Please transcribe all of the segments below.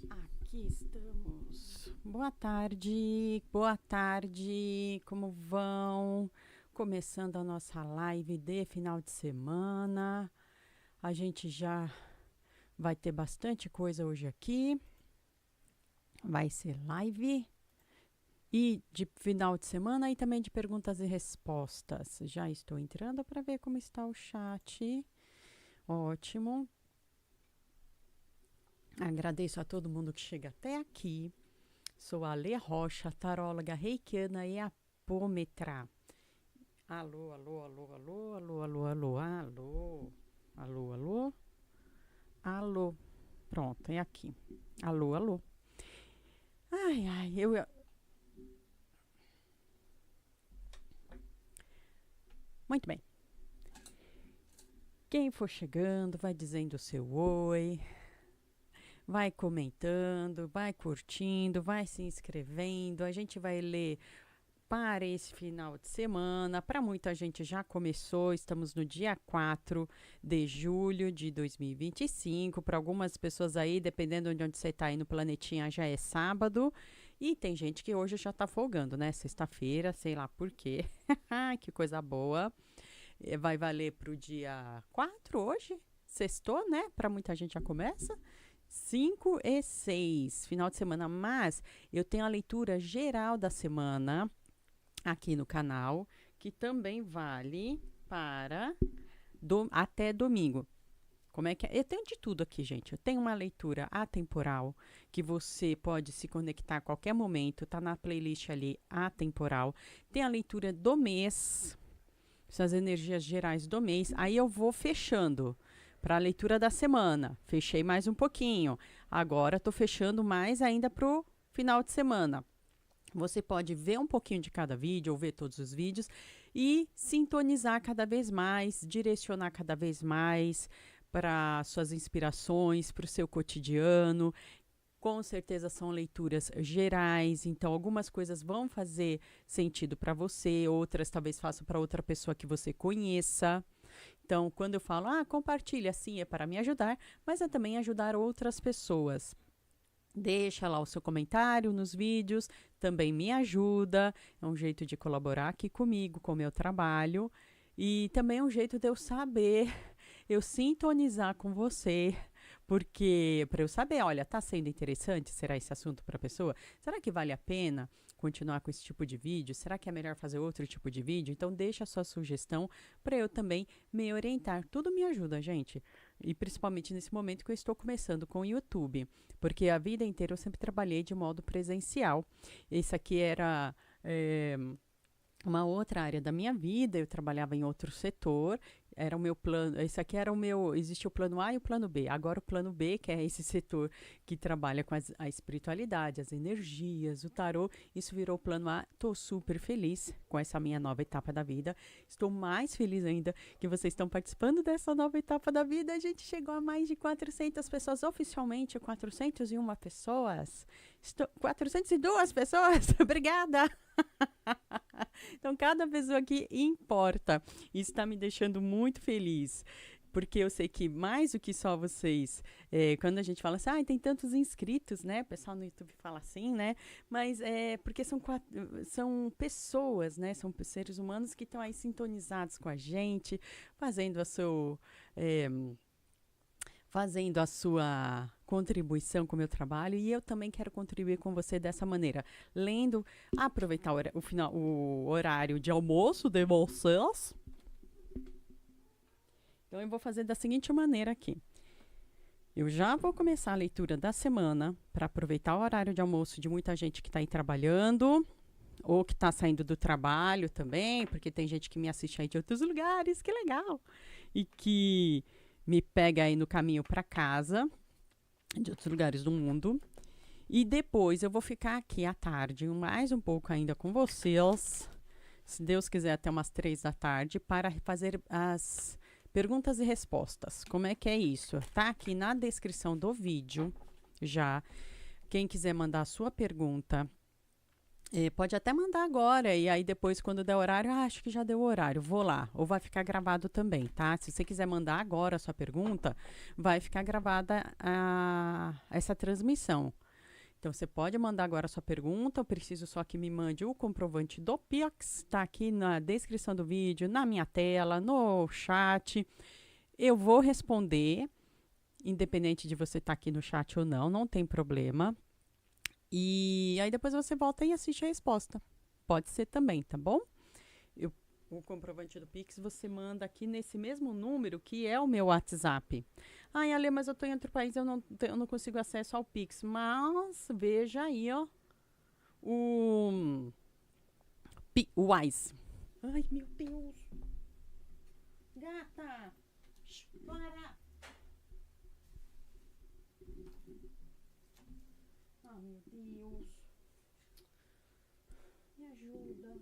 Aqui estamos. Boa tarde, como vão? Começando a nossa live de final de semana. A gente já vai ter bastante coisa hoje aqui. Vai ser live e de final de semana e também de perguntas e respostas. Já estou entrando para ver como está o chat. Ótimo. Agradeço a todo mundo que chega até aqui. Sou a Lê Rocha, taróloga reikiana e apômetra. Alô, alô, alô, alô, alô, alô, alô, alô, alô, alô, alô. Pronto, é aqui. Alô, alô. Ai, ai, Muito bem. Quem for chegando, vai dizendo o seu oi, vai comentando, vai curtindo, vai se inscrevendo. A gente vai ler para esse final de semana. Para muita gente já começou, estamos no dia 4 de julho de 2025. Para algumas pessoas aí, dependendo de onde você está aí no planetinha, já é sábado. E tem gente que hoje já está folgando, né? Sexta-feira, sei lá por quê. Que coisa boa. Vai valer para o dia 4 hoje. Sextou, né? Para muita gente já começa. 5 e 6, final de semana. Mas eu tenho a leitura geral da semana aqui no canal, que também vale para até domingo. Como é que é? Eu tenho de tudo aqui, gente. Eu tenho uma leitura atemporal, que você pode se conectar a qualquer momento, tá na playlist ali, atemporal. Tem a leitura do mês, são as energias gerais do mês. Aí eu vou fechando para a leitura da semana. Fechei mais um pouquinho. Agora estou fechando mais ainda para o final de semana. Você pode ver um pouquinho de cada vídeo ou ver todos os vídeos e sintonizar cada vez mais, direcionar cada vez mais para suas inspirações, para o seu cotidiano. Com certeza são leituras gerais, então algumas coisas vão fazer sentido para você, outras talvez façam para outra pessoa que você conheça. Então, quando eu falo, compartilha, sim, é para me ajudar, mas é também ajudar outras pessoas. Deixa lá o seu comentário nos vídeos, também me ajuda, é um jeito de colaborar aqui comigo, com o meu trabalho, e também é um jeito de eu saber, eu sintonizar com você, porque para eu saber, olha, tá sendo interessante, será esse assunto para a pessoa? Será que vale a pena continuar com esse tipo de vídeo? Será que é melhor fazer outro tipo de vídeo? Então deixa a sua sugestão para eu também me orientar. Tudo me ajuda, gente. E principalmente nesse momento que eu estou começando com o YouTube, porque a vida inteira eu sempre trabalhei de modo presencial. Esse aqui era uma outra área da minha vida, eu trabalhava em outro setor, era o meu plano, esse aqui era o meu, existe o plano A e o plano B, agora o plano B, que é esse setor que trabalha com a espiritualidade, as energias, o tarô, isso virou o plano A, estou super feliz com essa minha nova etapa da vida, estou mais feliz ainda que vocês estão participando dessa nova etapa da vida, a gente chegou a mais de 400 pessoas, oficialmente 401 pessoas, 402 pessoas, obrigada! Então, cada pessoa aqui importa. Isso está me deixando muito feliz. Porque eu sei que mais do que só vocês, quando a gente fala assim, tem tantos inscritos, né? O pessoal no YouTube fala assim, né? Mas é porque são pessoas, né? São seres humanos que estão aí sintonizados com a gente, fazendo fazendo a sua contribuição com o meu trabalho e eu também quero contribuir com você dessa maneira, lendo, aproveitar o horário de almoço de vocês. Então eu vou fazer da seguinte maneira aqui. Eu já vou começar a leitura da semana para aproveitar o horário de almoço de muita gente que está aí trabalhando ou que está saindo do trabalho também, porque tem gente que me assiste aí de outros lugares, que legal! E que me pega aí no caminho para casa, de outros lugares do mundo. E depois eu vou ficar aqui à tarde, mais um pouco ainda com vocês, se Deus quiser, até umas 3 da tarde, para fazer as perguntas e respostas. Como é que é isso? Tá aqui na descrição do vídeo já. Quem quiser mandar a sua pergunta, Pode até mandar agora, e aí depois, quando der horário, acho que já deu o horário, vou lá. Ou vai ficar gravado também, tá? Se você quiser mandar agora a sua pergunta, vai ficar gravada essa transmissão. Então, você pode mandar agora a sua pergunta, eu preciso só que me mande o comprovante do Pix, tá aqui na descrição do vídeo, na minha tela, no chat. Eu vou responder, independente de você estar aqui no chat ou não, não tem problema. E aí depois você volta e assiste a resposta. Pode ser também, tá bom? O comprovante do Pix você manda aqui nesse mesmo número que é o meu WhatsApp. Ai, Ale, mas eu tô em outro país, eu não consigo acesso ao Pix. Mas veja aí, ó, o, o Wise. Ai, meu Deus. Gata, para. Ah, meu Deus. Me ajuda.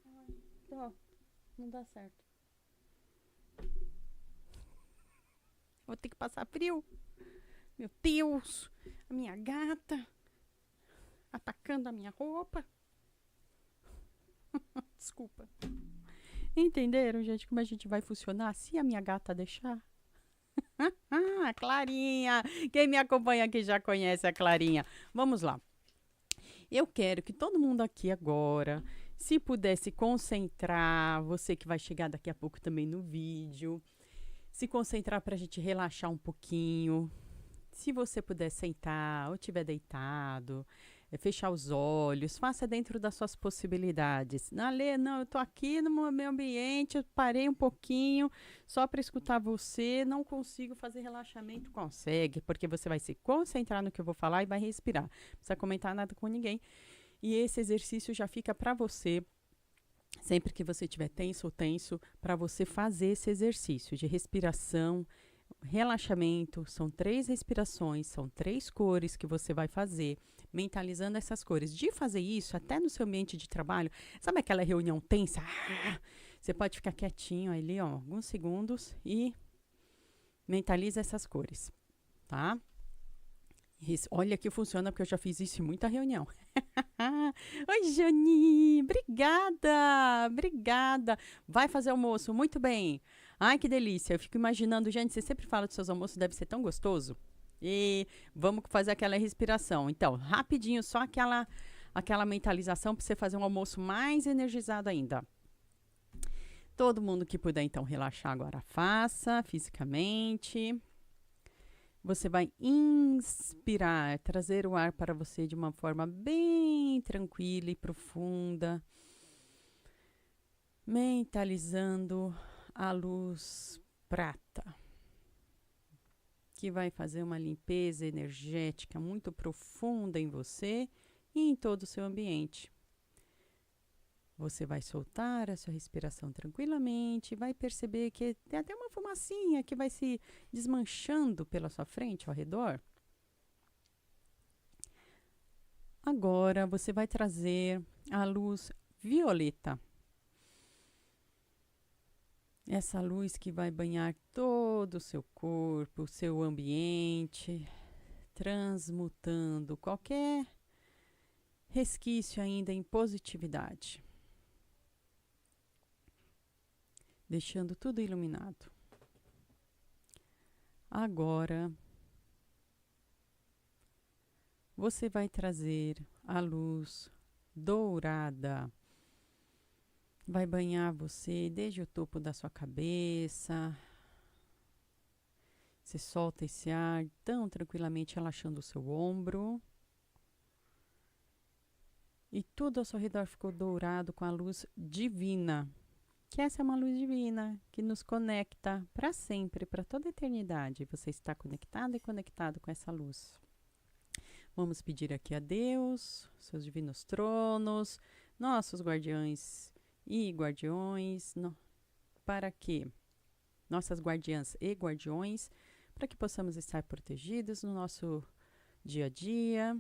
Ai, tá. Não dá certo. Vou ter que passar frio. Meu Deus. A minha gata. Atacando a minha roupa. Desculpa. Entenderam, gente, como a gente vai funcionar se a minha gata deixar? Clarinha! Quem me acompanha aqui já conhece a Clarinha. Vamos lá. Eu quero que todo mundo aqui agora, se pudesse concentrar, você que vai chegar daqui a pouco também no vídeo, se concentrar para a gente relaxar um pouquinho. Se você puder sentar ou estiver deitado, fechar os olhos, faça dentro das suas possibilidades. Alê, não, eu estou aqui no meu ambiente, eu parei um pouquinho só para escutar você, não consigo fazer relaxamento. Consegue, porque você vai se concentrar no que eu vou falar e vai respirar. Não precisa comentar nada com ninguém. E esse exercício já fica para você, sempre que você estiver tenso ou tenso, para você fazer esse exercício de respiração, relaxamento. São 3 respirações, são 3 cores que você vai fazer, mentalizando essas cores. De fazer isso, até no seu ambiente de trabalho, sabe aquela reunião tensa? Você pode ficar quietinho ali, ó, alguns segundos e mentaliza essas cores, tá? Isso, olha que funciona, porque eu já fiz isso em muita reunião. Oi, Jani, obrigada, obrigada. Vai fazer almoço, muito bem. Ai, que delícia, eu fico imaginando, gente, você sempre fala dos seus almoços, deve ser tão gostoso. E vamos fazer aquela respiração. Então, rapidinho, só aquela mentalização para você fazer um almoço mais energizado ainda. Todo mundo que puder, então, relaxar agora, faça fisicamente. Você vai inspirar, trazer o ar para você de uma forma bem tranquila e profunda, mentalizando a luz prata, que vai fazer uma limpeza energética muito profunda em você e em todo o seu ambiente. Você vai soltar a sua respiração tranquilamente, vai perceber que tem até uma fumacinha que vai se desmanchando pela sua frente, ao redor. Agora, você vai trazer a luz violeta. Essa luz que vai banhar todo o seu corpo, o seu ambiente, transmutando qualquer resquício ainda em positividade. Deixando tudo iluminado. Agora, você vai trazer a luz dourada. Vai banhar você desde o topo da sua cabeça. Você solta esse ar tão tranquilamente, relaxando o seu ombro. E tudo ao seu redor ficou dourado com a luz divina. Que essa é uma luz divina que nos conecta para sempre, para toda a eternidade. Você está conectado e conectado com essa luz. Vamos pedir aqui a Deus, seus divinos tronos, nossos guardiães e guardiões, para que nossas guardiãs e guardiões, para que possamos estar protegidos no nosso dia a dia.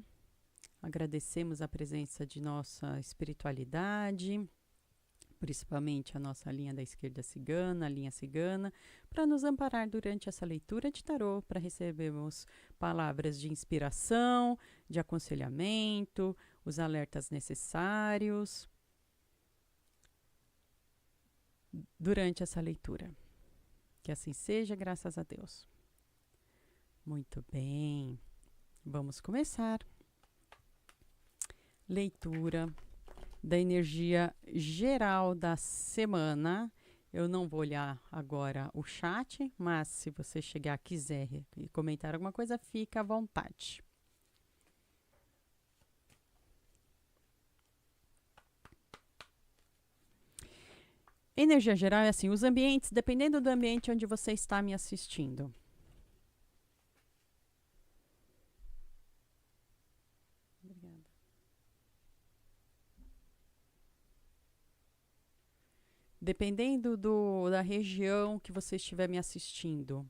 Agradecemos a presença de nossa espiritualidade, principalmente a nossa linha da esquerda cigana, a linha cigana, para nos amparar durante essa leitura de tarô, para recebermos palavras de inspiração, de aconselhamento, os alertas necessários durante essa leitura. Que assim seja, graças a Deus. Muito bem, vamos começar. Leitura da energia geral da semana. Eu não vou olhar agora o chat, mas se você chegar, quiser e comentar alguma coisa, fica à vontade. Energia geral é assim, os ambientes, dependendo do ambiente onde você está me assistindo. Obrigada. Dependendo da região que você estiver me assistindo,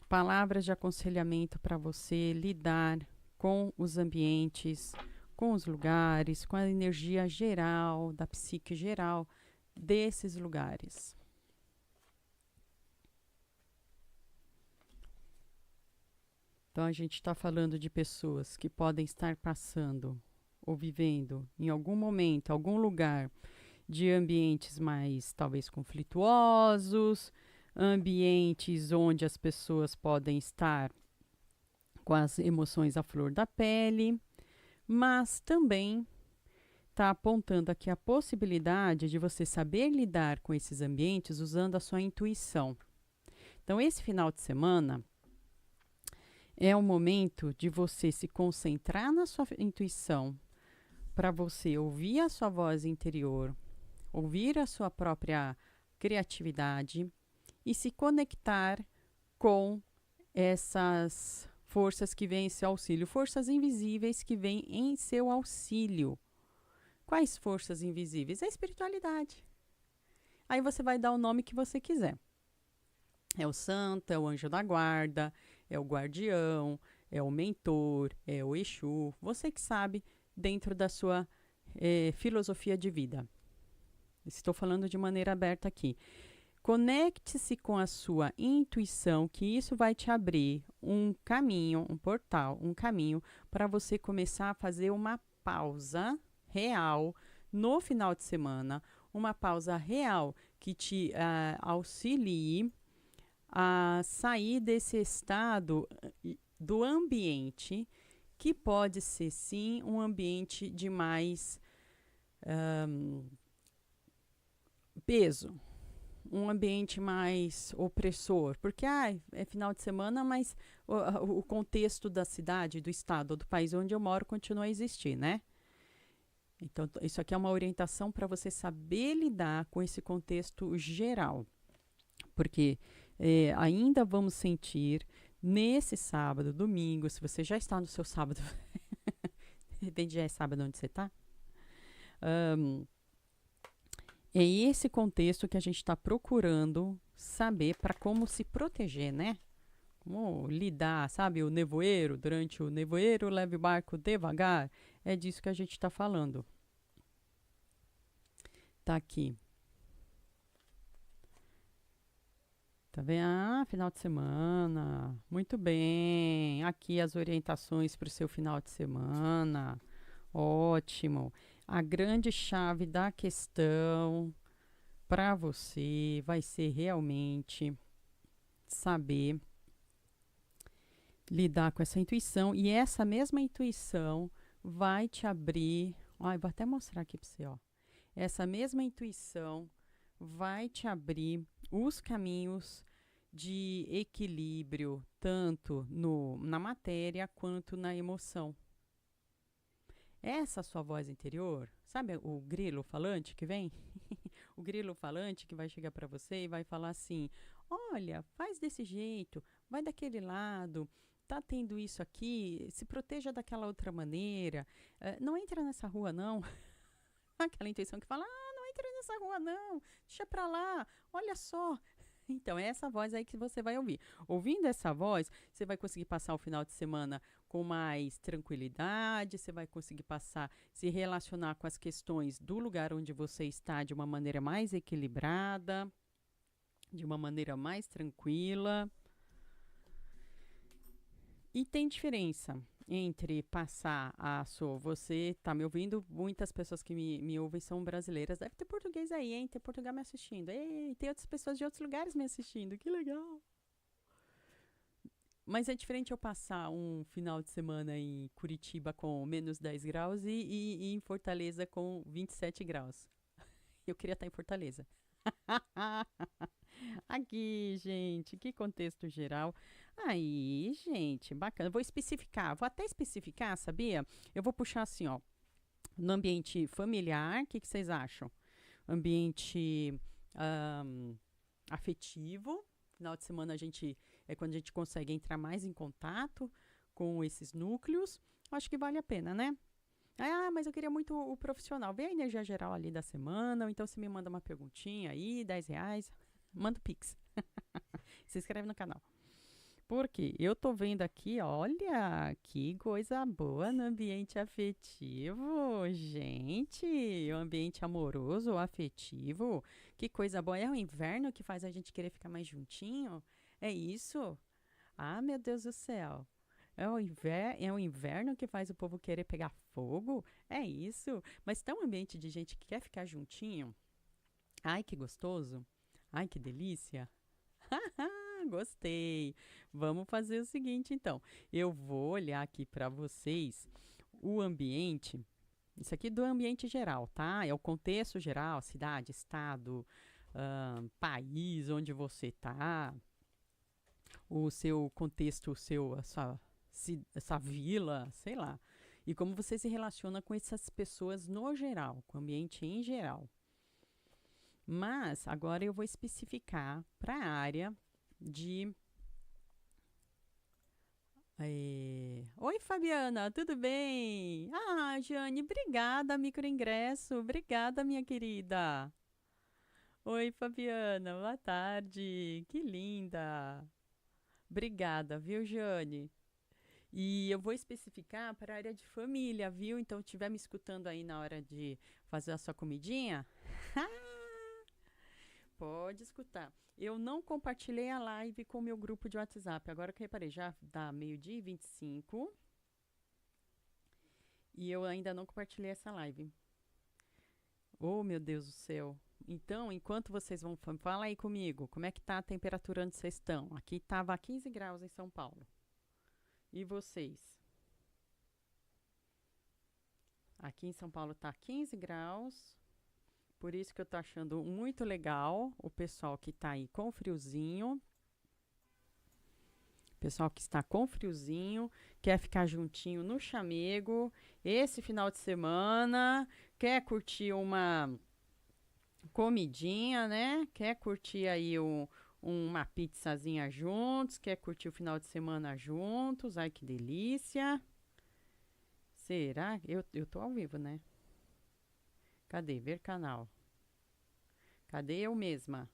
palavras de aconselhamento para você lidar com os ambientes, com os lugares, com a energia geral, da psique geral desses lugares. Então, a gente está falando de pessoas que podem estar passando ou vivendo em algum momento, algum lugar, de ambientes mais, talvez, conflituosos, ambientes onde as pessoas podem estar com as emoções à flor da pele, mas também está apontando aqui a possibilidade de você saber lidar com esses ambientes usando a sua intuição. Então, esse final de semana é o momento de você se concentrar na sua intuição, para você ouvir a sua voz interior, ouvir a sua própria criatividade e se conectar com essas forças que vêm em seu auxílio, forças invisíveis que vêm em seu auxílio. Quais forças invisíveis? A espiritualidade. Aí você vai dar o nome que você quiser. É o santo, é o anjo da guarda, é o guardião, é o mentor, é o Exu. Você que sabe dentro da sua filosofia de vida. Estou falando de maneira aberta aqui. Conecte-se com a sua intuição, que isso vai te abrir um caminho, um portal, um caminho para você começar a fazer uma pausa real no final de semana, uma pausa real que te auxilie a sair desse estado do ambiente, que pode ser sim um ambiente de mais peso, um ambiente mais opressor, porque é final de semana, mas o contexto da cidade, do estado, do país onde eu moro continua a existir, né? Então, isso aqui é uma orientação para você saber lidar com esse contexto geral, porque ainda vamos sentir nesse sábado, domingo, se você já está no seu sábado, de repente já é sábado onde você está, é esse contexto que a gente está procurando saber para como se proteger, né? Como lidar, sabe? O nevoeiro, durante o nevoeiro, leve o barco devagar. É disso que a gente está falando. Tá aqui. Tá vendo? Final de semana. Muito bem. Aqui as orientações para o seu final de semana. Ótimo. A grande chave da questão para você vai ser realmente saber lidar com essa intuição, e essa mesma intuição vai te abrir. Vou até mostrar aqui para você, ó. Essa mesma intuição vai te abrir os caminhos de equilíbrio, tanto na matéria quanto na emoção. Essa sua voz interior, sabe o grilo falante que vem? O grilo falante que vai chegar para você e vai falar assim: olha, faz desse jeito, vai daquele lado, tá tendo isso aqui, se proteja daquela outra maneira, não entra nessa rua não. Aquela intuição que fala: não entra nessa rua não, deixa para lá, olha só. Então, é essa voz aí que você vai ouvir. Ouvindo essa voz, você vai conseguir passar o final de semana com mais tranquilidade, você vai conseguir passar, se relacionar com as questões do lugar onde você está de uma maneira mais equilibrada, de uma maneira mais tranquila. E tem diferença entre passar a sua. Você tá me ouvindo? Muitas pessoas que me ouvem são brasileiras. Deve ter português aí, hein? Tem português me assistindo. Ei, tem outras pessoas de outros lugares me assistindo. Que legal! Mas é diferente eu passar um final de semana em Curitiba com menos 10 graus e em Fortaleza com 27 graus. Eu queria estar em Fortaleza. Aqui, gente, que contexto geral. Aí, gente, bacana. Vou especificar, vou até especificar, sabia? Eu vou puxar assim, ó, no ambiente familiar, o que vocês acham? Ambiente afetivo. Final de semana a gente é quando a gente consegue entrar mais em contato com esses núcleos. Acho que vale a pena, né? Ah, mas eu queria muito o profissional. Vê a energia geral ali da semana, ou então você me manda uma perguntinha aí, R$ 10. Manda o Pix. Se inscreve no canal. Porque eu tô vendo aqui, olha, que coisa boa no ambiente afetivo. Gente, o ambiente amoroso, afetivo, que coisa boa. É o inverno que faz a gente querer ficar mais juntinho? É isso? Ah, meu Deus do céu. É o inverno que faz o povo querer pegar fogo? É isso? Mas tá um ambiente de gente que quer ficar juntinho? Ai, que gostoso. Ai, que delícia. Gostei. Vamos fazer o seguinte, então. Eu vou olhar aqui para vocês o ambiente. Isso aqui do ambiente geral, tá? É o contexto geral, cidade, estado, país onde você tá, o seu contexto, essa vila, sei lá. E como você se relaciona com essas pessoas no geral, com o ambiente em geral. Mas agora eu vou especificar para a área de. Oi, Fabiana, tudo bem? Ah, Jane, obrigada, microingresso. Obrigada, minha querida. Oi, Fabiana, boa tarde. Que linda. Obrigada, viu, Jane? E eu vou especificar para a área de família, viu? Então, estiver me escutando aí na hora de fazer a sua comidinha, pode escutar. Eu não compartilhei a live com o meu grupo de WhatsApp. Agora que eu reparei, já dá 12h25 e eu ainda não compartilhei essa live. Oh, meu Deus do céu. Então, enquanto vocês vão... Fala aí comigo, como é que tá a temperatura onde vocês estão? Aqui estava 15 graus em São Paulo. E vocês? Aqui em São Paulo tá 15 graus. Por isso que eu tô achando muito legal o pessoal que tá aí com friozinho. Pessoal que está com friozinho, quer ficar juntinho no chamego. Esse final de semana, quer curtir uma comidinha, né? Quer curtir aí uma pizzazinha juntos, quer curtir o final de semana juntos. Ai, que delícia. Será? Eu tô ao vivo, né? Cadê? Ver canal. Cadê eu mesma?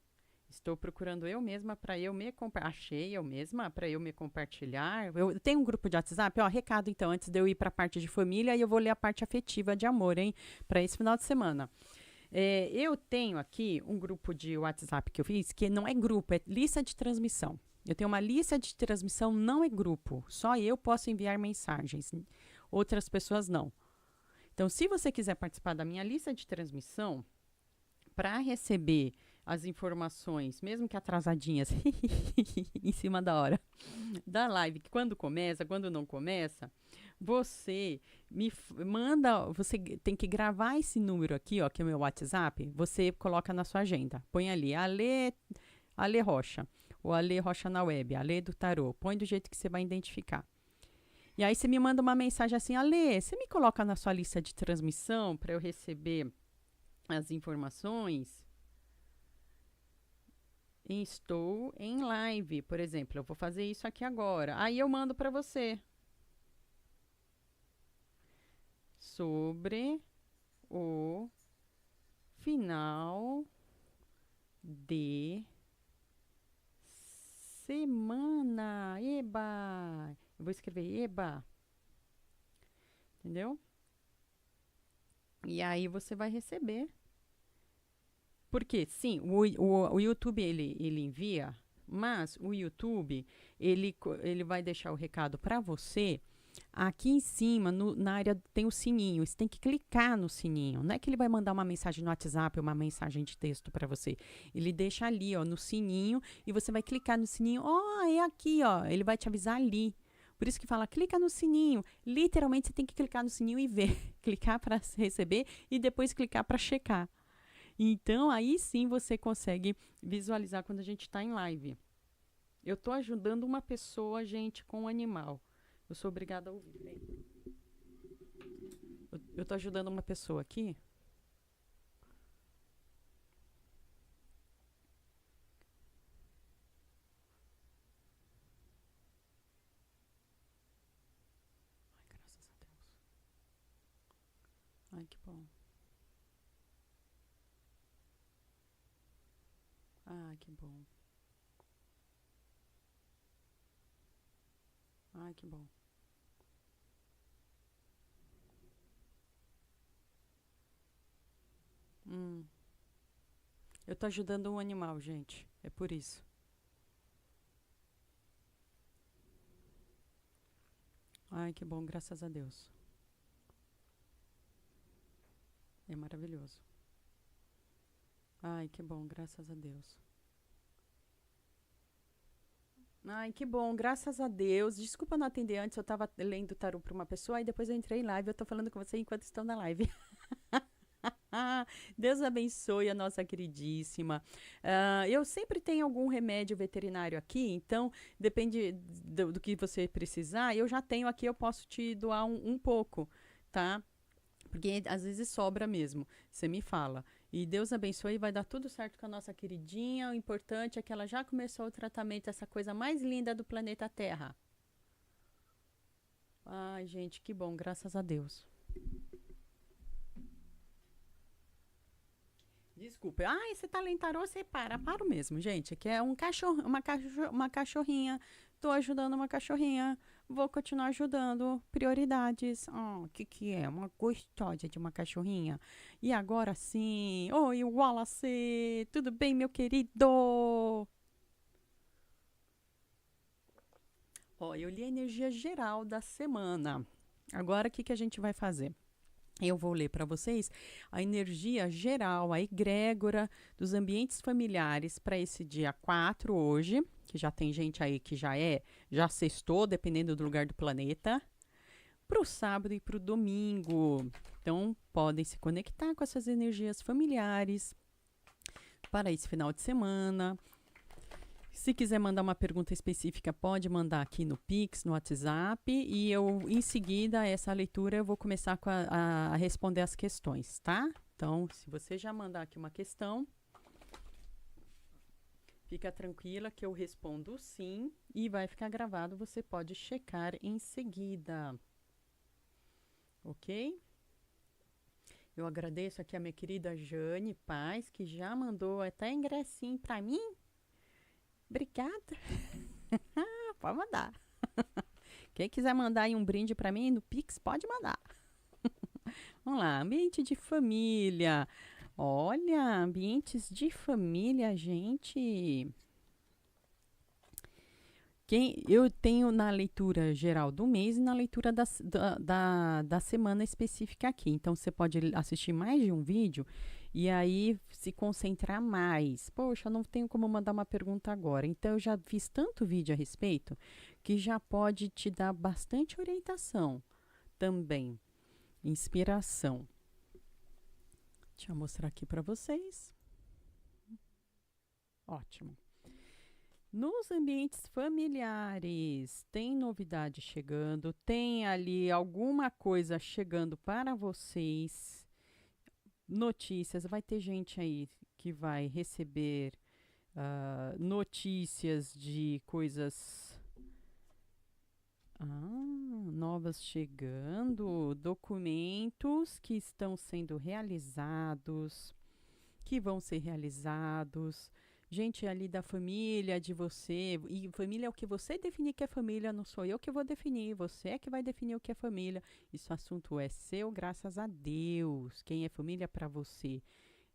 Estou procurando eu mesma para eu me compartilhar. Achei eu mesma para eu me compartilhar. Eu tenho um grupo de WhatsApp, ó, recado então, antes de eu ir para a parte de família, e eu vou ler a parte afetiva de amor, hein, para esse final de semana. Eu tenho aqui um grupo de WhatsApp que eu fiz, que não é grupo, é lista de transmissão. Eu tenho uma lista de transmissão, não é grupo. Só eu posso enviar mensagens, outras pessoas não. Então, se você quiser participar da minha lista de transmissão, para receber as informações, mesmo que atrasadinhas, em cima da hora, da live, que quando começa, quando não começa, você me manda, você tem que gravar esse número aqui, ó, que é o meu WhatsApp, você coloca na sua agenda, põe ali, Ale Rocha, ou Ale Rocha na web, Ale do Tarô, põe do jeito que você vai identificar. E aí você me manda uma mensagem assim, Ale, você me coloca na sua lista de transmissão para eu receber as informações? Estou em live, por exemplo. Eu vou fazer isso aqui agora. Aí eu mando para você sobre o final de semana. Eba! Eu vou escrever eba. Entendeu? E aí você vai receber. Porque, sim, o YouTube ele envia, mas o YouTube ele vai deixar o recado para você. Aqui em cima, na área, tem o sininho. Você tem que clicar no sininho. Não é que ele vai mandar uma mensagem no WhatsApp ou uma mensagem de texto para você. Ele deixa ali, ó, no sininho, e você vai clicar no sininho. Ó, é aqui, ó. Ele vai te avisar ali. Por isso que fala, clica no sininho. Literalmente, você tem que clicar no sininho e ver. Clicar para receber e depois clicar para checar. Então, aí sim você consegue visualizar quando a gente está em live. Eu estou ajudando uma pessoa, gente, com um animal. Eu sou obrigada a ouvir. Bem, eu estou ajudando uma pessoa aqui. Ai, graças a Deus. Ai, que bom. Ai, que bom. Ai, que bom. Hum. Eu estou ajudando um animal, gente. É por isso. Ai, que bom, graças a Deus. É maravilhoso. Ai, que bom, graças a Deus. Ai, que bom, graças a Deus. Desculpa não atender antes, eu estava lendo tarô para uma pessoa e depois eu entrei em live. Eu estou falando com você enquanto estou na live. Deus abençoe a nossa queridíssima. Eu sempre tenho algum remédio veterinário aqui, então depende do que você precisar. Eu já tenho aqui, eu posso te doar um pouco, tá? Porque às vezes sobra mesmo. Você me fala. E Deus abençoe, vai dar tudo certo com a nossa queridinha. O importante é que ela já começou o tratamento, essa coisa mais linda do planeta Terra. Ai, gente, que bom, graças a Deus. Desculpa. Ai, você tá lendo tarô, você para. Paro mesmo, gente. Que é uma cachorrinha. Tô ajudando uma cachorrinha. Vou continuar ajudando. Prioridades. O que é? Uma gostosa de uma cachorrinha. E agora sim. Oi, Wallace. Tudo bem, meu querido? Ó, eu li a energia geral da semana. Agora, o que a gente vai fazer? Eu vou ler para vocês a energia geral, a egrégora dos ambientes familiares para esse dia 4 hoje, que já tem gente aí que já sextou, dependendo do lugar do planeta, para o sábado e para o domingo. Então, podem se conectar com essas energias familiares para esse final de semana. Se quiser mandar uma pergunta específica, pode mandar aqui no Pix, no WhatsApp, e eu, em seguida, essa leitura, eu vou começar a responder as questões, tá? Então, se você já mandar aqui uma questão, fica tranquila que eu respondo sim e vai ficar gravado, você pode checar em seguida. Ok? Eu agradeço aqui a minha querida Jane Paz, que já mandou até ingressinho para mim. Obrigada. Pode mandar. Quem quiser mandar aí um brinde para mim no Pix, pode mandar. Vamos lá, ambiente de família. Olha, ambientes de família, gente. Eu tenho na leitura geral do mês e na leitura da semana específica aqui. Então, você pode assistir mais de um vídeo e aí se concentrar mais. Poxa, eu não tenho como mandar uma pergunta agora. Então, eu já fiz tanto vídeo a respeito que já pode te dar bastante orientação também. Inspiração. Deixa eu mostrar aqui para vocês. Ótimo. Nos ambientes familiares, tem novidade chegando, tem ali alguma coisa chegando para vocês, notícias, vai ter gente aí que vai receber notícias de coisas novas chegando, documentos que estão sendo realizados, que vão ser realizados. gente ali da família de você, e família é o que você definir que é família, não sou eu que vou definir, você é que vai definir o que é família. Isso assunto é seu, graças a Deus. Quem é família para você?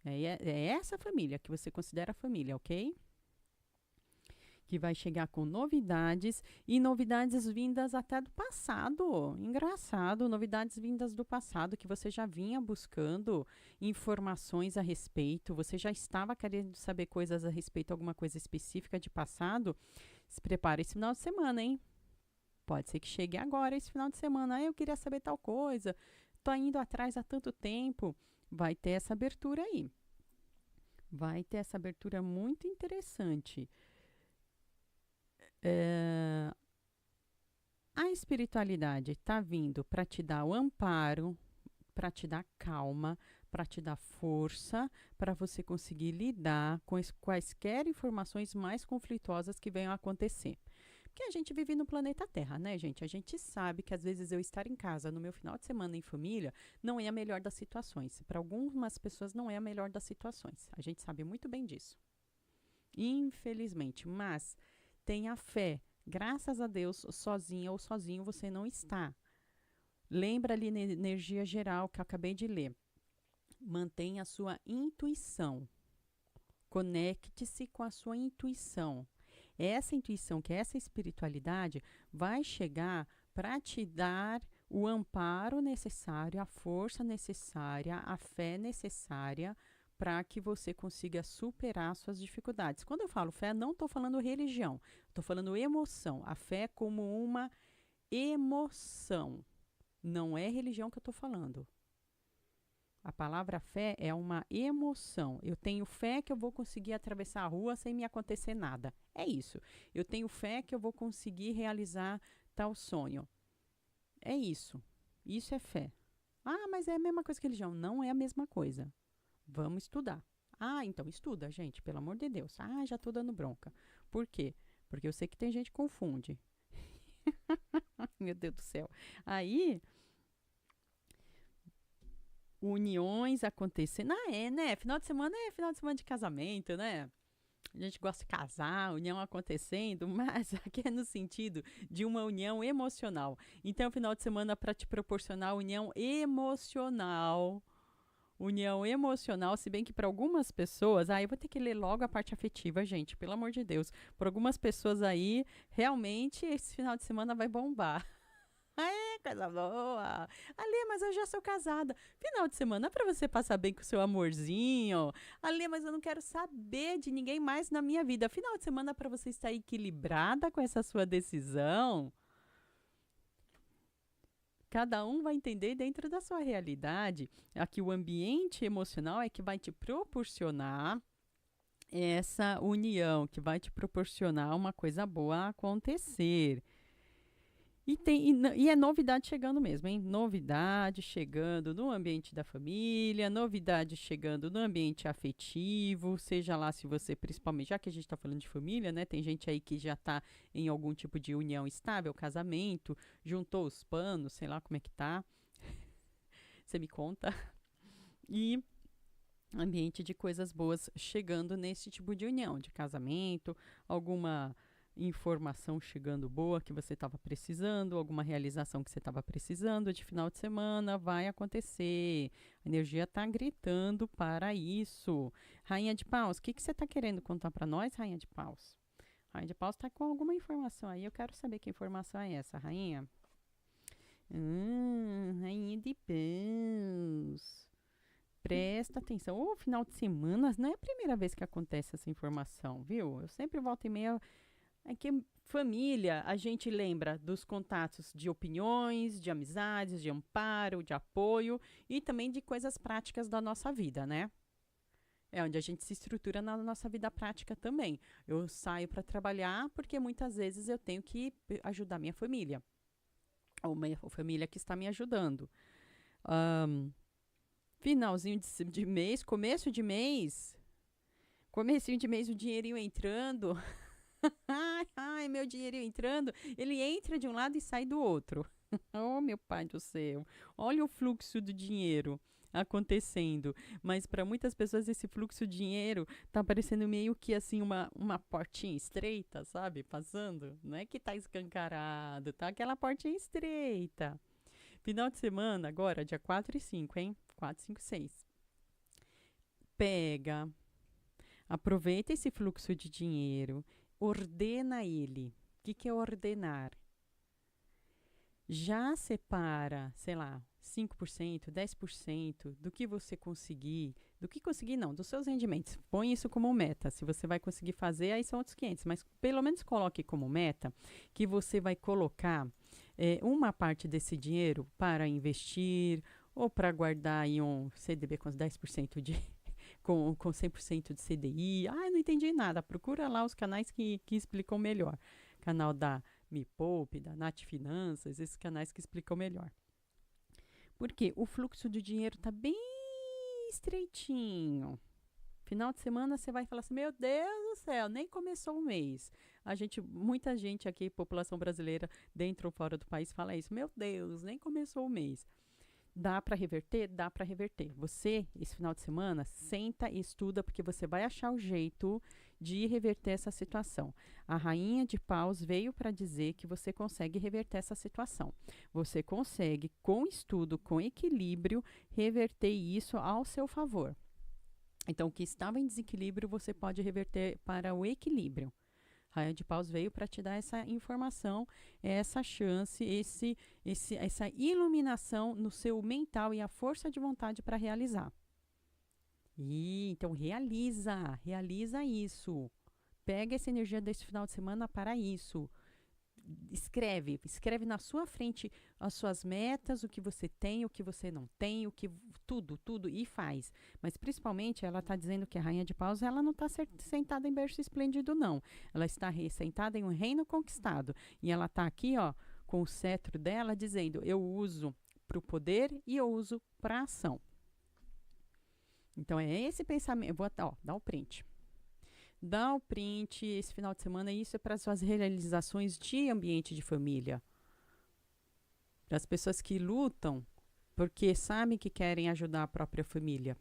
É essa família que você considera família, ok? Que vai chegar com novidades e novidades vindas até do passado. Engraçado, novidades vindas do passado que você já vinha buscando informações a respeito, você já estava querendo saber coisas a respeito de alguma coisa específica de passado. Se prepara esse final de semana, hein? Pode ser que chegue agora esse final de semana. Ah, eu queria saber tal coisa. Tô indo atrás há tanto tempo. Vai ter essa abertura aí. Vai ter essa abertura muito interessante. É, a espiritualidade está vindo para te dar o amparo, para te dar calma, para te dar força, para você conseguir lidar com quaisquer informações mais conflituosas que venham a acontecer. Porque a gente vive no planeta Terra, né, gente? A gente sabe que às vezes eu estar em casa no meu final de semana em família não é a melhor das situações. Para algumas pessoas não é a melhor das situações. A gente sabe muito bem disso. Infelizmente, mas tenha fé. Graças a Deus, sozinha ou sozinho você não está. Lembra ali na energia geral que eu acabei de ler. Mantenha a sua intuição. Conecte-se com a sua intuição. Essa intuição, que é essa espiritualidade, vai chegar para te dar o amparo necessário, a força necessária, a fé necessária para que você consiga superar suas dificuldades. Quando eu falo fé, não estou falando religião, estou falando emoção. A fé como uma emoção. Não é religião que eu estou falando. A palavra fé é uma emoção. Eu tenho fé que eu vou conseguir atravessar a rua sem me acontecer nada. É isso. Eu tenho fé que eu vou conseguir realizar tal sonho. É isso. Isso é fé. Ah, mas é a mesma coisa que religião. Não é a mesma coisa. Vamos estudar. Ah, então estuda, gente, pelo amor de Deus. Ah, já estou dando bronca. Por quê? Porque eu sei que tem gente que confunde. Meu Deus do céu. Aí, uniões acontecendo. Ah, é, né? Final de semana é final de semana de casamento, né? A gente gosta de casar, união acontecendo, mas aqui é no sentido de uma união emocional. Então, final de semana para te proporcionar união emocional. União emocional, se bem que para algumas pessoas, eu vou ter que ler logo a parte afetiva, gente, pelo amor de Deus. Para algumas pessoas aí, realmente esse final de semana vai bombar. Coisa boa. Alê, mas eu já sou casada. Final de semana é pra você passar bem com o seu amorzinho. Alê, mas eu não quero saber de ninguém mais na minha vida. Final de semana é pra você estar equilibrada com essa sua decisão. Cada um vai entender dentro da sua realidade. Aqui o ambiente emocional é que vai te proporcionar essa união, que vai te proporcionar uma coisa boa acontecer. E é novidade chegando mesmo, hein? Novidade chegando no ambiente da família, novidade chegando no ambiente afetivo, seja lá se você, principalmente, já que a gente está falando de família, né? Tem gente aí que já está em algum tipo de união estável, casamento, juntou os panos, sei lá como é que tá. Você me conta. E ambiente de coisas boas chegando nesse tipo de união, de casamento, alguma informação chegando boa que você estava precisando, alguma realização que você estava precisando de final de semana, vai acontecer. A energia está gritando para isso. Rainha de Paus, o que você está querendo contar para nós, Rainha de Paus? Rainha de Paus está com alguma informação aí, eu quero saber que informação é essa, Rainha. Rainha de Paus. Presta atenção. O final de semana não é a primeira vez que acontece essa informação, viu? Eu sempre volto e meia. É que família, a gente lembra dos contatos de opiniões, de amizades, de amparo, de apoio e também de coisas práticas da nossa vida, né? É onde a gente se estrutura na nossa vida prática também. Eu saio para trabalhar porque muitas vezes eu tenho que ajudar minha família. Ou minha família que está me ajudando. Finalzinho de mês, comecinho de mês, o dinheirinho entrando. Ai, meu dinheirinho entrando. Ele entra de um lado e sai do outro. Oh, meu pai do céu. Olha o fluxo do dinheiro. acontecendo. Mas para muitas pessoas esse fluxo de dinheiro tá parecendo meio que assim uma portinha estreita, sabe? Passando. Não é que tá escancarado, tá aquela portinha estreita. Final de semana, agora, dia 4 e 5, hein? 4, 5, 6. Pega, aproveita esse fluxo de dinheiro, ordena ele. O que é ordenar? Já separa, sei lá, 5%, 10% do que você conseguir, do que conseguir não, dos seus rendimentos. Põe isso como meta. Se você vai conseguir fazer, aí são outros 500, mas pelo menos coloque como meta que você vai colocar uma parte desse dinheiro para investir ou para guardar em um CDB com 10% de com 100% de CDI. Ah, não entendi nada. Procura lá os canais que explicam melhor. Canal da Me Poupe, da Nath Finanças, esses canais que explicam melhor. Porque o fluxo de dinheiro está bem estreitinho. Final de semana você vai falar assim, meu Deus do céu, nem começou o mês. Muita gente aqui, população brasileira, dentro ou fora do país, fala isso. Meu Deus, nem começou o mês. Dá para reverter? Dá para reverter. Você, esse final de semana, senta e estuda, porque você vai achar o jeito de reverter essa situação. A Rainha de Paus veio para dizer que você consegue reverter essa situação. Você consegue, com estudo, com equilíbrio, reverter isso ao seu favor. Então, o que estava em desequilíbrio, você pode reverter para o equilíbrio. Rainha de Paus veio para te dar essa informação, essa chance, essa iluminação no seu mental e a força de vontade para realizar. Então realiza isso. Pega essa energia desse final de semana para isso. Escreve na sua frente as suas metas, o que você tem, o que você não tem, tudo e faz. Mas principalmente ela está dizendo que a Rainha de Paus ela não está sentada em berço esplêndido, não. Ela está sentada em um reino conquistado. E ela está aqui, ó, com o cetro dela, dizendo: eu uso para o poder e eu uso para a ação. Então é esse pensamento. Eu vou dar o print. Dá o print esse final de semana, isso é para as suas realizações de ambiente de família. Para as pessoas que lutam porque sabem que querem ajudar a própria família.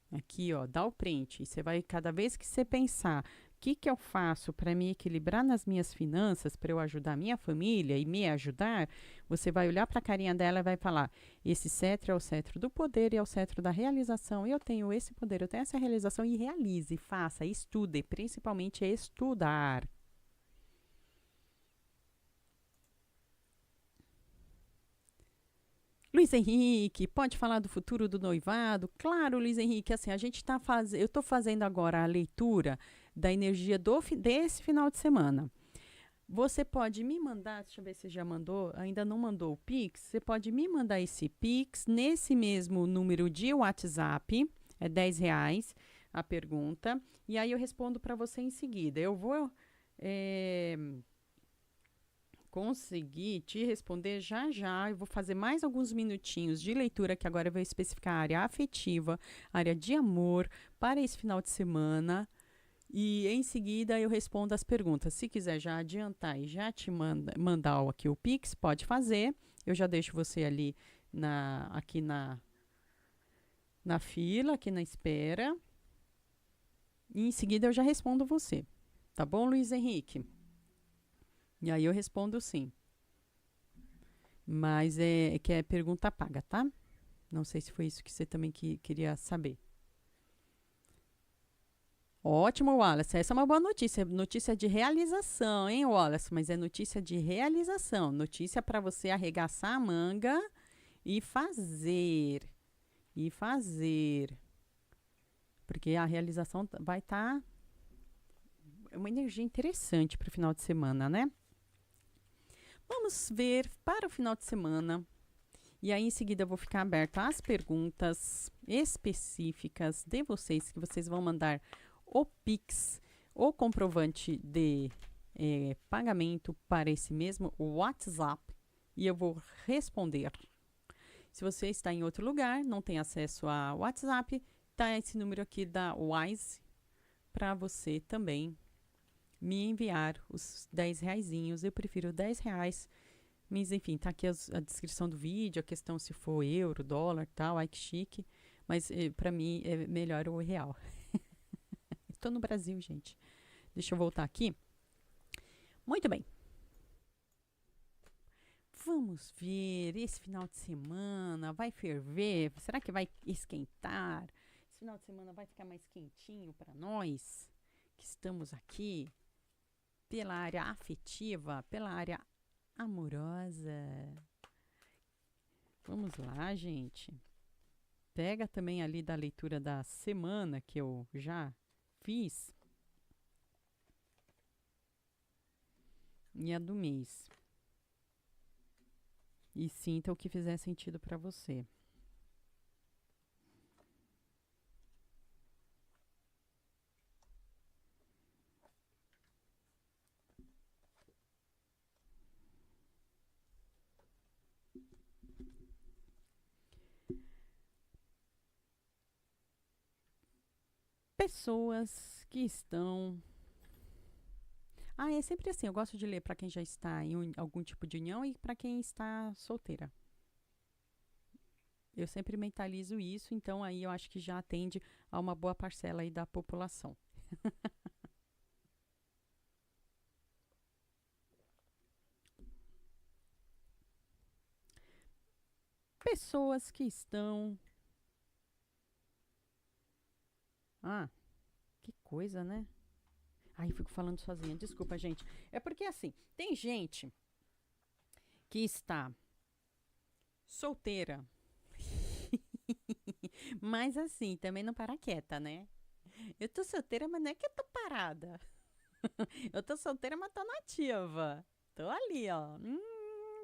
Aqui, ó, dá o print. E você vai, cada vez que você pensar, o que eu faço para me equilibrar nas minhas finanças, para eu ajudar a minha família e me ajudar, você vai olhar para a carinha dela e vai falar: esse cetro é o cetro do poder e é o cetro da realização. Eu tenho esse poder, eu tenho essa realização, e realize, faça, estude, principalmente estudar. Luiz Henrique, pode falar do futuro do noivado? Claro, Luiz Henrique, assim, a gente está fazendo, eu estou fazendo agora a leitura da energia desse final de semana. Você pode me mandar, deixa eu ver se já mandou, ainda não mandou o Pix, você pode me mandar esse Pix nesse mesmo número de WhatsApp, é R$10 a pergunta, e aí eu respondo para você em seguida. Eu vou conseguir te responder já já. Eu vou fazer mais alguns minutinhos de leitura, que agora eu vou especificar a área afetiva, área de amor, para esse final de semana. E em seguida eu respondo as perguntas. Se quiser já adiantar e já te mandar aqui o Pix, pode fazer. Eu já deixo você ali aqui na fila, aqui na espera. E em seguida eu já respondo você. Tá bom, Luiz Henrique? E aí eu respondo sim. Mas é que é pergunta paga, tá? Não sei se foi isso que você também queria saber. Ótimo, Wallace. Essa é uma boa notícia. Notícia de realização, hein, Wallace? Mas é notícia de realização. Notícia para você arregaçar a manga e fazer. E fazer. Porque a realização vai estar... É uma energia interessante para o final de semana, né? Vamos ver para o final de semana. E aí, em seguida, eu vou ficar aberta às perguntas específicas de vocês, que vocês vão mandar o Pix, o comprovante de pagamento para esse mesmo WhatsApp, e eu vou responder. Se você está em outro lugar, não tem acesso a WhatsApp, tá esse número aqui da Wise para você também me enviar os R$10. Eu prefiro R$10 Mas enfim, tá aqui a descrição do vídeo, a questão se for euro, dólar, tal, ai que chique. Mas para mim é melhor o real. Estou no Brasil, gente. Deixa eu voltar aqui. Muito bem. Vamos ver, esse final de semana vai ferver? Será que vai esquentar? Esse final de semana vai ficar mais quentinho para nós que estamos aqui pela área afetiva, pela área amorosa. Vamos lá, gente. Pega também ali da leitura da semana que eu já fiz e a do mês. E sinta o que fizer sentido para você. Pessoas que estão. Ah, é sempre assim. Eu gosto de ler para quem já está em algum tipo de união e para quem está solteira. Eu sempre mentalizo isso, então aí eu acho que já atende a uma boa parcela aí da população. Pessoas que estão. Ah, que coisa, né? Ai, fico falando sozinha. Desculpa, gente. É porque assim, tem gente que está solteira, mas assim, também não para quieta, né? Eu tô solteira, mas não é que eu tô parada. Eu tô solteira, mas tô nativa. Tô ali, ó.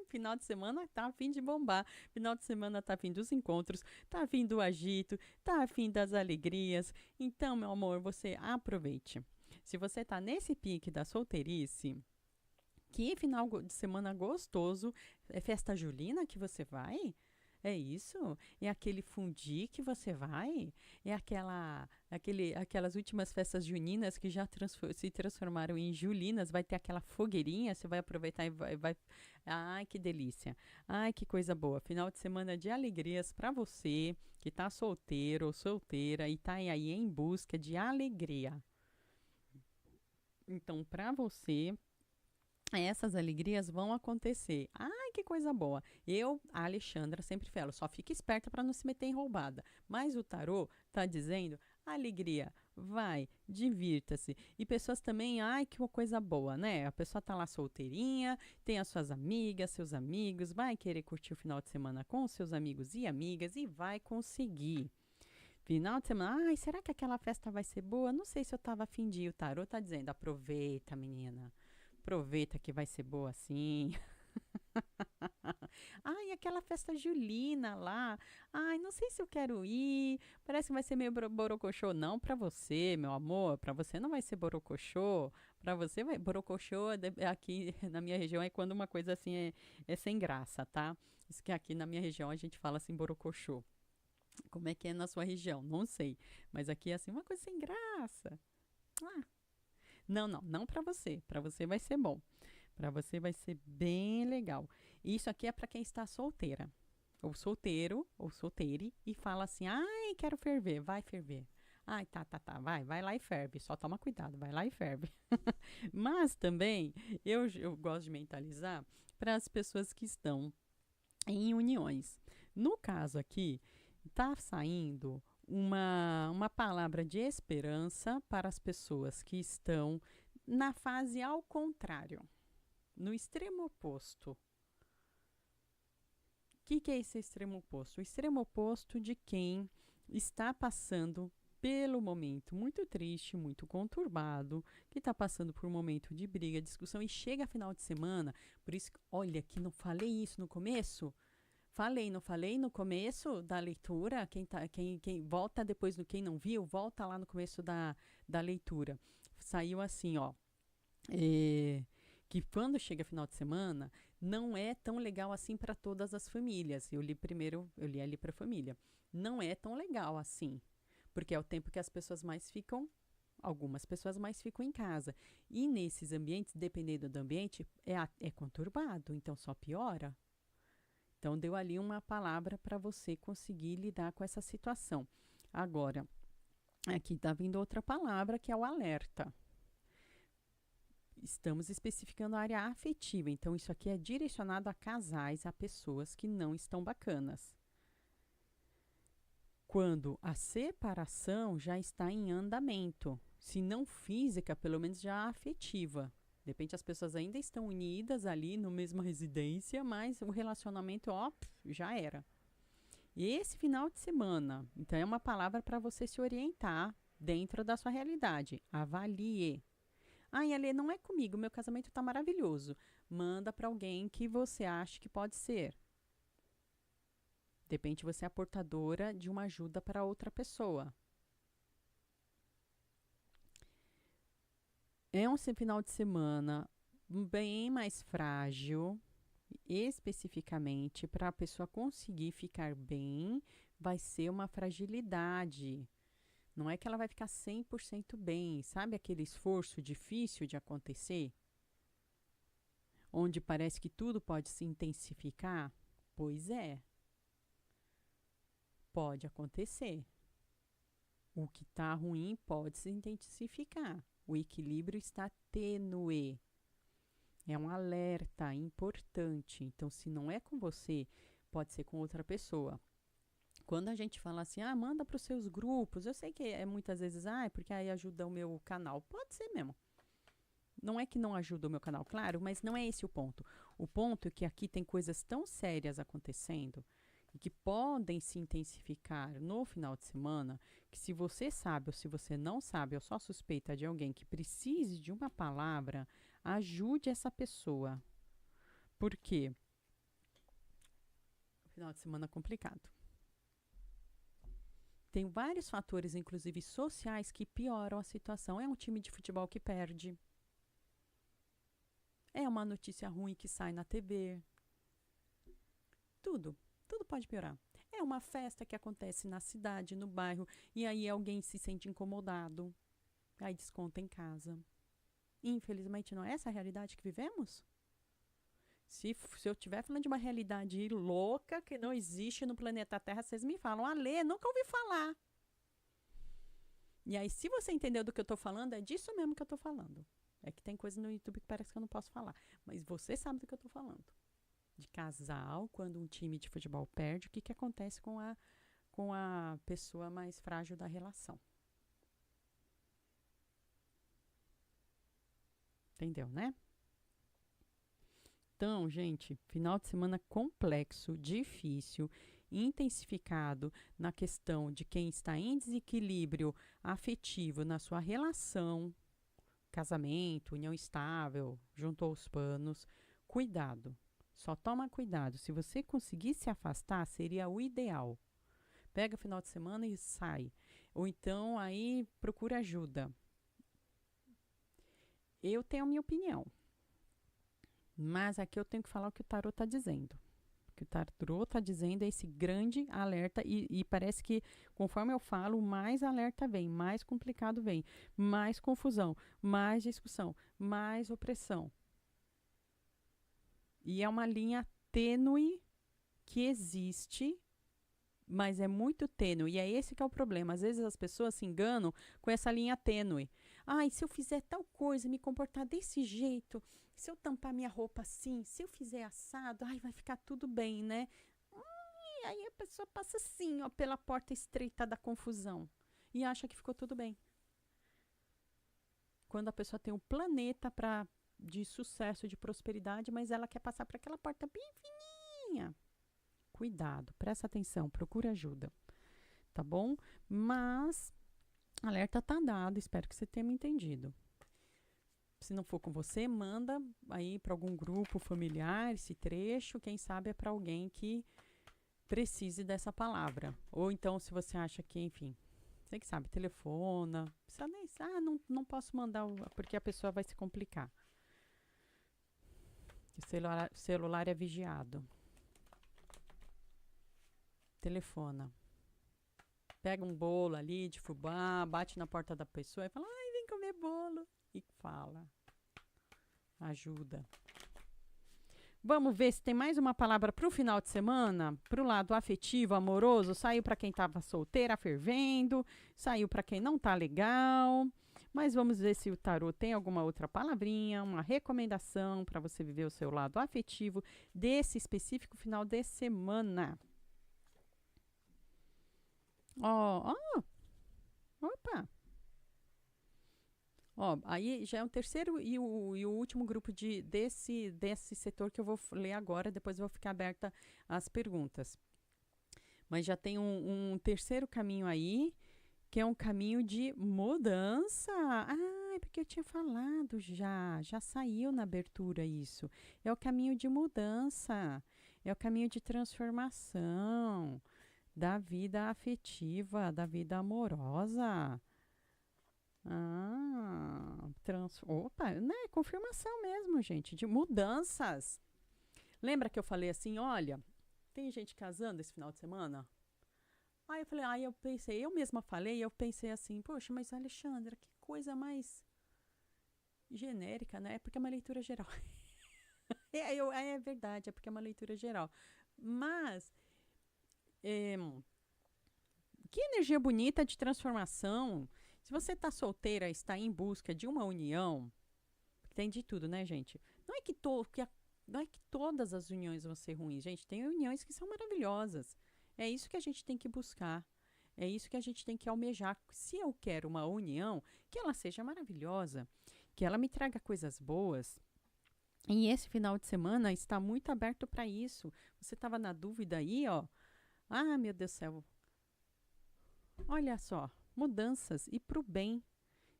Final de semana tá a fim de bombar. Final de semana tá a fim dos encontros, tá a fim do agito, tá a fim das alegrias. Então, meu amor, você aproveite. Se você tá nesse pique da solteirice, que final de semana gostoso. É festa julina que você vai? É isso? É aquele fundi que você vai? É aquelas últimas festas juninas que já se transformaram em julinas? Vai ter aquela fogueirinha? Você vai aproveitar e vai. Ai, que delícia. Ai, que coisa boa. Final de semana de alegrias para você que tá solteiro ou solteira e tá aí em busca de alegria. Então, para você, essas alegrias vão acontecer. Ai, que coisa boa. Eu, a Alexandra, sempre falo, só fica esperta para não se meter em roubada. Mas o tarô tá dizendo, alegria, vai, divirta-se. E pessoas também, ai, que coisa boa, né? A pessoa tá lá solteirinha, tem as suas amigas, seus amigos, vai querer curtir o final de semana com seus amigos e amigas e vai conseguir. Final de semana, ai, será que aquela festa vai ser boa? Não sei se eu tava afim de ir. O tarô tá dizendo, aproveita, menina. Aproveita que vai ser boa assim. Ai, aquela festa julina lá. Ai, não sei se eu quero ir. Parece que vai ser meio borocochô. Não para você, meu amor. Para você não vai ser borocochô. Para você vai. Borocochô aqui na minha região é quando uma coisa assim é sem graça, tá? Isso que aqui na minha região a gente fala assim borocochô. Como é que é na sua região? Não sei. Mas aqui é assim uma coisa sem graça. Ah, não, não, não para você. Para você vai ser bom. Para você vai ser bem legal. Isso aqui é para quem está solteira. Ou solteiro, ou solteire, e fala assim: ai, quero ferver, vai ferver. Ai, tá, vai lá e ferve. Só toma cuidado, vai lá e ferve. Mas também eu gosto de mentalizar para as pessoas que estão em uniões. No caso aqui, está saindo uma palavra de esperança para as pessoas que estão na fase ao contrário, no extremo oposto. O que é esse extremo oposto? O extremo oposto de quem está passando pelo momento muito triste, muito conturbado, que está passando por um momento de briga, discussão e chega final de semana. Por isso, olha, que não falei isso no começo. Falei, não falei no começo da leitura? Quem volta depois do quem não viu, volta lá no começo da leitura. Saiu assim, ó. É, que quando chega final de semana, não é tão legal assim para todas as famílias. Eu li ali para a família. Não é tão legal assim, porque é o tempo que as pessoas mais ficam Algumas pessoas mais ficam em casa. E nesses ambientes, dependendo do ambiente, é conturbado, então só piora. Então, deu ali uma palavra para você conseguir lidar com essa situação. Agora, aqui está vindo outra palavra, que é o alerta. Estamos especificando a área afetiva, então isso aqui é direcionado a casais, a pessoas que não estão bacanas. Quando a separação já está em andamento, se não física, pelo menos já afetiva. De repente as pessoas ainda estão unidas ali no mesma residência, mas o relacionamento, ó, já era. E esse final de semana, então é uma palavra para você se orientar dentro da sua realidade. Avalie. Ah, Alê, não é comigo, meu casamento está maravilhoso. Manda para alguém que você acha que pode ser. De repente você é a portadora de uma ajuda para outra pessoa. É um final de semana bem mais frágil, especificamente para a pessoa conseguir ficar bem, vai ser uma fragilidade. Não é que ela vai ficar 100% bem, sabe aquele esforço difícil de acontecer? Onde parece que tudo pode se intensificar? Pois é. Pode acontecer. O que está ruim pode se intensificar. O equilíbrio está tênue. É um alerta importante. Então, se não é com você, pode ser com outra pessoa. Quando a gente fala assim, manda para os seus grupos, eu sei que é muitas vezes, é porque aí ajuda o meu canal. Pode ser mesmo. Não é que não ajuda o meu canal, claro, mas não é esse o ponto. O ponto é que aqui tem coisas tão sérias acontecendo e que podem se intensificar no final de semana, que se você sabe ou se você não sabe, ou só suspeita de alguém que precise de uma palavra, ajude essa pessoa. Por quê? Final de semana complicado. Tem vários fatores, inclusive sociais, que pioram a situação. É um time de futebol que perde. É uma notícia ruim que sai na TV. Tudo pode piorar. É uma festa que acontece na cidade, no bairro, e aí alguém se sente incomodado. Aí desconta em casa. Infelizmente, não é essa a realidade que vivemos? Se eu estiver falando de uma realidade louca que não existe no planeta Terra, vocês me falam, Alê, nunca ouvi falar. E aí, se você entendeu do que eu estou falando, é disso mesmo que eu estou falando. É que tem coisa no YouTube que parece que eu não posso falar. Mas você sabe do que eu estou falando. De casal, quando um time de futebol perde, o que acontece com a pessoa mais frágil da relação. Entendeu, né? Então, gente, final de semana complexo, difícil, intensificado na questão de quem está em desequilíbrio afetivo na sua relação, casamento, união estável, juntou os panos. Cuidado. Só toma cuidado. Se você conseguir se afastar, seria o ideal. Pega o final de semana e sai. Ou então, aí, procura ajuda. Eu tenho a minha opinião. Mas aqui eu tenho que falar o que o tarot está dizendo. O que o tarot está dizendo é esse grande alerta. E parece que, conforme eu falo, mais alerta vem, mais complicado vem, mais confusão, mais discussão, mais opressão. E é uma linha tênue que existe, mas é muito tênue. E é esse que é o problema. Às vezes as pessoas se enganam com essa linha tênue. E se eu fizer tal coisa, me comportar desse jeito, se eu tampar minha roupa assim, se eu fizer assado, vai ficar tudo bem, né? E aí a pessoa passa assim, ó, pela porta estreita da confusão e acha que ficou tudo bem. Quando a pessoa tem um planeta de sucesso, de prosperidade, mas ela quer passar por aquela porta bem fininha. Cuidado, presta atenção, procura ajuda, tá bom? Mas alerta tá dado, espero que você tenha me entendido. Se não for com você, manda aí para algum grupo familiar esse trecho, quem sabe é para alguém que precise dessa palavra. Ou então, se você acha que, enfim, você que sabe, telefona, precisa nem, não posso mandar, porque a pessoa vai se complicar. O celular é vigiado. Telefona. Pega um bolo ali de fubá, bate na porta da pessoa e fala, bolo. E fala. Ajuda. Vamos ver se tem mais uma palavra para o final de semana, para o lado afetivo, amoroso. Saiu para quem estava solteira, fervendo. Saiu para quem não tá legal. Mas vamos ver se o tarô tem alguma outra palavrinha, uma recomendação para você viver o seu lado afetivo desse específico final de semana. Opa! Ó, aí já é o terceiro e o último grupo desse setor que eu vou ler agora, depois eu vou ficar aberta às perguntas. Mas já tem um terceiro caminho aí, que é um caminho de mudança. Ah, é porque eu tinha falado já saiu na abertura isso. É o caminho de mudança, é o caminho de transformação da vida afetiva, da vida amorosa. Opa, né? Confirmação mesmo, gente, de mudanças. Lembra que eu falei assim, olha, tem gente casando esse final de semana? Aí eu falei, eu pensei, eu mesma falei, eu pensei assim, poxa, mas Alexandra, que coisa mais genérica, né? Porque é uma leitura geral. É verdade, é porque é uma leitura geral. Mas, que energia bonita de transformação. Se você está solteira, está em busca de uma união, tem de tudo, né, gente? Não é que todas as uniões vão ser ruins, gente. Tem uniões que são maravilhosas. É isso que a gente tem que buscar. É isso que a gente tem que almejar. Se eu quero uma união, que ela seja maravilhosa, que ela me traga coisas boas. E esse final de semana está muito aberto para isso. Você estava na dúvida aí, ó. Ah, meu Deus do céu. Olha só, mudanças e para o bem.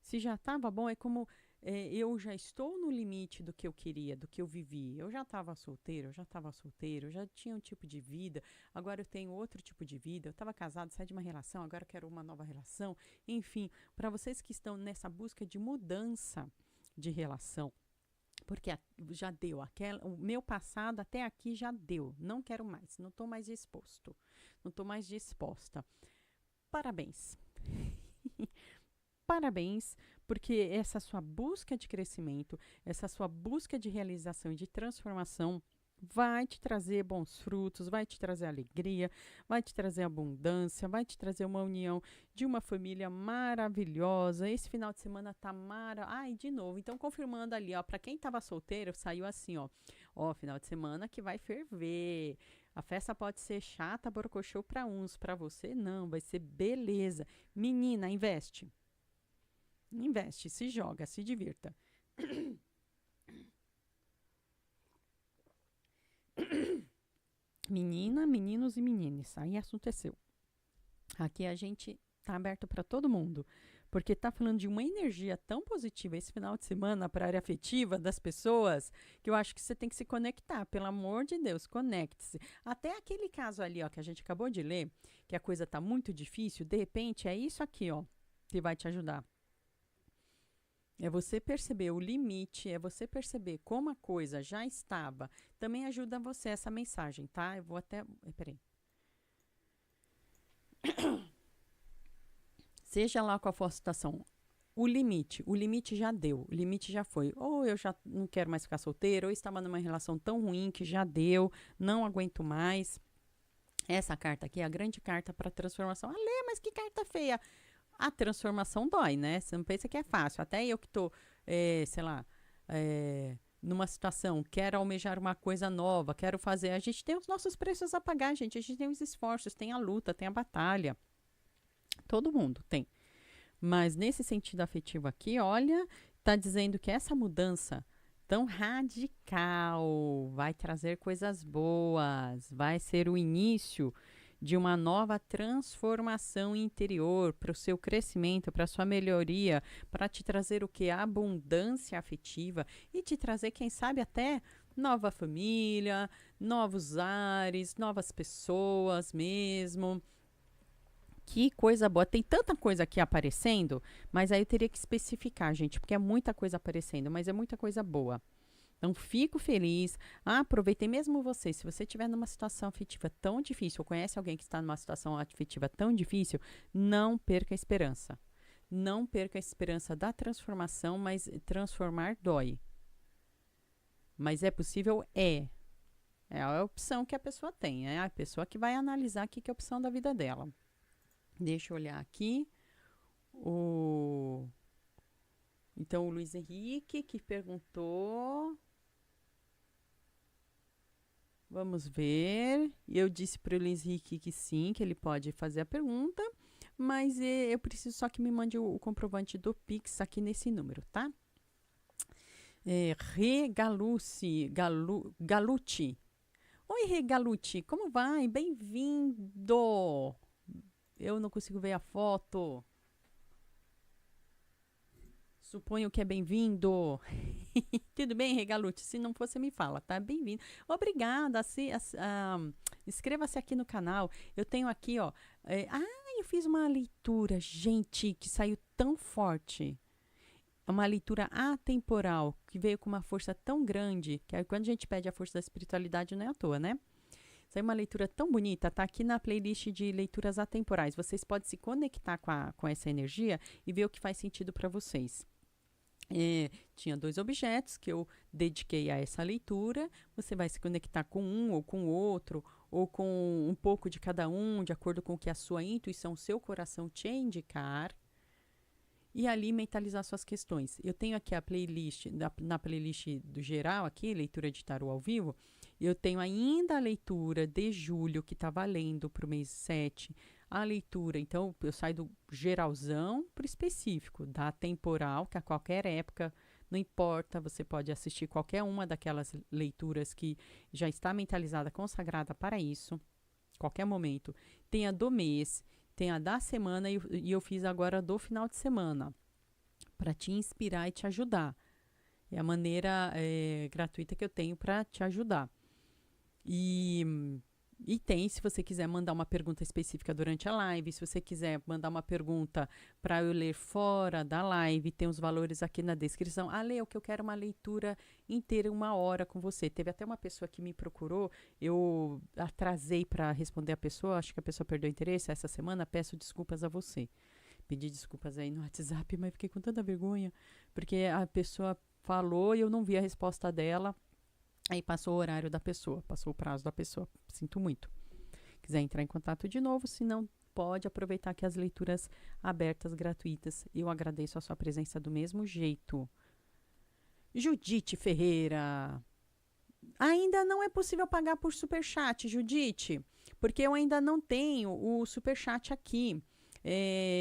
Se já estava bom, é como eu já estou no limite do que eu queria, do que eu vivi. Eu já estava solteiro, eu já tinha um tipo de vida, agora eu tenho outro tipo de vida. Eu estava casado, saí de uma relação, agora eu quero uma nova relação. Enfim, para vocês que estão nessa busca de mudança de relação, porque já deu, o meu passado até aqui já deu, não quero mais, não estou mais disposto, não estou mais disposta. Parabéns. Parabéns, porque essa sua busca de crescimento, essa sua busca de realização e de transformação vai te trazer bons frutos, vai te trazer alegria, vai te trazer abundância, vai te trazer uma união de uma família maravilhosa. Esse final de semana tá Ai, de novo, então confirmando ali, ó, para quem tava solteiro, saiu assim, ó, final de semana que vai ferver. A festa pode ser chata, borocochô para uns, para você não, vai ser beleza. Menina, investe. Investe, se joga, se divirta. Menina, meninos e meninas, aí assunto é seu. Aqui a gente tá aberto para todo mundo, porque tá falando de uma energia tão positiva esse final de semana para a área afetiva das pessoas, que eu acho que você tem que se conectar, pelo amor de Deus, conecte-se. Até aquele caso ali, ó, que a gente acabou de ler, que a coisa tá muito difícil, de repente é isso aqui, ó, que vai te ajudar. É você perceber o limite, é você perceber como a coisa já estava. Também ajuda você essa mensagem, tá? Eu vou até... Peraí. Seja lá qual for a situação, o limite já deu, o limite já foi. Ou eu já não quero mais ficar solteira, ou estava numa relação tão ruim que já deu, não aguento mais. Essa carta aqui é a grande carta para transformação. Lê, mas que carta feia! A transformação dói, né? Você não pensa que é fácil. Até eu que estou, numa situação, quero almejar uma coisa nova, quero fazer. A gente tem os nossos preços a pagar, gente. A gente tem os esforços, tem a luta, tem a batalha. Todo mundo tem. Mas nesse sentido afetivo aqui, olha, está dizendo que essa mudança tão radical vai trazer coisas boas, vai ser o início de uma nova transformação interior para o seu crescimento, para a sua melhoria, para te trazer o que? Abundância afetiva e te trazer, quem sabe, até nova família, novos ares, novas pessoas mesmo. Que coisa boa. Tem tanta coisa aqui aparecendo, mas aí eu teria que especificar, gente, porque é muita coisa aparecendo, mas é muita coisa boa. Então, fico feliz. Aproveitei mesmo você. Se você estiver numa situação afetiva tão difícil, ou conhece alguém que está numa situação afetiva tão difícil, não perca a esperança. não perca a esperança da transformação, mas transformar dói. Mas é possível? É. É a opção que a pessoa tem. É a pessoa que vai analisar o que é a opção da vida dela. Deixa eu olhar aqui. Então, o Luiz Henrique que perguntou. Vamos ver. Eu disse para o Luiz Henrique que sim, que ele pode fazer a pergunta. Mas eu preciso só que me mande o comprovante do Pix aqui nesse número, tá? Galucci. Oi, Regalucci, como vai? Bem-vindo! Eu não consigo ver a foto. Suponho que é bem-vindo. Tudo bem, Regalucci? Se não for, você me fala, tá? Bem-vindo. Obrigada. Inscreva-se aqui no canal. Eu tenho aqui, ó. Eu fiz uma leitura, gente, que saiu tão forte. É uma leitura atemporal, que veio com uma força tão grande, que quando a gente pede a força da espiritualidade não é à toa, né? Saiu uma leitura tão bonita, tá aqui na playlist de leituras atemporais. Vocês podem se conectar com essa energia e ver o que faz sentido para vocês. Tinha 2 objetos que eu dediquei a essa leitura. Você vai se conectar com um ou com o outro, ou com um pouco de cada um, de acordo com o que a sua intuição, seu coração te indicar. E ali mentalizar suas questões. Eu tenho aqui a playlist, na playlist do geral aqui, leitura de tarô ao vivo, eu tenho ainda a leitura de julho, que está valendo para o mês 7. A leitura, então, eu saio do geralzão para o específico, da temporal, que a qualquer época, não importa, você pode assistir qualquer uma daquelas leituras que já está mentalizada, consagrada para isso, qualquer momento. Tem a do mês, tem a da semana e eu fiz agora do final de semana, para te inspirar e te ajudar. É a maneira gratuita que eu tenho para te ajudar. E tem, se você quiser mandar uma pergunta específica durante a live, se você quiser mandar uma pergunta para eu ler fora da live, tem os valores aqui na descrição. Lê, que eu quero uma leitura inteira, 1 hora com você. Teve até uma pessoa que me procurou, eu atrasei para responder a pessoa, acho que a pessoa perdeu interesse essa semana, peço desculpas a você. Pedi desculpas aí no WhatsApp, mas fiquei com tanta vergonha, porque a pessoa falou e eu não vi a resposta dela. Aí passou o horário da pessoa, passou o prazo da pessoa. Sinto muito. Quiser entrar em contato de novo, se não, pode aproveitar aqui as leituras abertas, gratuitas. Eu agradeço a sua presença do mesmo jeito. Judite Ferreira. Ainda não é possível pagar por superchat, Judite, porque eu ainda não tenho o superchat aqui.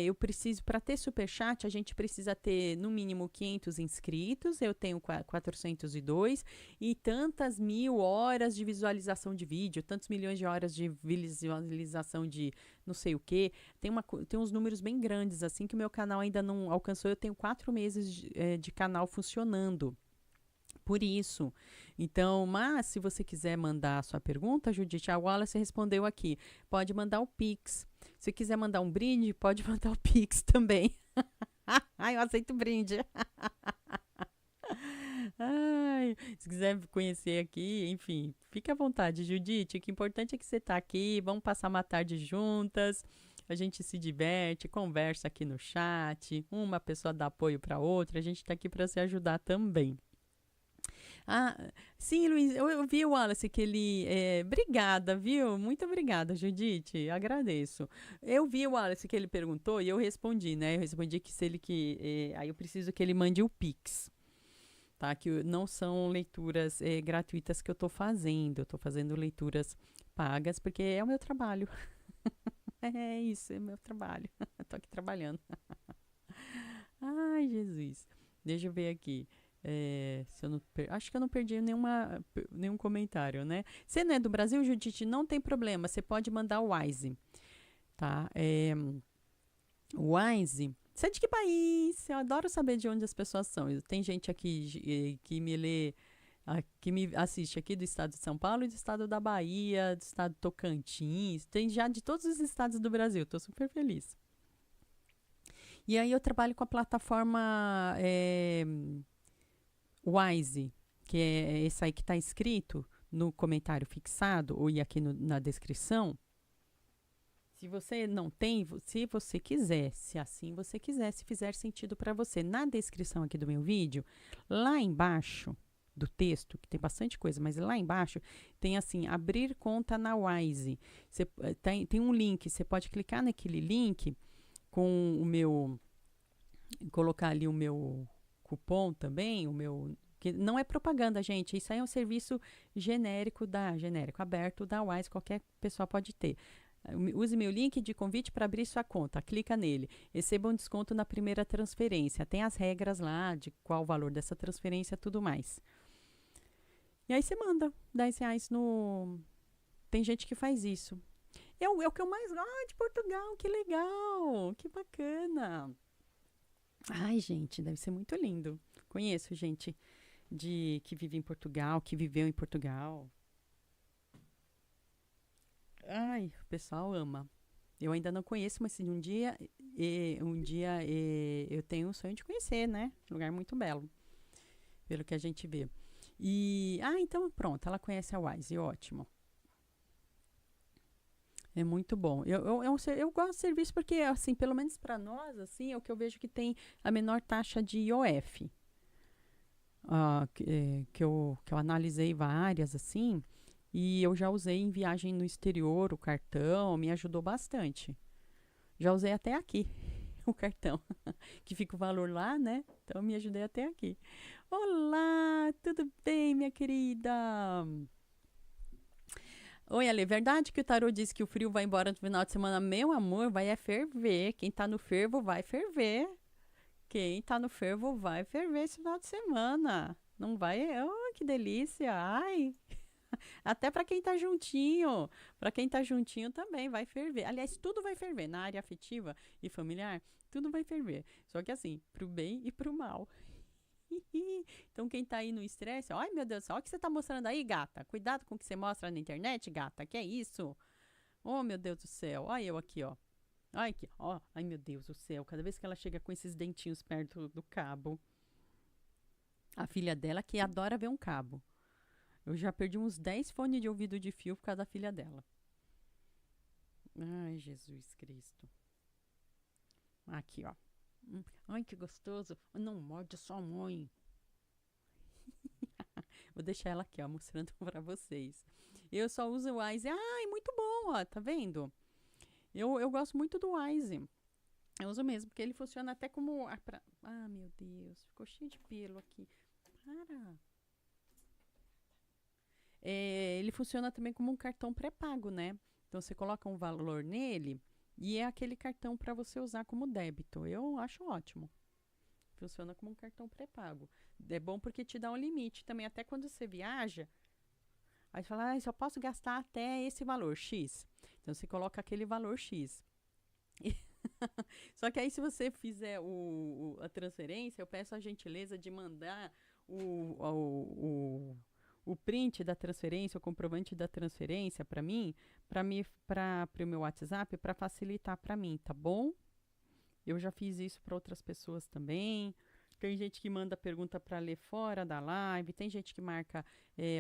Eu preciso, para ter superchat, a gente precisa ter no mínimo 500 inscritos, eu tenho 402, e tantas mil horas de visualização de vídeo, tantos milhões de horas de visualização de não sei o quê. Tem uns números bem grandes, assim, que o meu canal ainda não alcançou. Eu tenho 4 meses de canal funcionando. Por isso. Então, mas se você quiser mandar a sua pergunta, Judite, a Wallace respondeu aqui. Pode mandar o Pix. Se quiser mandar um brinde, pode mandar o Pix também. Eu aceito brinde. Se quiser conhecer aqui, enfim, fique à vontade, Judite. O que é importante é que você está aqui. Vamos passar uma tarde juntas. A gente se diverte, conversa aqui no chat. Uma pessoa dá apoio para outra. A gente está aqui para se ajudar também. Sim, Luiz, eu vi o Wallace que ele... obrigada, viu? Muito obrigada, Judite, agradeço. Eu vi o Wallace que ele perguntou e eu respondi, né? Eu respondi que se ele aí eu preciso que ele mande o Pix, tá? Que não são leituras gratuitas que eu tô fazendo. Eu tô fazendo leituras pagas porque é o meu trabalho. É isso, é o meu trabalho. Tô aqui trabalhando. Ai, Jesus. Deixa eu ver aqui. Se eu não acho que eu não perdi nenhum comentário, né? Se não é do Brasil, Judite, não tem problema. Você pode mandar o Wise, tá? Wise. Você é de que país? Eu adoro saber de onde as pessoas são. Tem gente aqui que me lê, que me assiste aqui do estado de São Paulo e do estado da Bahia, do estado do Tocantins. Tem já de todos os estados do Brasil. Tô super feliz. E aí eu trabalho com a plataforma Wise, que é esse aí que está escrito no comentário fixado ou aqui na descrição. Se você não tem, se você quiser, se assim você quiser, se fizer sentido para você, na descrição aqui do meu vídeo, lá embaixo do texto, que tem bastante coisa, mas lá embaixo tem assim, abrir conta na Wise. Tem um link, você pode clicar naquele link com o meu, colocar ali o meu cupom também, o meu, que não é propaganda, gente, isso aí é um serviço genérico, aberto da Wise, qualquer pessoa pode ter. Use meu link de convite para abrir sua conta. Clica nele. Receba um desconto na primeira transferência. Tem as regras lá de qual o valor dessa transferência e tudo mais. E aí você manda R$ 10 no... Tem gente que faz isso. É o que eu mais gosto de Portugal. Que legal. Que bacana. Ai, gente, deve ser muito lindo. Conheço gente que vive em Portugal, que viveu em Portugal. Ai, o pessoal ama. Eu ainda não conheço, mas se eu tenho um sonho de conhecer, né? Um lugar muito belo, pelo que a gente vê. Então pronto, ela conhece a Wise, ótimo. É muito bom. Eu gosto do serviço porque, assim, pelo menos para nós, assim, é o que eu vejo que tem a menor taxa de IOF. Que eu analisei várias, assim, e eu já usei em viagem no exterior o cartão, me ajudou bastante. Já usei até aqui o cartão, que fica o valor lá, né? Então, me ajudei até aqui. Olá, tudo bem, minha querida? Oi, Ale, verdade que o tarô diz que o frio vai embora no final de semana? Meu amor, vai é ferver. Quem tá no fervo vai ferver. Quem tá no fervo vai ferver esse final de semana. Não vai? Oh, que delícia. Ai, até para quem tá juntinho. Para quem tá juntinho também vai ferver. Aliás, tudo vai ferver. Na área afetiva e familiar, tudo vai ferver. Só que assim, pro bem e pro mal. Então, quem tá aí no estresse, ai meu Deus, olha o que você tá mostrando aí, gata. Cuidado com o que você mostra na internet, gata. Que é isso? Oh, meu Deus do céu. Olha eu aqui, ó. Ai, aqui, ó. Ai, meu Deus do céu. Cada vez que ela chega com esses dentinhos perto do cabo. A filha dela que adora ver um cabo. Eu já perdi uns 10 fones de ouvido de fio por causa da filha dela. Ai, Jesus Cristo. Aqui, ó. Ai, que gostoso. Não morde sua mãe. Vou deixar ela aqui, ó, mostrando pra vocês. Eu só uso o Wise. Ai, muito bom, ó. Tá vendo? Eu gosto muito do Wise. Eu uso mesmo, porque ele funciona até como... Ah, meu Deus. Ficou cheio de pelo aqui. Para. Ele funciona também como um cartão pré-pago, né? Então você coloca um valor nele e é aquele cartão para você usar como débito. Eu acho ótimo. Funciona como um cartão pré-pago. É bom porque te dá um limite também, até quando você viaja. Aí você fala, só posso gastar até esse valor, X. Então você coloca aquele valor X. Só que aí, se você fizer a transferência, eu peço a gentileza de mandar o print da transferência, o comprovante da transferência para mim, para o meu WhatsApp, para facilitar para mim, tá bom? Eu já fiz isso para outras pessoas também. Tem gente que manda pergunta para ler fora da live, tem gente que marca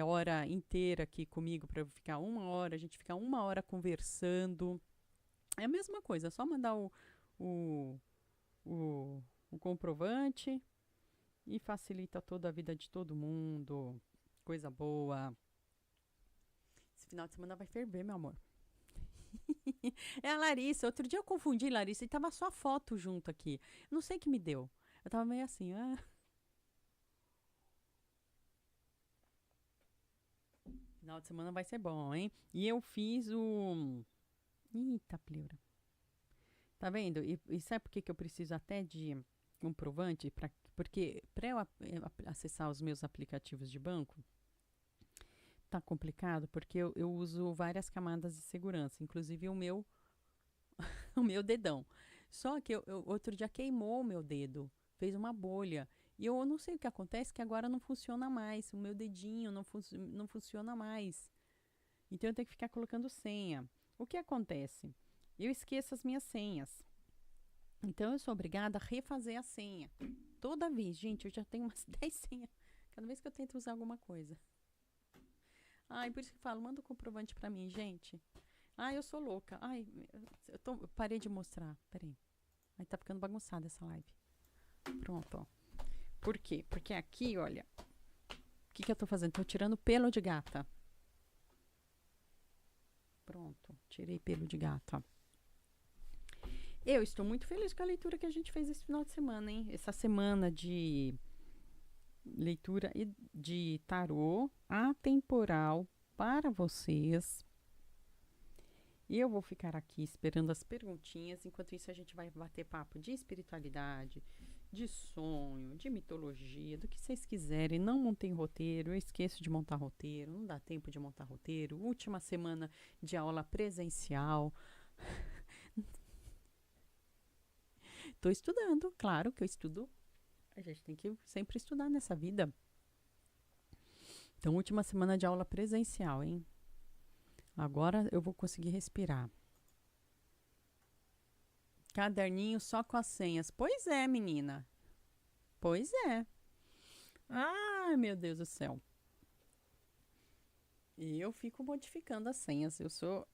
hora inteira aqui comigo para eu ficar 1 hora, a gente fica 1 hora conversando. É a mesma coisa, é só mandar o, o, o comprovante e facilita toda a vida de todo mundo. Coisa boa. Esse final de semana vai ferver, meu amor. É a Larissa. Outro dia eu confundi, Larissa, e tava só a foto junto aqui. Não sei o que me deu. Eu tava meio assim, Final de semana vai ser bom, hein? E eu fiz o... Eita, pleura. Tá vendo? E sabe por que, que eu preciso até de comprovante? Porque para eu acessar os meus aplicativos de banco, tá complicado, porque eu uso várias camadas de segurança, inclusive o meu, o meu dedão. Só que outro dia queimou o meu dedo, fez uma bolha. E eu não sei o que acontece, que agora não funciona mais. O meu dedinho não funciona mais. Então eu tenho que ficar colocando senha. O que acontece? Eu esqueço as minhas senhas. Então eu sou obrigada a refazer a senha. Toda vez, gente, eu já tenho umas 10 senhas. Cada vez que eu tento usar alguma coisa. Ai, por isso que eu falo, manda o comprovante pra mim, gente. Ai, eu sou louca. Ai, eu parei de mostrar. Peraí. Aí tá ficando bagunçada essa live. Pronto, ó. Por quê? Porque aqui, olha. O que eu tô fazendo? Tô tirando pelo de gata. Pronto. Tirei pelo de gata. Eu estou muito feliz com a leitura que a gente fez esse final de semana, hein? Essa semana de leitura de tarô atemporal para vocês. E eu vou ficar aqui esperando as perguntinhas. Enquanto isso, a gente vai bater papo de espiritualidade, de sonho, de mitologia, do que vocês quiserem. Não montem roteiro. Eu esqueço de montar roteiro. Não dá tempo de montar roteiro. Última semana de aula presencial. Estou estudando, claro que eu estudo. A gente tem que sempre estudar nessa vida. Então, última semana de aula presencial, hein? Agora eu vou conseguir respirar. Caderninho só com as senhas. Pois é, menina. Pois é. Ai, meu Deus do céu. E eu fico modificando as senhas. Eu sou,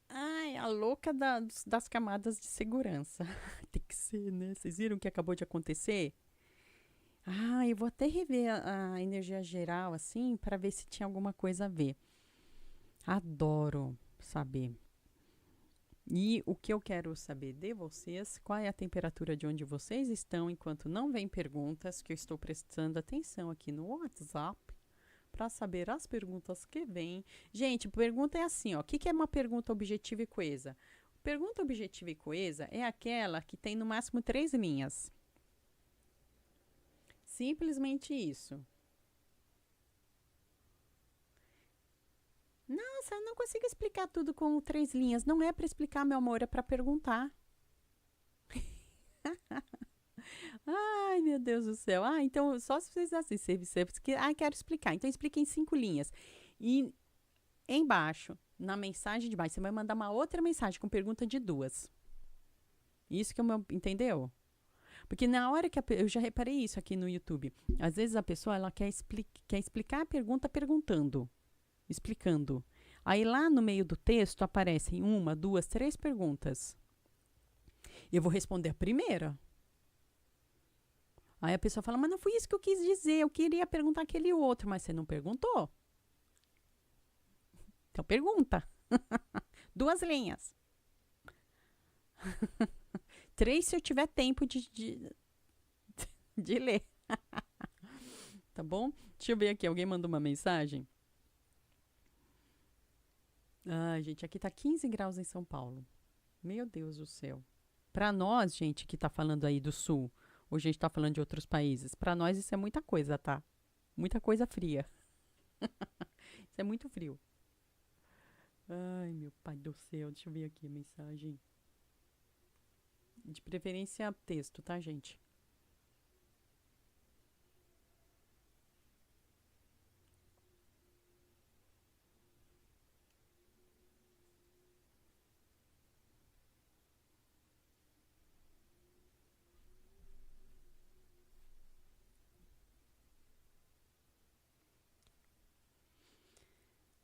ai, a louca das camadas de segurança. Tem que ser, né? Vocês viram o que acabou de acontecer? Ah, eu vou até rever a energia geral, assim, para ver se tinha alguma coisa a ver. Adoro saber. E o que eu quero saber de vocês, qual é a temperatura de onde vocês estão, enquanto não vem perguntas, que eu estou prestando atenção aqui no WhatsApp, para saber as perguntas que vêm. Gente, pergunta é assim, ó, o que é uma pergunta objetiva e coesa? Pergunta objetiva e coesa é aquela que tem no máximo 3 linhas. Simplesmente isso. Nossa, eu não consigo explicar tudo com 3 linhas. Não é para explicar, meu amor, é para perguntar. Ai, meu Deus do céu. Ah, então, só se vocês assim, quero explicar. Então, explica em 5 linhas. E embaixo, na mensagem de baixo, você vai mandar uma outra mensagem com pergunta de 2. Isso que é o meu, entendeu? Porque na hora que eu já reparei isso aqui no YouTube. Às vezes a pessoa ela quer explicar a pergunta perguntando, explicando. Aí lá no meio do texto aparecem 1, 2, 3 perguntas. Eu vou responder a primeira. Aí a pessoa fala, mas não foi isso que eu quis dizer, eu queria perguntar aquele outro, mas você não perguntou. Então pergunta. 2 linhas. 3 se eu tiver tempo de ler. Tá bom? Deixa eu ver aqui, alguém mandou uma mensagem. Ai, gente, aqui tá 15 graus em São Paulo. Meu Deus do céu. Pra nós, gente, que tá falando aí do sul, ou a gente tá falando de outros países, pra nós isso é muita coisa, tá? Muita coisa fria. Isso é muito frio. Ai, meu pai do céu. Deixa eu ver aqui a mensagem. De preferência texto, tá, gente?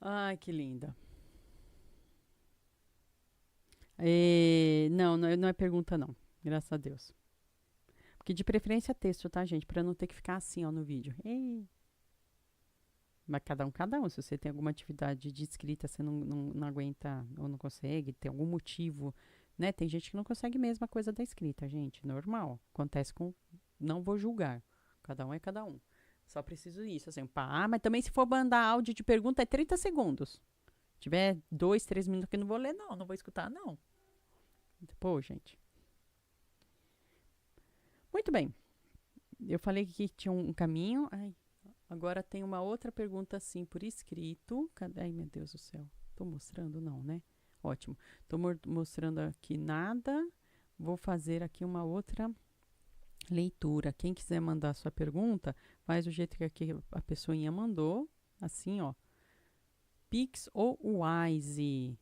Ai, que linda. Não, não é pergunta, não. Graças a Deus. Porque de preferência texto, tá, gente? Pra não ter que ficar assim, ó, no vídeo. Ei. Mas cada um. Se você tem alguma atividade de escrita, você não aguenta ou não consegue, tem algum motivo, né? Tem gente que não consegue mesmo a coisa da escrita, gente. Normal. Acontece com. Não vou julgar. Cada um é cada um. Só preciso disso, assim. Pá, mas também se for mandar áudio de pergunta, é 30 segundos. Se tiver 2, 3 minutos que eu não vou ler, não vou escutar, não. Pô, gente. Muito bem. Eu falei que tinha um caminho. Ai, agora tem uma outra pergunta assim por escrito. Ai, meu Deus do céu. Tô mostrando, não, né? Ótimo. Tô mostrando aqui nada. Vou fazer aqui uma outra leitura. Quem quiser mandar sua pergunta, faz do jeito que aqui a pessoinha mandou. Assim, ó. Pix ou Wise.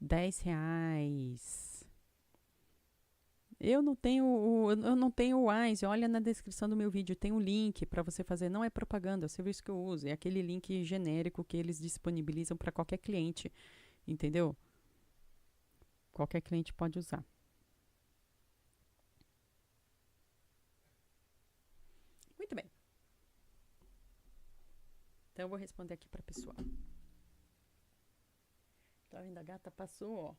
R$ 10. Eu não tenho o Wise. Olha na descrição do meu vídeo, tem um link para você fazer. Não é propaganda, é o serviço que eu uso. É aquele link genérico que eles disponibilizam para qualquer cliente Entendeu? Qualquer cliente pode usar. Muito bem. Então, eu vou responder aqui para a pessoa. Tá vendo? A gata passou, ó.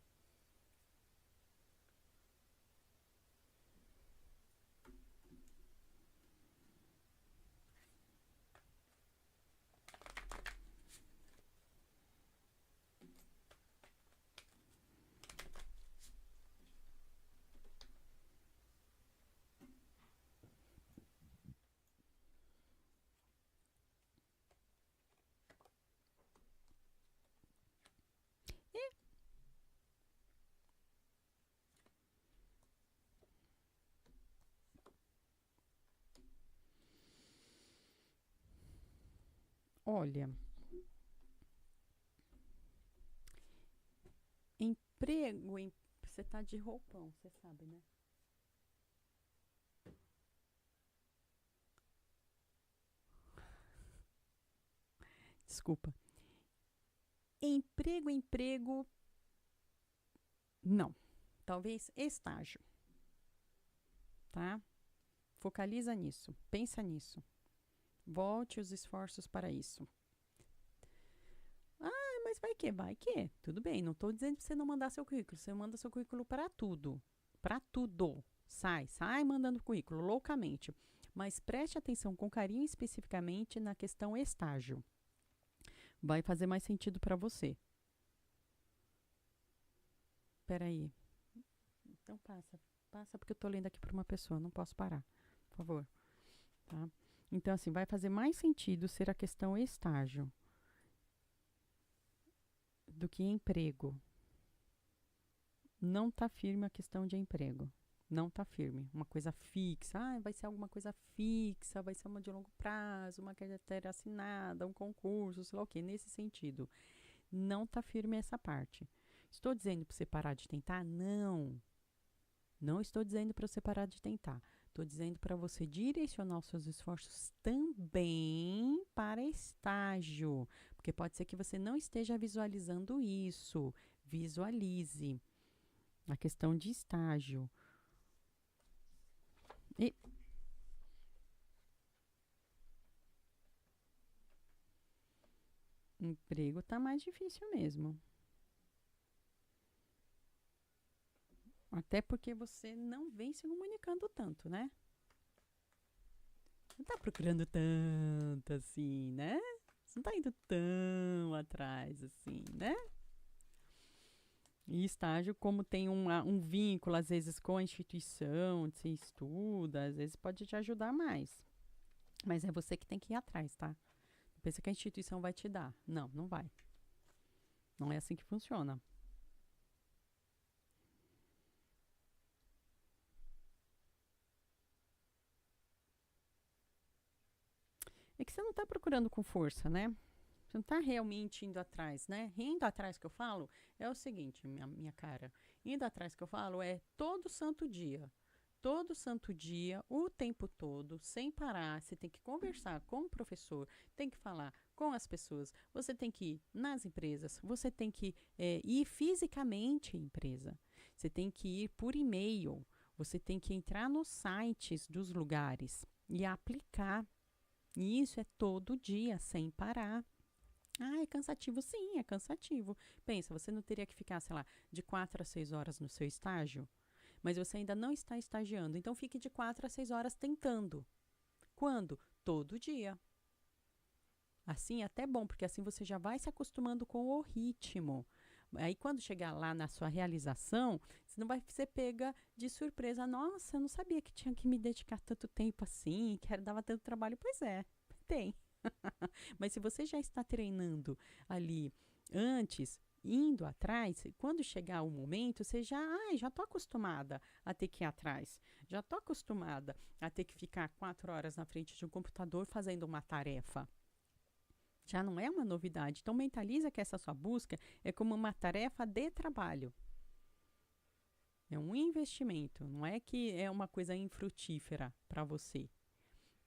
Olha, emprego, você tá de roupão, você sabe, né? Desculpa. Emprego, não. Talvez estágio, tá? Focaliza nisso, pensa nisso. Volte os esforços para isso. Ah, mas vai que? Vai que? Tudo bem, não estou dizendo para você não mandar seu currículo. Você manda seu currículo para tudo. Para tudo. Sai mandando currículo, loucamente. Mas preste atenção com carinho especificamente na questão estágio. Vai fazer mais sentido para você. Peraí. Então passa porque eu estou lendo aqui para uma pessoa, não posso parar. Por favor. Tá? Então, assim, vai fazer mais sentido ser a questão estágio do que emprego. Não está firme a questão de emprego. Não está firme. Uma coisa fixa. Ah, vai ser alguma coisa fixa, vai ser uma de longo prazo, uma carteira assinada, um concurso, sei lá o quê. Nesse sentido. Não está firme essa parte. Estou dizendo para você parar de tentar? Não. Não estou dizendo para você parar de tentar. Estou dizendo para você direcionar os seus esforços também para estágio. Porque pode ser que você não esteja visualizando isso. Visualize a questão de estágio. E emprego está mais difícil mesmo. Até porque você não vem se comunicando tanto, né? Não tá procurando tanto assim, né? Você não tá indo tão atrás assim, né? E estágio, como tem um vínculo, às vezes, com a instituição onde você estuda, às vezes pode te ajudar mais. Mas é você que tem que ir atrás, tá? Não pensa que a instituição vai te dar. Não, não vai. Não é assim que funciona. É que você não está procurando com força, né? Você não está realmente indo atrás, né? Indo atrás que eu falo é o seguinte, minha cara. Indo atrás que eu falo é todo santo dia. Todo santo dia, o tempo todo, sem parar. Você tem que conversar com o professor, tem que falar com as pessoas, você tem que ir nas empresas, você tem que ir fisicamente em empresa, você tem que ir por e-mail, você tem que entrar nos sites dos lugares e aplicar. E isso é todo dia, sem parar. Ah, é cansativo? Sim, é cansativo. Pensa, você não teria que ficar, sei lá, de 4 a 6 horas no seu estágio? Mas você ainda não está estagiando. Então, fique de 4 a 6 horas tentando. Quando? Todo dia. Assim é até bom, porque assim você já vai se acostumando com o ritmo. Aí, quando chegar lá na sua realização, você não vai ser pega de surpresa. Nossa, eu não sabia que tinha que me dedicar tanto tempo assim, que dava tanto trabalho. Pois é, tem. Mas se você já está treinando ali antes, indo atrás, quando chegar o momento, você já estou acostumada a ter que ir atrás. Já estou acostumada a ter que ficar 4 horas na frente de um computador fazendo uma tarefa. Já não é uma novidade. Então, mentaliza que essa sua busca é como uma tarefa de trabalho. É um investimento, não é que é uma coisa infrutífera para você.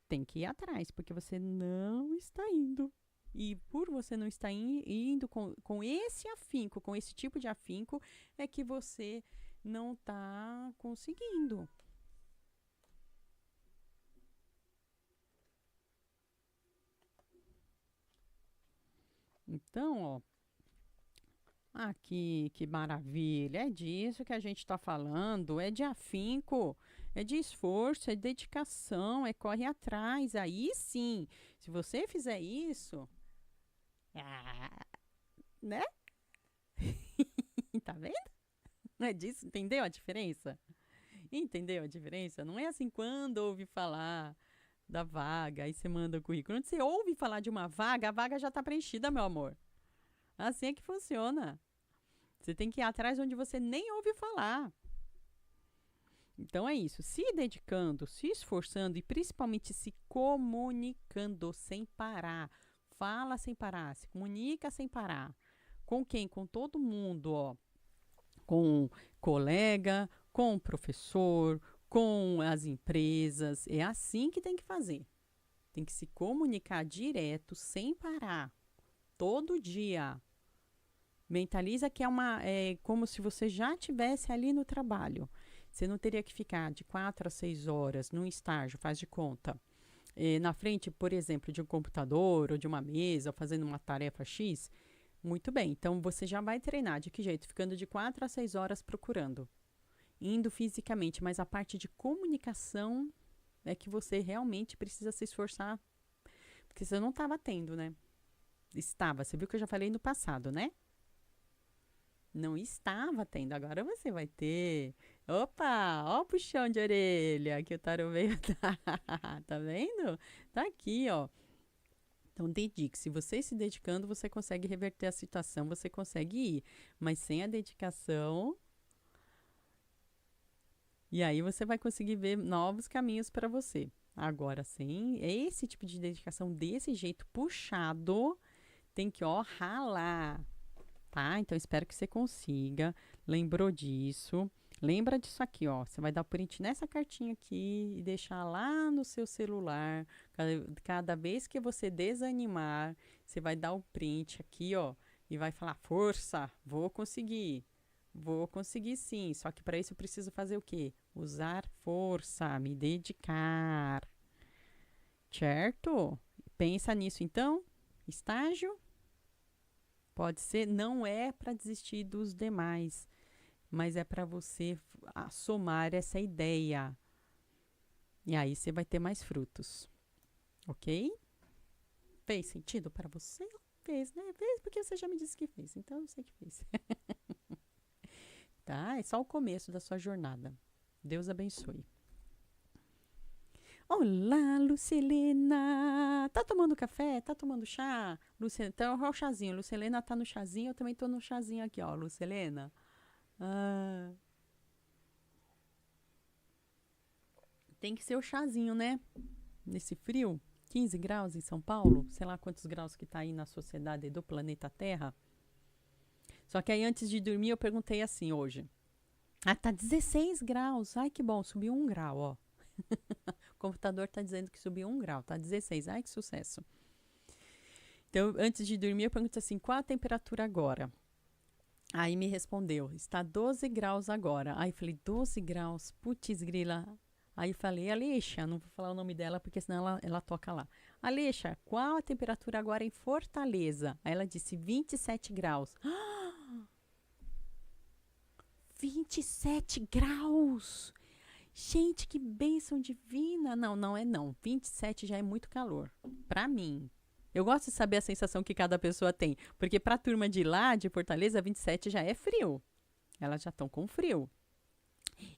Tem que ir atrás, porque você não está indo. E por você não estar indo com esse afinco, com esse tipo de afinco, é que você não está conseguindo. Então, ó, que maravilha! É disso que a gente está falando, é de afinco, é de esforço, é dedicação, é corre atrás. Aí sim, se você fizer isso, ah, né? Tá vendo? Não é disso, entendeu a diferença? Entendeu a diferença? Não é assim quando ouve falar da vaga, aí você manda o currículo. Quando você ouve falar de uma vaga, a vaga já está preenchida, meu amor. Assim é que funciona. Você tem que ir atrás onde você nem ouve falar. Então é isso. Se dedicando, se esforçando e principalmente se comunicando sem parar. Fala sem parar, se comunica sem parar. Com quem? Com todo mundo, ó. Com colega, com o professor, com as empresas. É assim que tem que fazer. Tem que se comunicar direto, sem parar. Todo dia. Mentaliza que é como se você já estivesse ali no trabalho. Você não teria que ficar de 4 a 6 horas num estágio, faz de conta. Na frente, por exemplo, de um computador ou de uma mesa, fazendo uma tarefa X. Muito bem, então você já vai treinar. De que jeito? Ficando de 4 a 6 horas procurando. Indo fisicamente, mas a parte de comunicação é que você realmente precisa se esforçar. Porque você não estava tendo, né? Estava. Você viu que eu já falei no passado, né? Não estava tendo, agora você vai ter. Opa, ó o puxão de orelha que o tarô veio dar. Tá vendo? Tá aqui, ó. Então, dedique-se. Você se dedicando, você consegue reverter a situação, você consegue ir. Mas sem a dedicação. E aí você vai conseguir ver novos caminhos para você. Agora, sem esse tipo de dedicação desse jeito puxado, tem que, ó, ralar. Tá? Então, espero que você consiga. Lembrou disso? Lembra disso aqui, ó. Você vai dar o print nessa cartinha aqui e deixar lá no seu celular. Cada vez que você desanimar, você vai dar o print aqui, ó, e vai falar: força, vou conseguir. Vou conseguir sim. Só que para isso eu preciso fazer o quê? Usar força, me dedicar. Certo? Pensa nisso então. Estágio? Pode ser, não é para desistir dos demais, mas é para você somar essa ideia. E aí você vai ter mais frutos. Ok? Fez sentido para você? Fez, né? Fez porque você já me disse que fez, então eu sei que fez. Tá? É só o começo da sua jornada. Deus abençoe. Olá, Lucilena! Tá tomando café? Tá tomando chá? Lucilena, então, ó o chazinho. Lucilena tá no chazinho, eu também tô no chazinho aqui, ó, Lucilena. Ah, tem que ser o chazinho, né? Nesse frio, 15 graus em São Paulo, sei lá quantos graus que tá aí na sociedade do planeta Terra. Só que aí antes de dormir eu perguntei assim hoje. Ah, tá 16 graus. Ai, que bom, subiu 1 grau, ó. O computador tá dizendo que subiu 1 grau, tá 16. Ai, que sucesso. Então, antes de dormir, eu perguntei assim, qual a temperatura agora? Aí me respondeu, está 12 graus agora. Aí falei, 12 graus, putz grila. Aí falei, Alixa, não vou falar o nome dela porque senão ela toca lá. Alixa, qual a temperatura agora em Fortaleza? Aí ela disse 27 graus. 27 graus! Gente, que bênção divina! Não, não é não. 27 já é muito calor. Pra mim. Eu gosto de saber a sensação que cada pessoa tem. Porque pra turma de lá, de Fortaleza, 27 já é frio. Elas já estão com frio.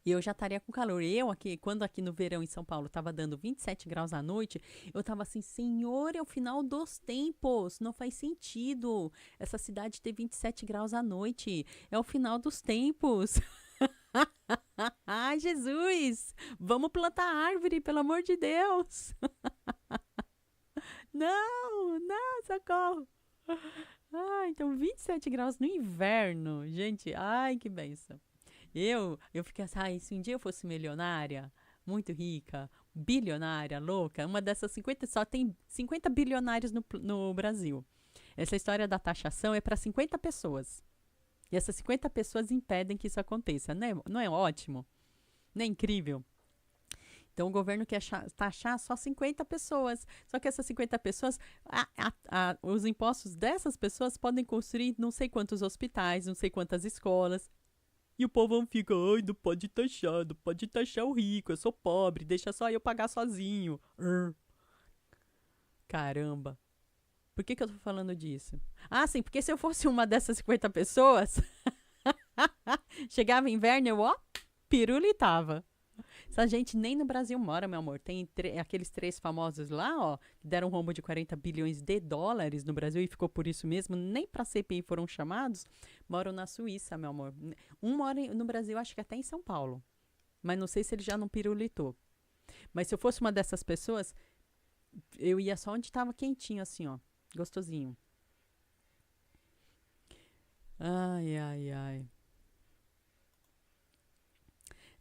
E eu já estaria com calor. Eu aqui, quando aqui no verão em São Paulo estava dando 27 graus à noite, eu estava assim, Senhor, é o final dos tempos. Não faz sentido essa cidade ter 27 graus à noite. É o final dos tempos. Ai, Jesus! Vamos plantar árvore, pelo amor de Deus! Não, não, socorro! Ah, então 27 graus no inverno, gente, ai, que benção. Eu fiquei assim, ai, se um dia eu fosse milionária, muito rica, bilionária, louca, uma dessas 50, só tem 50 bilionários no Brasil. Essa história da taxação é para 50 pessoas. E essas 50 pessoas impedem que isso aconteça. Não é ótimo? Não é incrível? Então, o governo quer taxar só 50 pessoas. Só que essas 50 pessoas, os impostos dessas pessoas podem construir não sei quantos hospitais, não sei quantas escolas. E o povão fica, ai, não pode taxar o rico, eu sou pobre, deixa só eu pagar sozinho. Caramba. Por que eu tô falando disso? Ah, sim, porque se eu fosse uma dessas 50 pessoas, chegava inverno, eu, pirulitava. Essa gente nem no Brasil mora, meu amor. Tem aqueles 3 famosos lá, ó, que deram um rombo de 40 bilhões de dólares no Brasil e ficou por isso mesmo, nem pra CPI foram chamados, moram na Suíça, meu amor. Um mora no Brasil, acho que até em São Paulo. Mas não sei se ele já não pirulitou. Mas se eu fosse uma dessas pessoas, eu ia só onde tava quentinho, assim, ó. Gostosinho. Ai, ai, ai.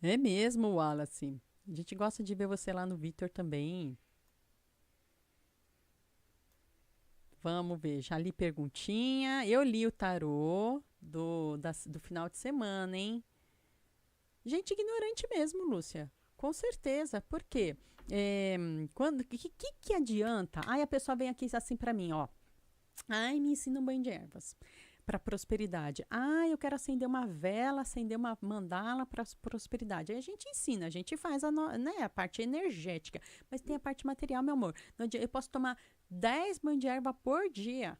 É mesmo, Wallace. A gente gosta de ver você lá no Vitor também. Vamos ver, já li perguntinha. Eu li o tarô do final de semana, hein? Gente ignorante mesmo, Lúcia. Com certeza. Por quê? Que adianta? Ai, a pessoa vem aqui assim pra mim, ó. Ai, me ensina um banho de ervas para prosperidade. Ah, eu quero acender uma vela, acender uma mandala para prosperidade. Aí a gente ensina, a gente faz a parte energética. Mas tem a parte material, meu amor. Eu posso tomar 10 banhos de erva por dia.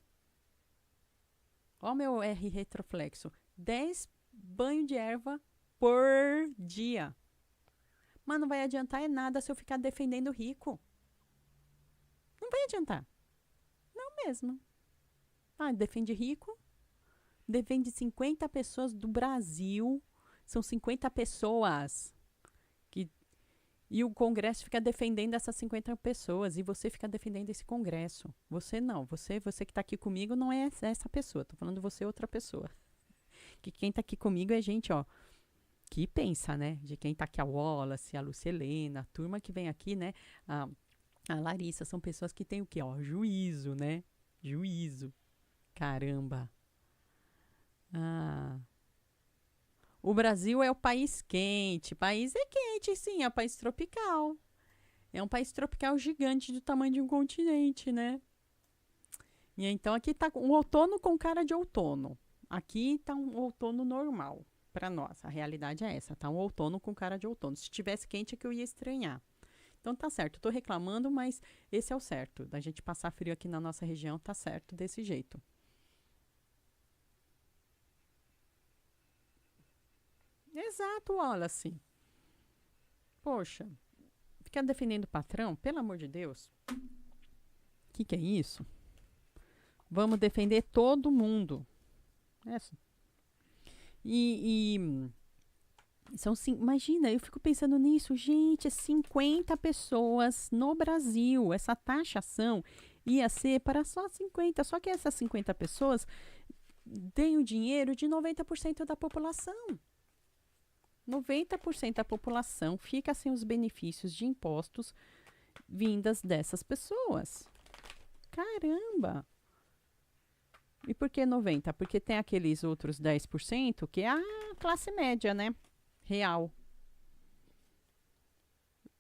Ó o meu R retroflexo. 10 banhos de erva por dia. Mas não vai adiantar nada se eu ficar defendendo o rico. Não vai adiantar. Não mesmo. Ah, defende rico? Defende 50 pessoas do Brasil. São 50 pessoas. E o Congresso fica defendendo essas 50 pessoas. E você fica defendendo esse Congresso. Você não. Você que está aqui comigo não é essa pessoa. Estou falando você outra pessoa. Que quem está aqui comigo é gente, ó, que pensa, né? De quem está aqui, a Wallace, a Lucelena, a turma que vem aqui, né? A Larissa. São pessoas que têm o quê? Ó, juízo, né? Juízo. Caramba. Ah. O Brasil é o país quente. País é quente, sim, é um país tropical. É um país tropical gigante do tamanho de um continente, né? E então aqui tá um outono com cara de outono. Aqui tá um outono normal para nós. A realidade é essa, tá um outono com cara de outono. Se tivesse quente é que eu ia estranhar. Então tá certo, eu tô reclamando, mas esse é o certo. Da gente passar frio aqui na nossa região, tá certo desse jeito. Exato, Wallace. Poxa, ficar defendendo o patrão, pelo amor de Deus. O que é isso? Vamos defender todo mundo. Essa. Imagina, eu fico pensando nisso, gente, 50 pessoas no Brasil. Essa taxação ia ser para só 50. Só que essas 50 pessoas têm o dinheiro de 90% da população. 90% da população fica sem os benefícios de impostos vindas dessas pessoas. Caramba! E por que 90%? Porque tem aqueles outros 10% que é a classe média, né? Real.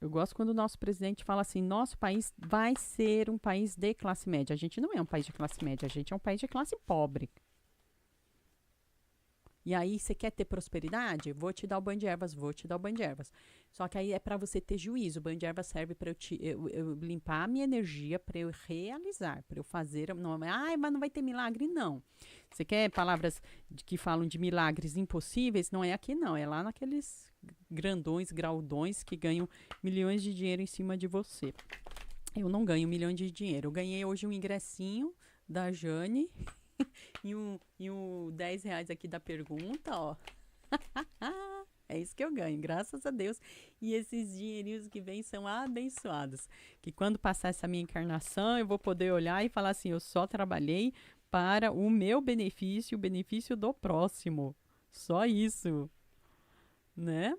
Eu gosto quando o nosso presidente fala assim, nosso país vai ser um país de classe média. A gente não é um país de classe média, a gente é um país de classe pobre. E aí, você quer ter prosperidade? Vou te dar o banho de ervas, vou te dar o banho de ervas. Só que aí é para você ter juízo. O banho de ervas serve para eu limpar a minha energia, para eu realizar, para eu fazer. Não, mas não vai ter milagre, não. Você quer palavras que falam de milagres impossíveis? Não é aqui, não. É lá naqueles grandões, graudões que ganham milhões de dinheiro em cima de você. Eu não ganho milhões de dinheiro. Eu ganhei hoje um ingressinho da Jane. E o 10 reais aqui da pergunta, ó. É isso que eu ganho, graças a Deus. E esses dinheirinhos que vêm são abençoados. Que quando passar essa minha encarnação, eu vou poder olhar e falar assim, eu só trabalhei para o meu benefício, o benefício do próximo. Só isso, né?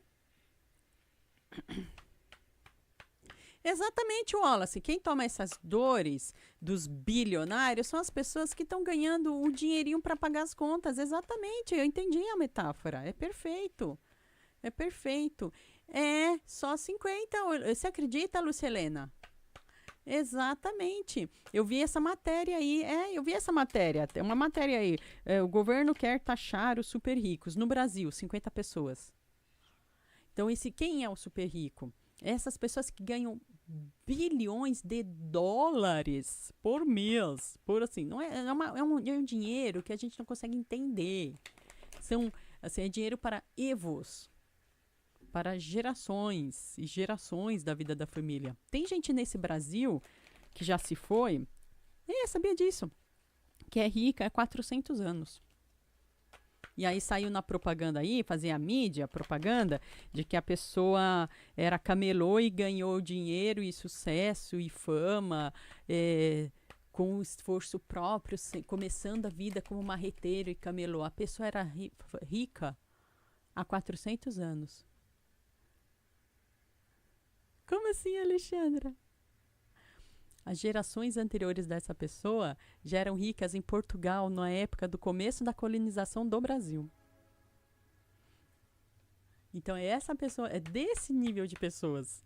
Exatamente, Wallace. Quem toma essas dores dos bilionários são as pessoas que estão ganhando o dinheirinho para pagar as contas. Exatamente, eu entendi a metáfora. É perfeito. É perfeito. É só 50. Você acredita, Lucelena? Exatamente. Eu vi essa matéria aí. Eu vi essa matéria. Tem uma matéria aí. O governo quer taxar os super ricos no Brasil, 50 pessoas. Então, quem é o super rico? Essas pessoas que ganham bilhões de dólares por mês. Por assim, não é um dinheiro que a gente não consegue entender. É dinheiro para evos, para gerações e gerações da vida da família. Tem gente nesse Brasil que já se foi, sabia disso, que é rica há 400 anos. E aí saiu na propaganda aí, fazia a mídia, a propaganda, de que a pessoa era camelô e ganhou dinheiro e sucesso e fama, com esforço próprio, começando a vida como marreteiro e camelô. A pessoa era rica há 400 anos. Como assim, Alexandra? As gerações anteriores dessa pessoa já eram ricas em Portugal na época do começo da colonização do Brasil. Então é essa pessoa, é desse nível de pessoas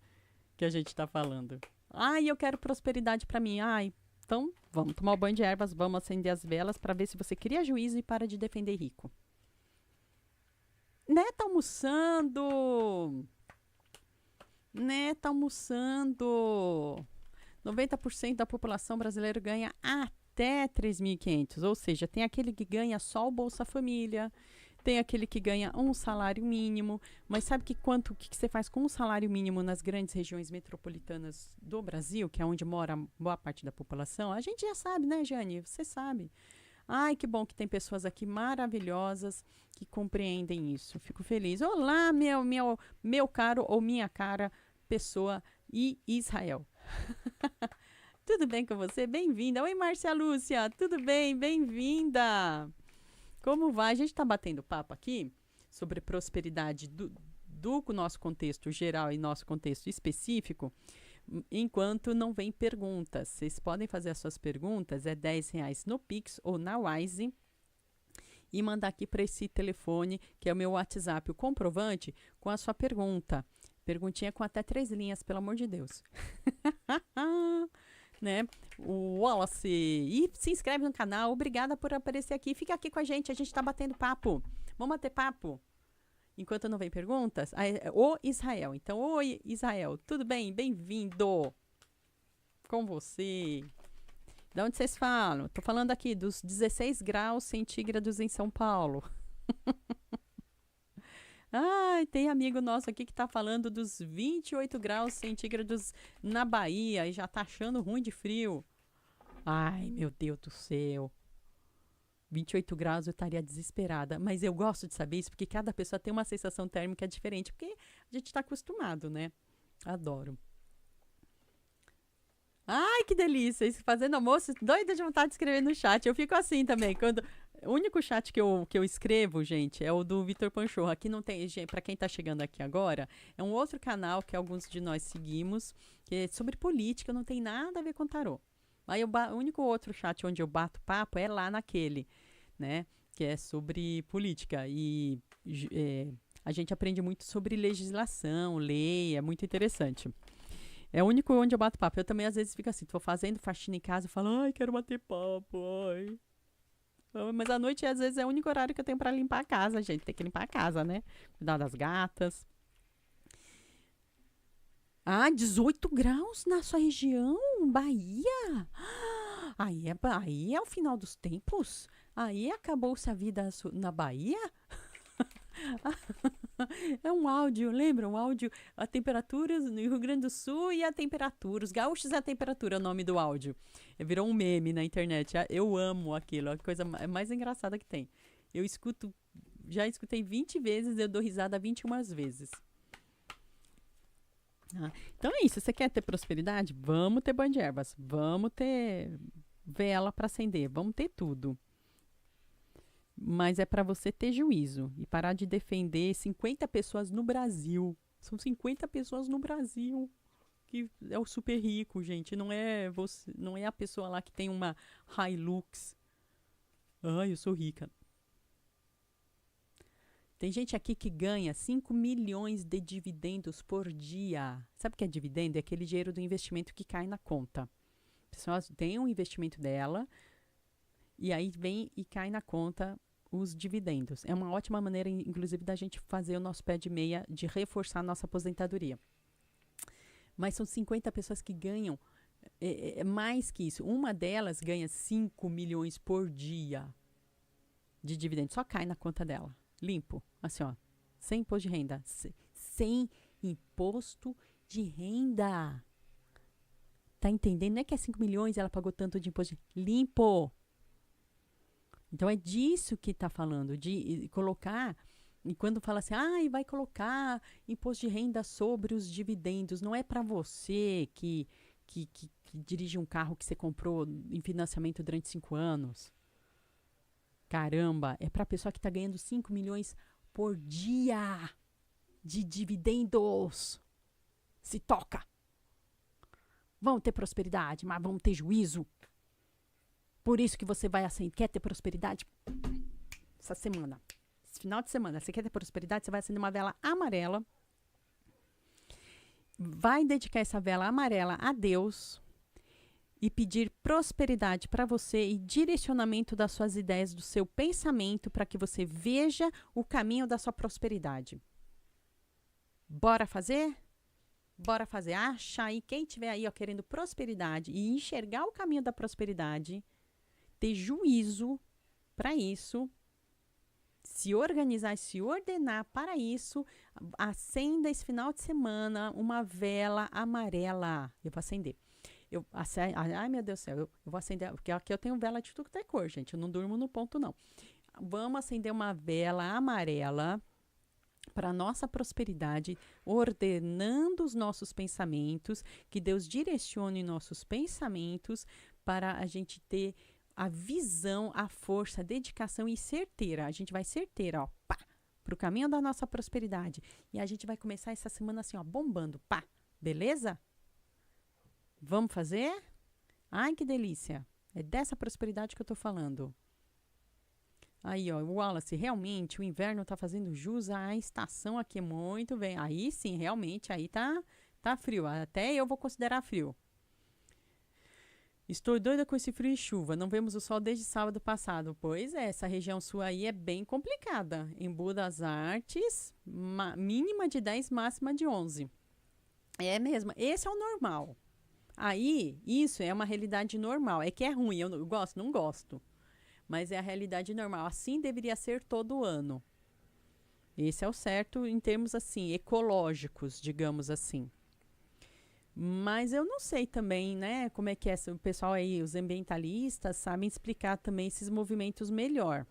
que a gente está falando. Ai, eu quero prosperidade para mim. Ai, então vamos tomar o banho de ervas, vamos acender as velas para ver se você cria juízo e para de defender rico. Neta almoçando. Neta almoçando. 90% da população brasileira ganha até 3.500, ou seja, tem aquele que ganha só o Bolsa Família, tem aquele que ganha um salário mínimo, mas sabe que você faz com um salário mínimo nas grandes regiões metropolitanas do Brasil, que é onde mora boa parte da população? A gente já sabe, né, Jane? Você sabe. Ai, que bom que tem pessoas aqui maravilhosas que compreendem isso. Fico feliz. Olá, meu caro ou minha cara pessoa e Israel. Tudo bem com você? Bem-vinda. Oi, Márcia Lúcia. Tudo bem? Bem-vinda. Como vai? A gente está batendo papo aqui sobre prosperidade do nosso contexto geral e nosso contexto específico, enquanto não vem perguntas. Vocês podem fazer as suas perguntas, é R$10 no Pix ou na Wise, e mandar aqui para esse telefone, que é o meu WhatsApp, o comprovante, com a sua pergunta. Perguntinha com até 3 linhas, pelo amor de Deus. Né? O Wallace. E se inscreve no canal. Obrigada por aparecer aqui. Fica aqui com a gente tá batendo papo. Vamos bater papo. Enquanto não vem perguntas. O Israel. Então, oi, Israel. Tudo bem? Bem-vindo. Com você. De onde vocês falam? Tô falando aqui dos 16 graus centígrados em São Paulo. Ai, tem amigo nosso aqui que tá falando dos 28 graus centígrados na Bahia e já tá achando ruim de frio. Ai, meu Deus do céu. 28 graus eu estaria desesperada. Mas eu gosto de saber isso porque cada pessoa tem uma sensação térmica diferente. Porque a gente tá acostumado, né? Adoro. Ai, que delícia! Isso, fazendo almoço, doida de vontade de escrever no chat. Eu fico assim também. O único chat que eu escrevo, gente, é o do Vitor Panchorra. Aqui não tem, para quem tá chegando aqui agora, é um outro canal que alguns de nós seguimos, que é sobre política, não tem nada a ver com tarô. Aí o único outro chat onde eu bato papo é lá naquele, né, que é sobre política. E a gente aprende muito sobre legislação, lei, é muito interessante. É o único onde eu bato papo. Eu também às vezes fico assim, tô fazendo faxina em casa e falo, ai, quero bater papo, ai. Mas à noite, às vezes, é o único horário que eu tenho pra limpar a casa, gente. Tem que limpar a casa, né? Cuidar das gatas. Ah, 18 graus na sua região? Bahia? Aí é o final dos tempos? Aí acabou-se a vida na Bahia? É um áudio, lembra? Um áudio, a temperatura no Rio Grande do Sul e a temperatura. Os gaúchos e a temperatura é o nome do áudio. Virou um meme na internet. Eu amo aquilo, a coisa mais engraçada que tem. Já escutei 20 vezes, eu dou risada 21 vezes. Então é isso, você quer ter prosperidade? Vamos ter banho de ervas, vamos ter vela para acender, vamos ter tudo. Mas é para você ter juízo e parar de defender 50 pessoas no Brasil. São 50 pessoas no Brasil que é o super rico, gente. Não é você, não é a pessoa lá que tem uma Hilux. Ai, eu sou rica. Tem gente aqui que ganha 5 milhões de dividendos por dia. Sabe o que é dividendo? É aquele dinheiro do investimento que cai na conta. A pessoa tem um investimento dela e aí vem e cai na conta os dividendos. É uma ótima maneira, inclusive, da gente fazer o nosso pé de meia, de reforçar a nossa aposentadoria. Mas são 50 pessoas que ganham mais que isso. Uma delas ganha 5 milhões por dia de dividendos. Só cai na conta dela. Limpo. Assim, ó. Sem imposto de renda. Sem imposto de renda. Tá entendendo? Não é que é 5 milhões e ela pagou tanto de imposto de renda. Limpo. Então é disso que tá falando. De colocar... E quando fala assim, vai colocar imposto de renda sobre os dividendos, não é para você que dirige um carro que você comprou em financiamento durante 5 anos. Caramba, é para a pessoa que está ganhando 5 milhões por dia de dividendos. Se toca. Vão ter prosperidade, mas vão ter juízo. Por isso que você vai assim, quer ter prosperidade? Essa semana. Final de semana, você quer ter prosperidade, você vai acender uma vela amarela, vai dedicar essa vela amarela a Deus e pedir prosperidade para você e direcionamento das suas ideias, do seu pensamento, para que você veja o caminho da sua prosperidade. Bora fazer? Bora fazer. Acha aí, quem tiver aí querendo prosperidade e enxergar o caminho da prosperidade, ter juízo para isso, se organizar e se ordenar para isso, acenda esse final de semana uma vela amarela. Eu vou acender. Ai, meu Deus do céu, eu vou acender, porque aqui eu tenho vela de tudo que é cor, gente. Eu não durmo no ponto, não. Vamos acender uma vela amarela para a nossa prosperidade, ordenando os nossos pensamentos, que Deus direcione nossos pensamentos para a gente ter a visão, a força, a dedicação e certeira. A gente vai certeira, ó, pá, pro caminho da nossa prosperidade. E a gente vai começar essa semana assim, ó, bombando, pá. Beleza? Vamos fazer? Ai, que delícia. É dessa prosperidade que eu tô falando. Aí, ó, Wallace, realmente o inverno tá fazendo jus à estação aqui muito bem. Aí sim, realmente, aí tá frio. Até eu vou considerar frio. Estou doida com esse frio e chuva. Não vemos o sol desde sábado passado. Pois é, essa região sul aí é bem complicada. Em Boa das Artes, mínima de 10, máxima de 11. É mesmo. Esse é o normal. Aí, isso é uma realidade normal. É que é ruim. Eu gosto? Não gosto. Mas é a realidade normal. Assim deveria ser todo ano. Esse é o certo em termos, assim, ecológicos, digamos assim. Mas eu não sei também, né, como é que é. O pessoal aí, os ambientalistas, sabem explicar também esses movimentos melhor.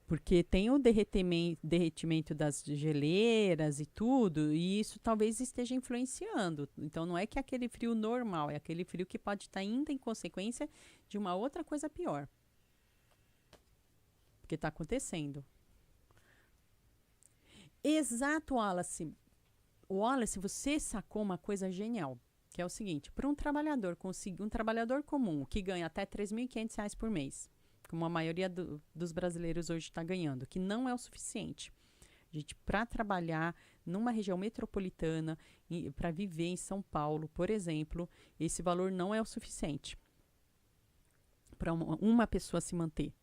Porque tem o derretimento das geleiras e tudo, e isso talvez esteja influenciando. Então não é que é aquele frio normal, é aquele frio que pode estar ainda em consequência de uma outra coisa pior. Porque está acontecendo. Exato, Wallace. Wallace, você sacou uma coisa genial, que é o seguinte, para um trabalhador comum que ganha até R$ 3.500 por mês, como a maioria dos brasileiros hoje está ganhando, que não é o suficiente. Gente, para trabalhar numa região metropolitana, para viver em São Paulo, por exemplo, esse valor não é o suficiente para uma pessoa se manter.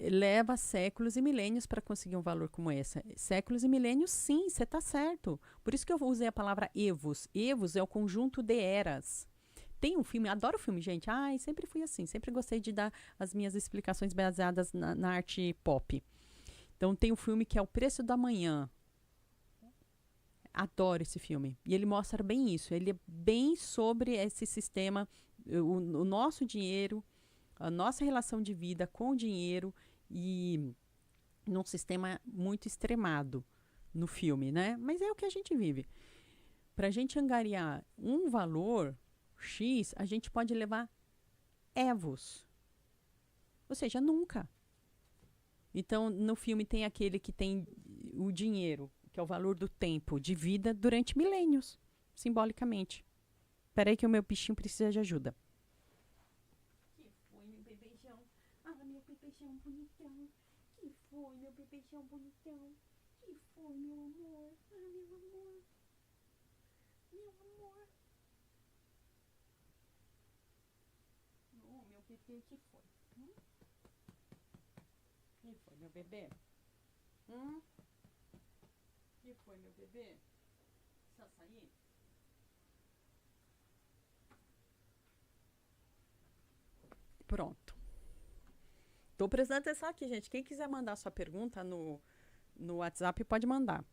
Leva séculos e milênios para conseguir um valor como esse. Séculos e milênios, sim, você está certo. Por isso que eu usei a palavra evos. Evos é o conjunto de eras. Tem um filme, adoro filme, gente. Sempre fui assim, sempre gostei de dar as minhas explicações baseadas na arte pop. Então tem um filme que é O Preço da Manhã. Adoro esse filme. E ele mostra bem isso. Ele é bem sobre esse sistema, o nosso dinheiro, a nossa relação de vida com o dinheiro e num sistema muito extremado no filme, né? Mas é o que a gente vive. Para a gente angariar um valor X, a gente pode levar evos. Ou seja, nunca. Então, no filme tem aquele que tem o dinheiro, que é o valor do tempo de vida durante milênios, simbolicamente. Espera aí que o meu bichinho precisa de ajuda. Que foi, meu bebezão? Ah, meu bebezão bonitão. Que foi, meu bebezão bonitão? Que foi, meu amor? Ah, meu amor. Meu amor. Oh, meu bebê, que foi? Que foi, meu bebê? Que foi, meu bebê? Precisa sair? Pronto. Tô prestando atenção aqui, gente. Quem quiser mandar sua pergunta no WhatsApp, pode mandar.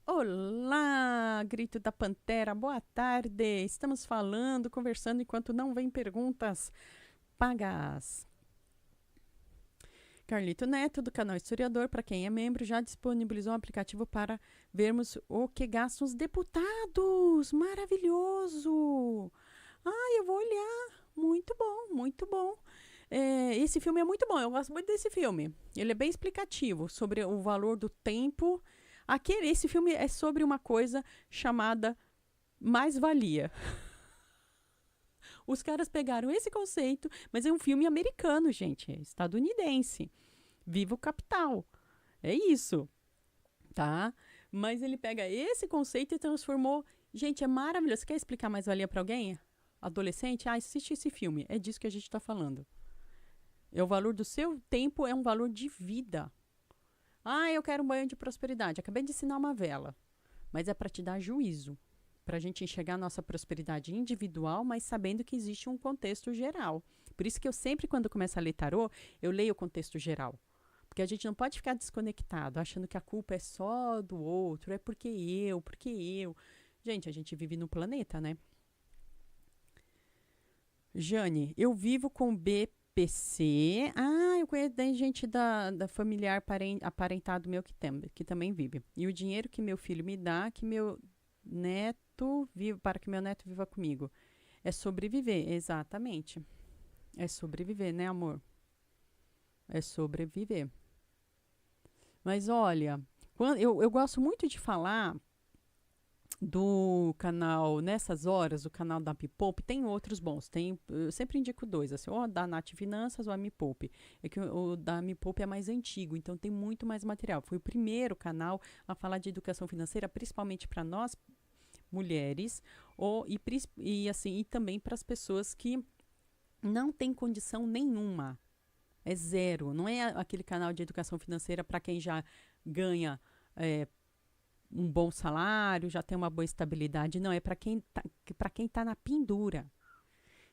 Olá, grito da Pantera, boa tarde. Estamos falando, conversando enquanto não vem perguntas pagas. Carlito Neto, do canal Historiador, para quem é membro, já disponibilizou um aplicativo para vermos o que gastam os deputados. Maravilhoso! Ah, eu vou olhar. Muito bom, muito bom. Esse filme é muito bom, eu gosto muito desse filme. Ele é bem explicativo sobre o valor do tempo. Esse filme é sobre uma coisa chamada mais-valia. Os caras pegaram esse conceito, mas é um filme americano, gente, é estadunidense. Viva o capital. É isso, tá? Mas ele pega esse conceito e transformou. Gente, é maravilhoso. Você quer explicar mais-valia para alguém? Adolescente? Ah, assiste esse filme. É disso que a gente está falando. É o valor do seu tempo, é um valor de vida. Ah, eu quero um banho de prosperidade. Acabei de ensinar uma vela. Mas é para te dar juízo. Para a gente enxergar a nossa prosperidade individual, mas sabendo que existe um contexto geral. Por isso que eu sempre, quando começo a ler tarô, eu leio o contexto geral. Porque a gente não pode ficar desconectado, achando que a culpa é só do outro, é porque eu. Gente, a gente vive no planeta, né? Jane, eu vivo com BPC. Ah, eu conheço gente da familiar aparentado meu que também vive. E o dinheiro que meu filho me dá, que meu neto vive, para que meu neto viva comigo. É sobreviver, exatamente. É sobreviver, né, amor? É sobreviver. Mas olha, eu gosto muito de falar do canal Nessas Horas, o canal da Me Poupe. Tem outros bons. Eu sempre indico dois, assim, ou da Nath Finanças ou a Me Poupe. É que o da Me Poupe é mais antigo, então tem muito mais material. Foi o primeiro canal a falar de educação financeira, principalmente para nós mulheres, e também para as pessoas que não têm condição nenhuma. É zero. Não é aquele canal de educação financeira para quem já ganha um bom salário, já tem uma boa estabilidade. Não, é para quem tá na pendura.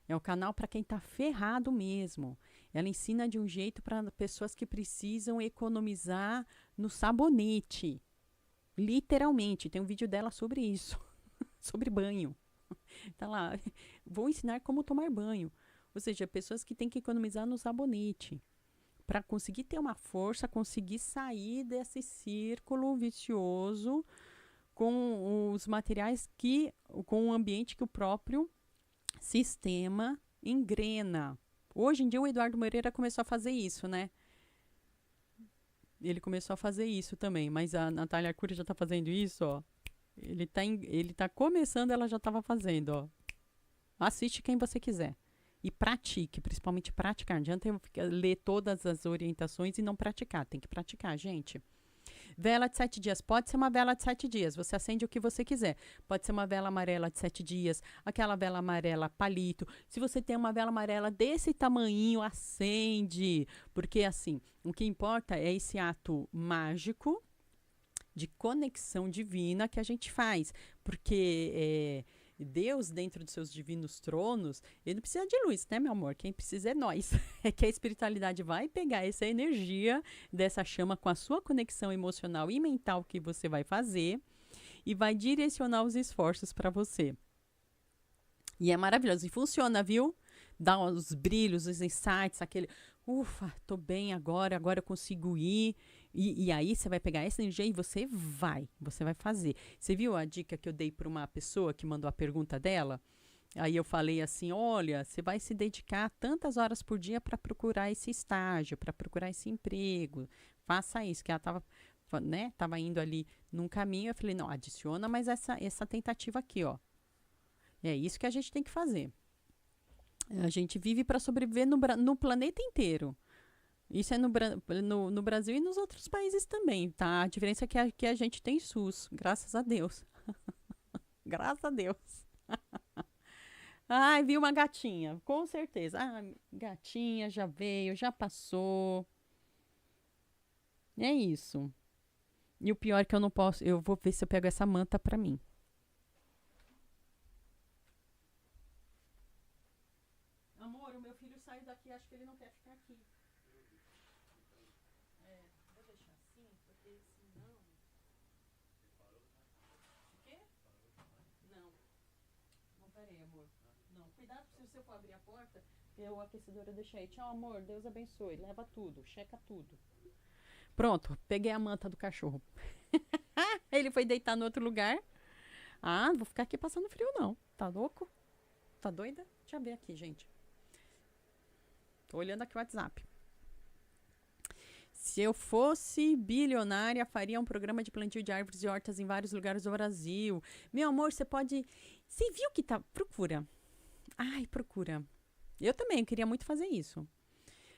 É o canal para quem tá ferrado mesmo. Ela ensina de um jeito para pessoas que precisam economizar no sabonete. Literalmente. Tem um vídeo dela sobre isso. Sobre banho. Tá lá. Vou ensinar como tomar banho. Ou seja, pessoas que têm que economizar no sabonete. Para conseguir ter uma força, conseguir sair desse círculo vicioso com os materiais com o ambiente que o próprio sistema engrena. Hoje em dia o Eduardo Moreira começou a fazer isso, né? Ele começou a fazer isso também, mas a Natália Arcuri já está fazendo isso, ó. Ele tá começando, ela já estava fazendo, ó. Assiste quem você quiser. E pratique, principalmente praticar. Não adianta eu ler todas as orientações e não praticar. Tem que praticar, gente. Vela de 7 dias. Pode ser uma vela de 7 dias. Você acende o que você quiser. Pode ser uma vela amarela de 7 dias. Aquela vela amarela palito. Se você tem uma vela amarela desse tamanhinho, acende. Porque, assim, o que importa é esse ato mágico de conexão divina que a gente faz. Porque Deus, dentro dos seus divinos tronos, ele não precisa de luz, né, meu amor? Quem precisa é nós. É que a espiritualidade vai pegar essa energia dessa chama com a sua conexão emocional e mental que você vai fazer e vai direcionar os esforços para você. E é maravilhoso. E funciona, viu? Dá os brilhos, os insights, aquele... Ufa, tô bem agora eu consigo ir. E aí você vai pegar essa energia e você vai fazer. Você viu a dica que eu dei para uma pessoa que mandou a pergunta dela? Aí eu falei assim, olha, você vai se dedicar tantas horas por dia para procurar esse estágio, para procurar esse emprego. Faça isso, que ela estava né? Tava indo ali num caminho, eu falei, não, adiciona mais essa tentativa aqui, ó. É isso que a gente tem que fazer. A gente vive para sobreviver no planeta inteiro. Isso é no Brasil e nos outros países também, tá? A diferença é que a gente tem SUS, graças a Deus. Graças a Deus. Ai, vi uma gatinha, com certeza. Ah, gatinha já veio, já passou. É isso. E o pior é que eu não posso. Eu vou ver se eu pego essa manta pra mim. Amor, o meu filho saiu daqui, acho que ele não quer ficar aqui. É, vou deixar assim, porque senão. O quê? Não. Não, peraí, amor. Não, cuidado se você for abrir a porta, porque o aquecedor eu deixei aí. Tchau, amor, Deus abençoe. Leva tudo, checa tudo. Pronto, peguei a manta do cachorro. Ele foi deitar no outro lugar. Ah, não vou ficar aqui passando frio, não. Tá louco? Tá doida? Deixa eu abrir aqui, gente. Tô olhando aqui o WhatsApp. Se eu fosse bilionária, faria um programa de plantio de árvores e hortas em vários lugares do Brasil. Meu amor, você pode... Você viu que tá... Procura. Ai, procura. Eu também queria muito fazer isso.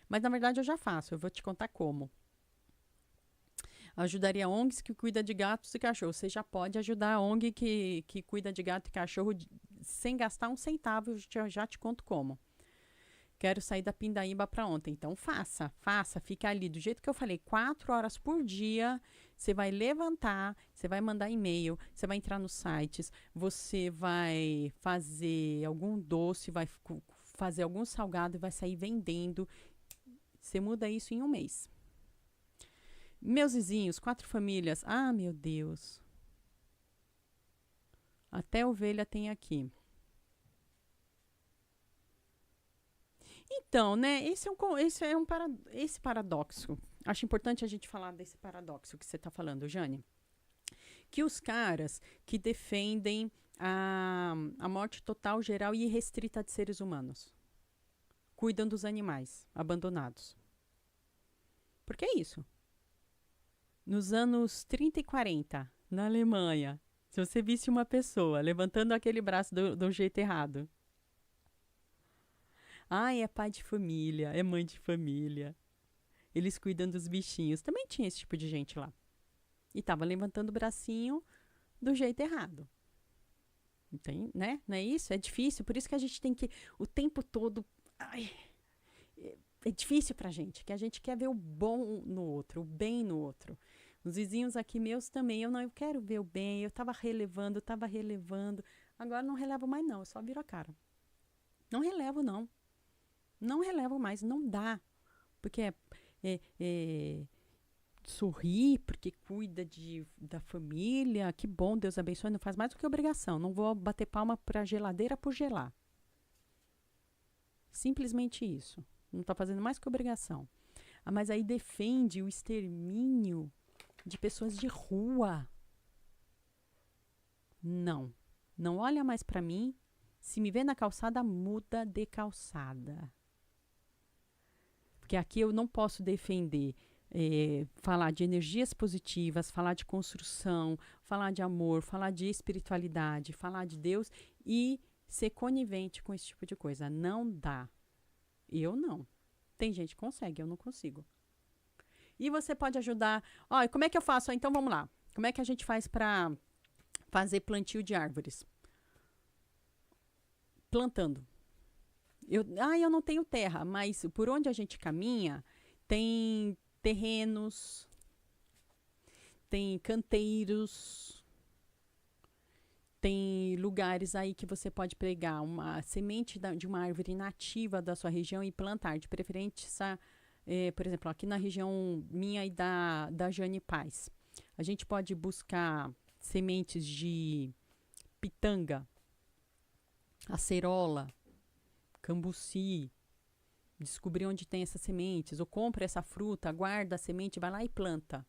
Mas, na verdade, eu já faço. Eu vou te contar como. Ajudaria ONGs que cuida de gatos e cachorros. Você já pode ajudar a ONG que cuida de gato e cachorro sem gastar um centavo. Eu já te conto como. Quero sair da Pindaíba para ontem. Então, faça. Fica ali. Do jeito que eu falei, 4 horas por dia. Você vai levantar, você vai mandar e-mail, você vai entrar nos sites, você vai fazer algum doce, vai fazer algum salgado e vai sair vendendo. Você muda isso em um mês. Meus vizinhos, 4 famílias. Ah, meu Deus. Até ovelha tem aqui. Então, né? Esse paradoxo. Acho importante a gente falar desse paradoxo que você está falando, Jane. Que os caras que defendem a morte total, geral e irrestrita de seres humanos cuidam dos animais abandonados. Porque é isso. Nos anos 30 e 40, na Alemanha, se você visse uma pessoa levantando aquele braço do jeito errado. Ai, é pai de família, é mãe de família. Eles cuidam dos bichinhos. Também tinha esse tipo de gente lá. E tava levantando o bracinho do jeito errado. Tem, né? Não é isso? É difícil. Por isso que a gente tem que, o tempo todo... Ai, é difícil pra gente, que a gente quer ver o bom no outro, o bem no outro. Os vizinhos aqui meus também, eu quero ver o bem, eu tava relevando, agora não relevo mais não, eu só viro a cara. Não relevo não, não relevo mais, não dá, porque sorrir, porque cuida da família, que bom, Deus abençoe, não faz mais do que obrigação, não vou bater palma pra geladeira por gelar. Simplesmente isso. Não está fazendo mais que obrigação. Ah, mas aí defende o extermínio de pessoas de rua. Não. Não olha mais para mim. Se me vê na calçada, muda de calçada. Porque aqui eu não posso defender, falar de energias positivas, falar de construção, falar de amor, falar de espiritualidade, falar de Deus e ser conivente com esse tipo de coisa. Não dá. Eu não. Tem gente que consegue, eu não consigo. E você pode ajudar... Ó, como é que eu faço? Então, vamos lá. Como é que a gente faz para fazer plantio de árvores? Plantando. Eu não tenho terra, mas por onde a gente caminha, tem terrenos, tem canteiros... Tem lugares aí que você pode pegar uma semente de uma árvore nativa da sua região e plantar. De preferência, por exemplo, aqui na região minha e da Jane Paz. A gente pode buscar sementes de pitanga, acerola, cambuci. Descobrir onde tem essas sementes. Ou compra essa fruta, guarda a semente, vai lá e planta.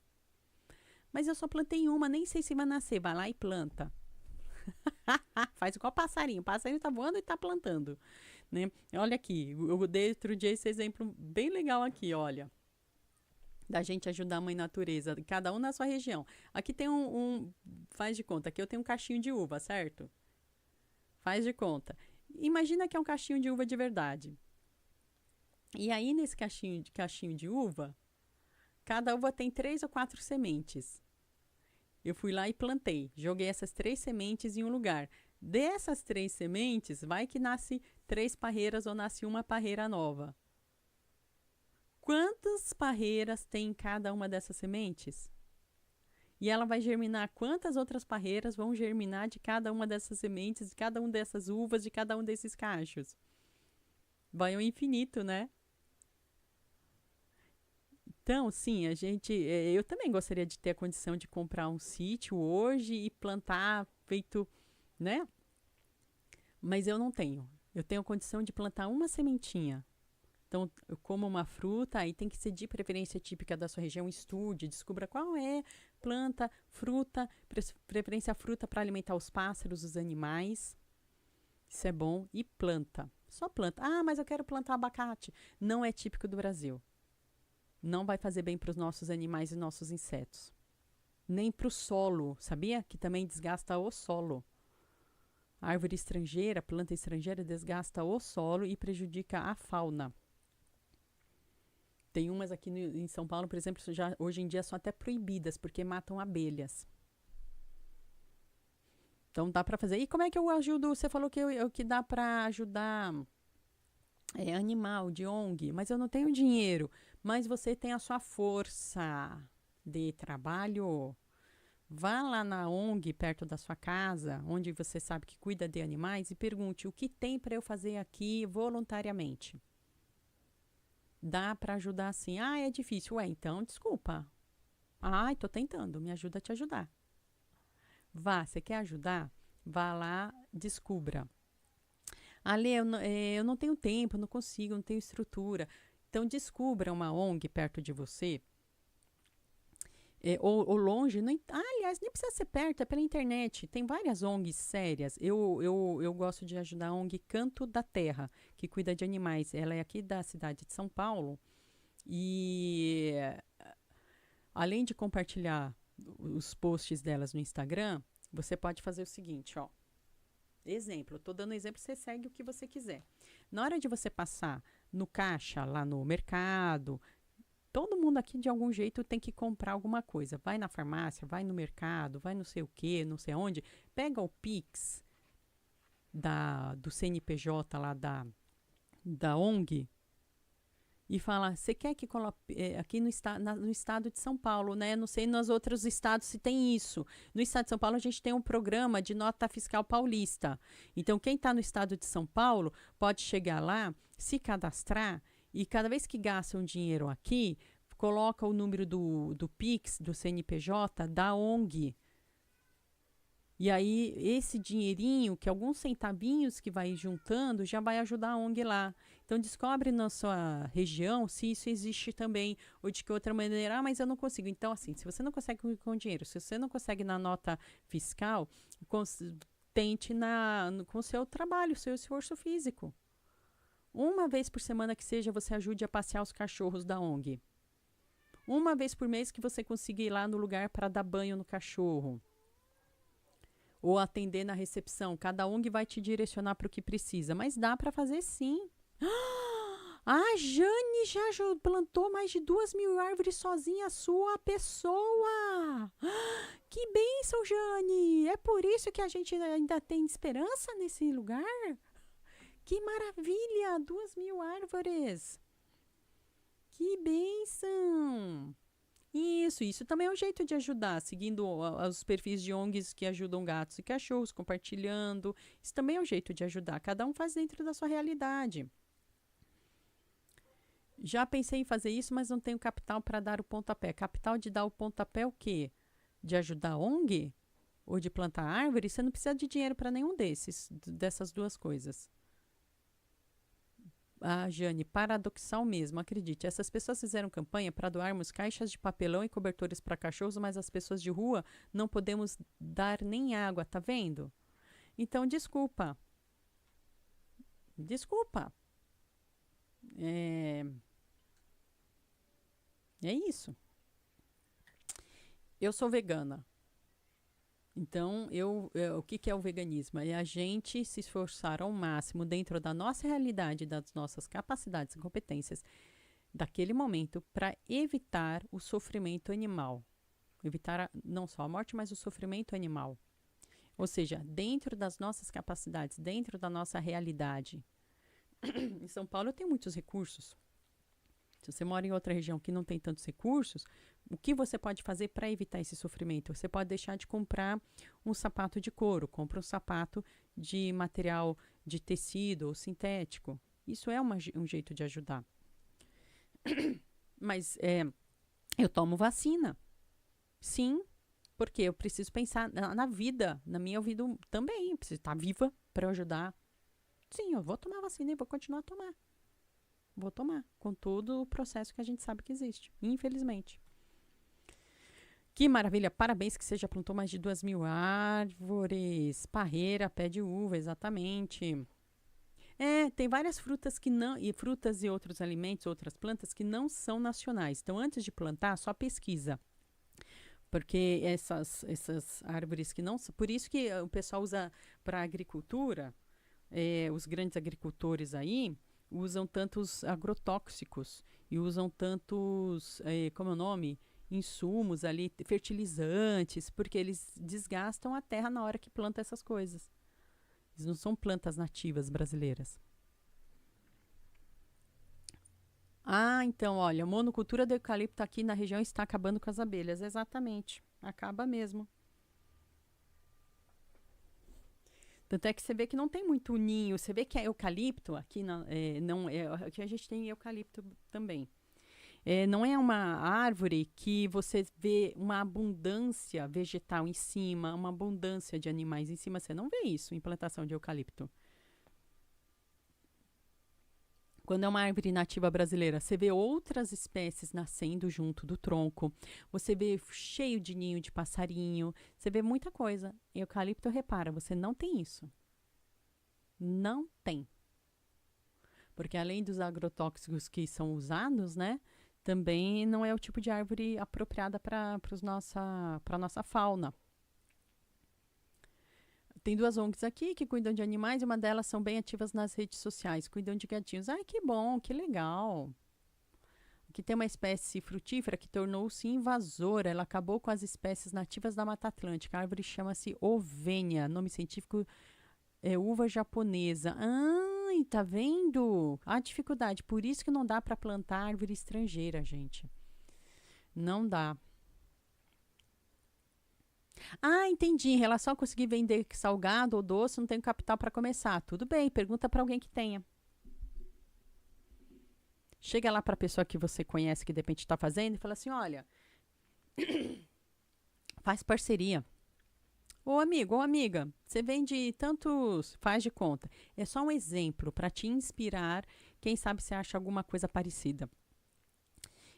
Mas eu só plantei uma, nem sei se vai nascer. Vai lá e planta. Faz igual passarinho. O passarinho tá voando e tá plantando, né? Olha aqui, eu dei outro dia esse exemplo bem legal aqui, olha. Da gente ajudar a mãe natureza, cada um na sua região. Aqui tem faz de conta, aqui eu tenho um cachinho de uva, certo? Faz de conta. Imagina que é um cachinho de uva de verdade. E aí, nesse cachinho de uva, cada uva tem 3 ou 4 sementes. Eu fui lá e plantei. Joguei essas 3 sementes em um lugar. Dessas 3 sementes, vai que nasce 3 parreiras ou nasce uma parreira nova. Quantas parreiras tem em cada uma dessas sementes? E ela vai germinar quantas outras parreiras vão germinar de cada uma dessas sementes, de cada uma dessas uvas, de cada um desses cachos? Vai ao infinito, né? Então, sim, eu também gostaria de ter a condição de comprar um sítio hoje e plantar feito, né? Mas eu não tenho. Eu tenho a condição de plantar uma sementinha. Então, eu como uma fruta, aí tem que ser de preferência típica da sua região, estude, descubra qual é planta, fruta, preferência fruta para alimentar os pássaros, os animais. Isso é bom. E planta. Só planta. Ah, mas eu quero plantar abacate. Não é típico do Brasil. Não vai fazer bem para os nossos animais e nossos insetos. Nem para o solo. Sabia? Que também desgasta o solo. A árvore estrangeira, planta estrangeira, desgasta o solo e prejudica a fauna. Tem umas aqui em São Paulo, por exemplo, hoje em dia são até proibidas, porque matam abelhas. Então dá para fazer. E como é que eu ajudo? Você falou que dá para ajudar animal de ONG, mas eu não tenho dinheiro. Mas você tem a sua força de trabalho. Vá lá na ONG perto da sua casa, onde você sabe que cuida de animais, e pergunte o que tem para eu fazer aqui voluntariamente. Dá para ajudar assim. Ah, é difícil. Ué, então, desculpa. Ai, tô tentando. Me ajuda a te ajudar. Vá, você quer ajudar? Vá lá, descubra. Ale, eu não tenho tempo, não consigo, não tenho estrutura. Então, descubra uma ONG perto de você. Ou longe. Aliás, nem precisa ser perto, é pela internet. Tem várias ONGs sérias. Eu gosto de ajudar a ONG Canto da Terra, que cuida de animais. Ela é aqui da cidade de São Paulo. E além de compartilhar os posts delas no Instagram, você pode fazer o seguinte, ó. Exemplo, eu tô dando exemplo, você segue o que você quiser. Na hora de você passar no caixa, lá no mercado, todo mundo aqui de algum jeito tem que comprar alguma coisa. Vai na farmácia, vai no mercado, vai não sei o que, não sei onde, pega o Pix do CNPJ lá da ONG e fala, você quer que coloque aqui no estado de São Paulo, né? Não sei nos outros estados se tem isso. No estado de São Paulo a gente tem um programa de nota fiscal paulista. Então quem está no estado de São Paulo pode chegar lá, se cadastrar e cada vez que gasta um dinheiro aqui, coloca o número do Pix, do CNPJ, da ONG. E aí, esse dinheirinho, que alguns centavinhos que vai juntando, já vai ajudar a ONG lá. Então, descobre na sua região se isso existe também, ou de que outra maneira, mas eu não consigo. Então, assim, se você não consegue com dinheiro, se você não consegue na nota fiscal, tente com o seu trabalho, o seu esforço físico. Uma vez por semana que seja, você ajude a passear os cachorros da ONG. Uma vez por mês que você consiga ir lá no lugar para dar banho no cachorro. Ou atender na recepção. Cada ONG vai te direcionar para o que precisa. Mas dá para fazer sim. A Jane já plantou mais de 2.000 árvores sozinha, sua pessoa. Que bênção, Jane! É por isso que a gente ainda tem esperança nesse lugar? Que maravilha! 2.000 árvores! Que bênção! Isso também é um jeito de ajudar, seguindo os perfis de ONGs que ajudam gatos e cachorros, compartilhando. Isso também é um jeito de ajudar. Cada um faz dentro da sua realidade. Já pensei em fazer isso, mas não tenho capital para dar o pontapé. Capital de dar o pontapé o quê? De ajudar a ONG? Ou de plantar árvore? Você não precisa de dinheiro para nenhum dessas duas coisas. Ah, Jane, paradoxal mesmo, acredite. Essas pessoas fizeram campanha para doarmos caixas de papelão e cobertores para cachorros, mas as pessoas de rua não podemos dar nem água, tá vendo? Então, desculpa. Desculpa. É isso. Eu sou vegana. Então, o que, que é o veganismo? É a gente se esforçar ao máximo dentro da nossa realidade, das nossas capacidades e competências daquele momento para evitar o sofrimento animal. Evitar não só a morte, mas o sofrimento animal. Ou seja, dentro das nossas capacidades, dentro da nossa realidade. Em São Paulo eu tenho muitos recursos. Se você mora em outra região que não tem tantos recursos, o que você pode fazer para evitar esse sofrimento? Você pode deixar de comprar um sapato de couro, compra um sapato de material de tecido ou sintético. Isso é um jeito de ajudar. Mas eu tomo vacina. Sim, porque eu preciso pensar na vida, na minha vida também. Eu preciso estar viva para ajudar. Sim, eu vou tomar vacina e vou continuar a tomar. Vou tomar, com todo o processo que a gente sabe que existe, infelizmente. Que maravilha, parabéns que você já plantou mais de 2.000 árvores. Parreira, pé de uva, exatamente. Tem várias frutas que não, e frutas e outros alimentos, outras plantas que não são nacionais. Então, antes de plantar, só pesquisa. Porque essas árvores que não são. Por isso que o pessoal usa para agricultura, os grandes agricultores aí usam tantos agrotóxicos e usam tantos, como é o nome? Insumos ali, fertilizantes, porque eles desgastam a terra na hora que planta essas coisas. Eles não são plantas nativas brasileiras. Ah, então, olha, a monocultura do eucalipto aqui na região está acabando com as abelhas. Exatamente. Acaba mesmo. Tanto é que você vê que não tem muito ninho. Você vê que é eucalipto, aqui não é, aqui a gente tem eucalipto também. Não é uma árvore que você vê uma abundância vegetal em cima, uma abundância de animais em cima. Você não vê isso em plantação de eucalipto. Quando é uma árvore nativa brasileira, você vê outras espécies nascendo junto do tronco. Você vê cheio de ninho de passarinho. Você vê muita coisa. Eucalipto, repara, você não tem isso. Não tem. Porque além dos agrotóxicos que são usados, né? Também não é o tipo de árvore apropriada para a nossa fauna. Tem 2 ONGs aqui que cuidam de animais e uma delas são bem ativas nas redes sociais, cuidam de gatinhos. Ai, que bom, que legal. Aqui tem uma espécie frutífera que tornou-se invasora. Ela acabou com as espécies nativas da Mata Atlântica. A árvore chama-se Ovênia. Nome científico é uva japonesa. Ai, tá vendo? A dificuldade. Por isso que não dá para plantar árvore estrangeira, gente. Não dá. Ah, entendi. Em relação a conseguir vender salgado ou doce, não tenho capital para começar. Tudo bem, pergunta para alguém que tenha. Chega lá para a pessoa que você conhece, que de repente está fazendo, e fala assim: olha, faz parceria. Ô amigo, ô amiga, você vende tantos, faz de conta. É só um exemplo para te inspirar. Quem sabe você acha alguma coisa parecida.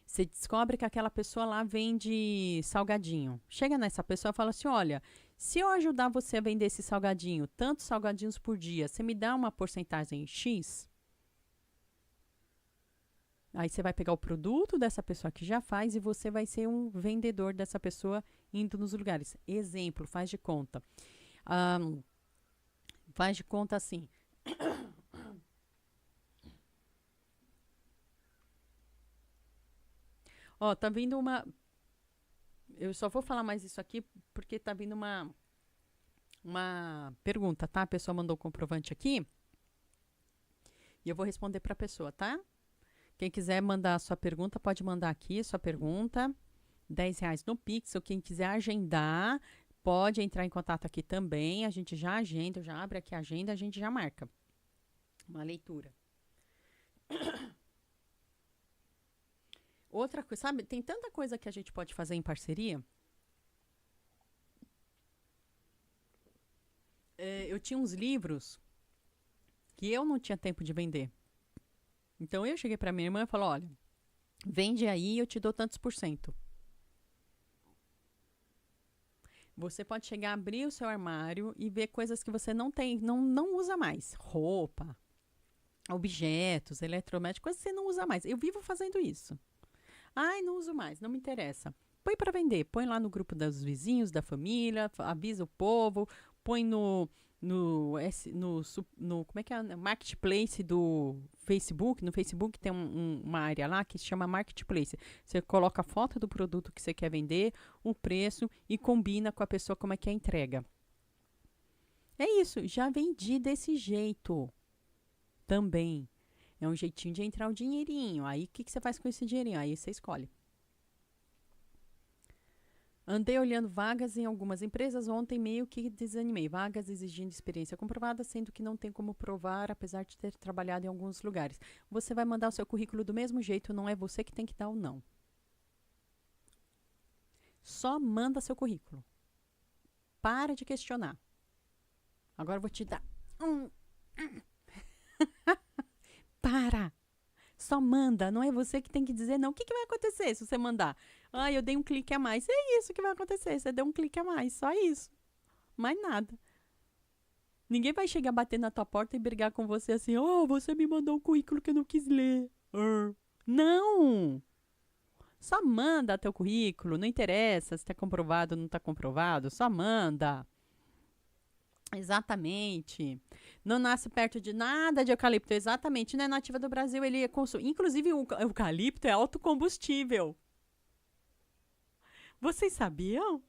Você descobre que aquela pessoa lá vende salgadinho. Chega nessa pessoa e fala assim: olha, se eu ajudar você a vender esse salgadinho, tantos salgadinhos por dia, você me dá uma porcentagem X? Aí você vai pegar o produto dessa pessoa que já faz e você vai ser um vendedor dessa pessoa indo nos lugares. Exemplo, faz de conta. Faz de conta assim. Ó, tá vindo uma. Eu só vou falar mais isso aqui porque tá vindo uma pergunta, tá? A pessoa mandou o comprovante aqui e eu vou responder para a pessoa, tá? Quem quiser mandar a sua pergunta, pode mandar aqui sua pergunta. R$ 10 no Pix. Ou quem quiser agendar, pode entrar em contato aqui também. A gente já agenda, já abre aqui a agenda, a gente já marca uma leitura. Outra coisa, sabe? Tem tanta coisa que a gente pode fazer em parceria. Eu tinha uns livros que eu não tinha tempo de vender. Então eu cheguei para minha irmã e falei: olha, vende aí, eu te dou tantos por cento. Você pode chegar, abrir o seu armário e ver coisas que você não tem, não usa mais. Roupa, objetos, eletrodomésticos, coisas que você não usa mais. Eu vivo fazendo isso. Ai, não uso mais, não me interessa. Põe para vender, põe lá no grupo dos vizinhos, da família, avisa o povo, põe no como é que é? Marketplace do Facebook. No Facebook tem uma área lá que se chama Marketplace. Você coloca a foto do produto que você quer vender, o preço e combina com a pessoa como é que é a entrega. É isso, já vendi desse jeito também. É um jeitinho de entrar o dinheirinho. Aí, o que você faz com esse dinheirinho? Aí você escolhe. Andei olhando vagas em algumas empresas ontem, meio que desanimei. Vagas exigindo experiência comprovada, sendo que não tem como provar, apesar de ter trabalhado em alguns lugares. Você vai mandar o seu currículo do mesmo jeito, não é você que tem que dar o não. Só manda seu currículo. Para de questionar. Agora eu vou te dar. Para! Só manda, não é você que tem que dizer não. O que vai acontecer se você mandar? Ah, eu dei um clique a mais. É isso que vai acontecer, você deu um clique a mais, só isso. Mais nada. Ninguém vai chegar bater na tua porta e brigar com você assim, oh, você me mandou um currículo que eu não quis ler. Não! Só manda teu currículo, não interessa se está comprovado ou não está comprovado, só manda. Exatamente. Não nasce perto de nada de eucalipto. Exatamente. Não é nativa do Brasil, ele é consumo. Inclusive, o eucalipto é autocombustível. Vocês sabiam?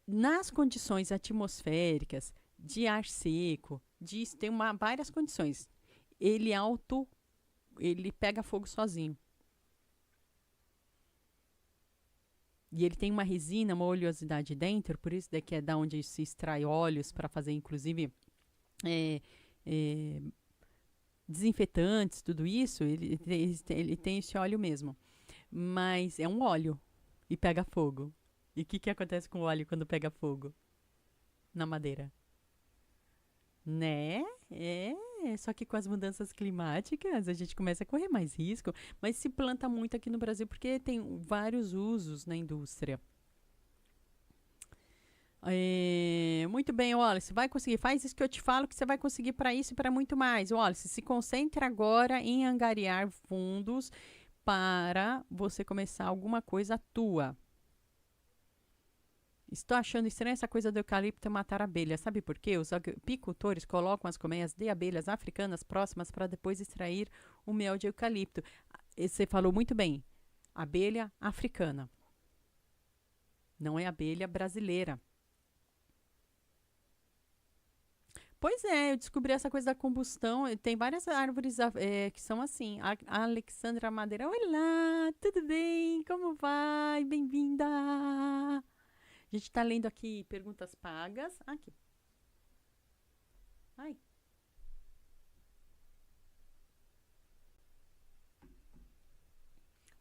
Nas condições atmosféricas, de ar seco, tem várias condições. Ele ele pega fogo sozinho. E ele tem uma resina, uma oleosidade dentro, por isso daqui é da onde se extrai óleos para fazer, inclusive, é, é, desinfetantes, tudo isso. Ele tem esse óleo mesmo. Mas é um óleo e pega fogo. E o que acontece com o óleo quando pega fogo na madeira? Né? Só que com as mudanças climáticas a gente começa a correr mais risco, mas se planta muito aqui no Brasil porque tem vários usos na indústria. Muito bem, Wallace, vai conseguir. Faz isso que eu te falo que você vai conseguir para isso e para muito mais. Wallace, se concentre agora em angariar fundos para você começar alguma coisa tua. Estou achando estranha essa coisa do eucalipto matar abelhas. Sabe por quê? Os apicultores colocam as colmeias de abelhas africanas próximas para depois extrair o mel de eucalipto. Você falou muito bem. Abelha africana. Não é abelha brasileira. Pois é, eu descobri essa coisa da combustão. Tem várias árvores que são assim. A Alexandra Madeira. Olá, tudo bem? Como vai? Bem-vinda! A gente está lendo aqui perguntas pagas. Aqui. Ai.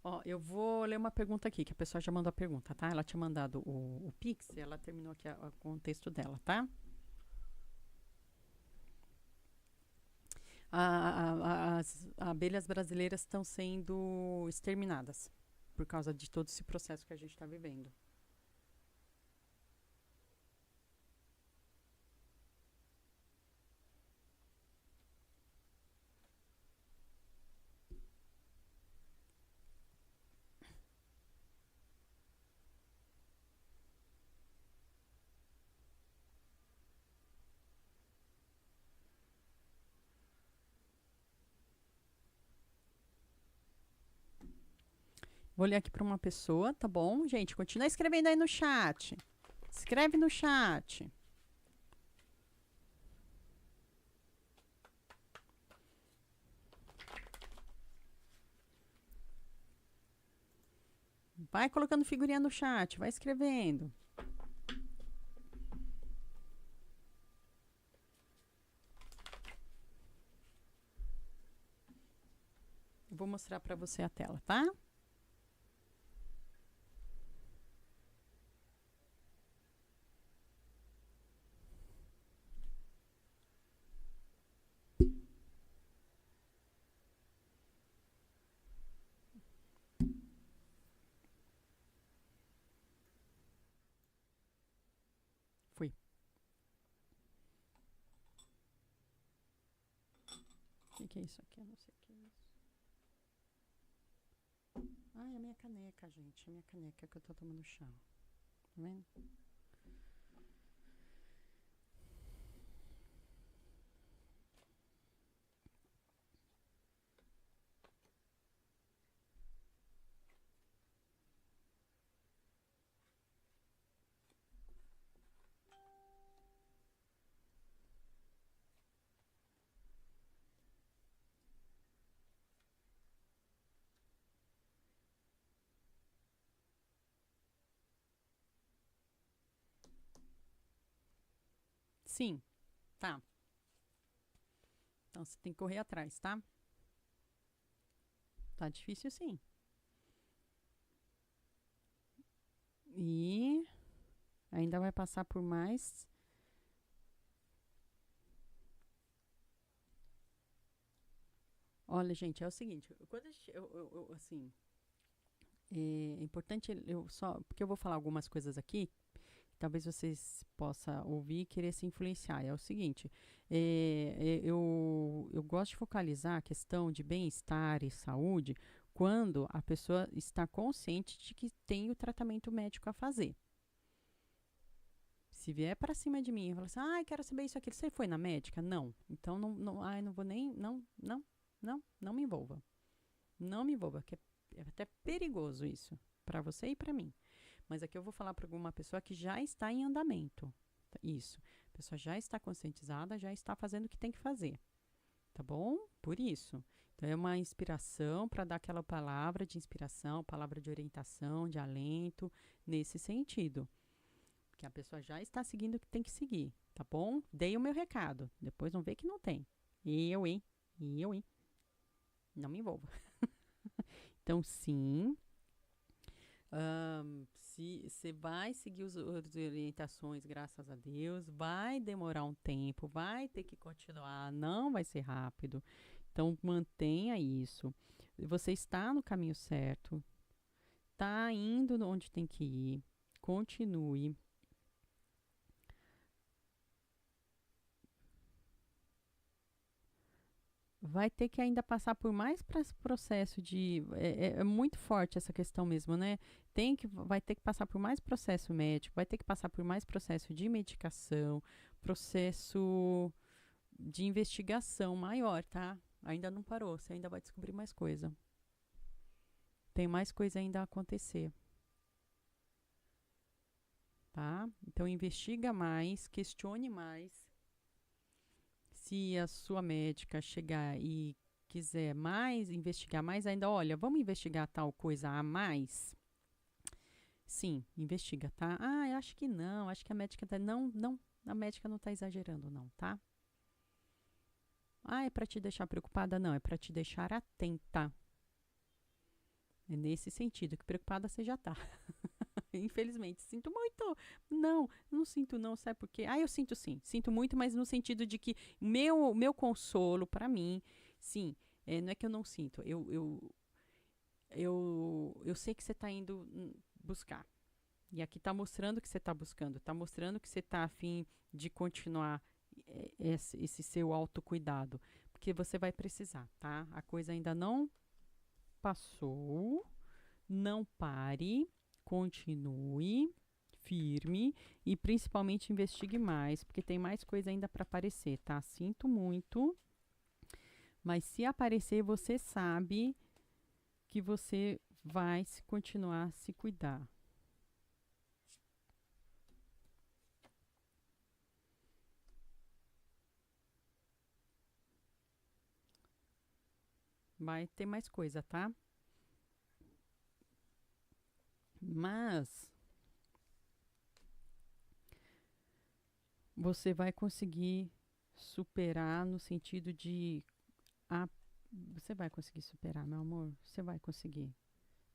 Ó, eu vou ler uma pergunta aqui, que a pessoa já mandou a pergunta, tá? Ela tinha mandado o Pix, ela terminou aqui com o texto dela, tá? As abelhas brasileiras estão sendo exterminadas por causa de todo esse processo que a gente está vivendo. Vou ler aqui para uma pessoa, tá bom? Gente, continua escrevendo aí no chat. Escreve no chat. Vai colocando figurinha no chat, vai escrevendo. Eu vou mostrar para você a tela, tá? Fui. O que é isso aqui? Eu não sei o que é isso. Ai, a minha caneca, gente. A minha caneca que eu tô tomando chá. Tá vendo? Sim, tá. Então você tem que correr atrás, tá? Tá difícil sim. E ainda vai passar por mais. Olha, gente, é o seguinte, quando assim, é importante eu só, porque eu vou falar algumas coisas aqui, talvez vocês possam ouvir e querer se influenciar. É o seguinte, eu gosto de focalizar a questão de bem-estar e saúde quando a pessoa está consciente de que tem o tratamento médico a fazer. Se vier para cima de mim e falar assim, ah, quero saber isso aqui, você foi na médica? Não. Então não, ai, não vou nem, não me envolva. Não me envolva, que é até perigoso isso, para você e para mim. Mas aqui eu vou falar para alguma pessoa que já está em andamento. Isso. A pessoa já está conscientizada, já está fazendo o que tem que fazer. Tá bom? Por isso. Então é uma inspiração para dar aquela palavra de inspiração, palavra de orientação, de alento, nesse sentido. Que a pessoa já está seguindo o que tem que seguir. Tá bom? Dei o meu recado. Depois não vê que não tem. E eu, hein? E eu, hein? Não me envolva. Então, sim, se você vai seguir as orientações, graças a Deus, vai demorar um tempo, vai ter que continuar, não vai ser rápido. Então, mantenha isso. Você está no caminho certo, está indo onde tem que ir, continue. Vai ter que ainda passar por mais processo de. É muito forte essa questão mesmo, né? Vai ter que passar por mais processo médico, vai ter que passar por mais processo de medicação, processo de investigação maior, tá? Ainda não parou, você ainda vai descobrir mais coisa. Tem mais coisa ainda a acontecer, tá? Então investiga mais, questione mais. Se a sua médica chegar e quiser mais, investigar mais ainda, olha, vamos investigar tal coisa a mais? Sim, investiga, tá? Ah, eu acho que não, acho que a médica tá, não, a médica não tá exagerando não, tá? Ah, é para te deixar preocupada? Não, é para te deixar atenta. É nesse sentido, que preocupada você já tá. Infelizmente, sinto muito. Não, não sinto não, sabe por quê? Ah, eu sinto sim, sinto muito, mas no sentido de que meu consolo para mim, sim, não é que eu não sinto, eu sei que você está indo buscar. E aqui está mostrando que você está buscando, está mostrando que você está afim de continuar esse seu autocuidado, porque você vai precisar, tá? A coisa ainda não passou, não pare, continue firme e principalmente investigue mais, porque tem mais coisa ainda para aparecer, tá? Sinto muito, mas se aparecer, você sabe que você vai continuar a se cuidar. Vai ter mais coisa, tá? Mas você vai conseguir superar no sentido de a, você vai conseguir superar, meu amor. Você vai conseguir.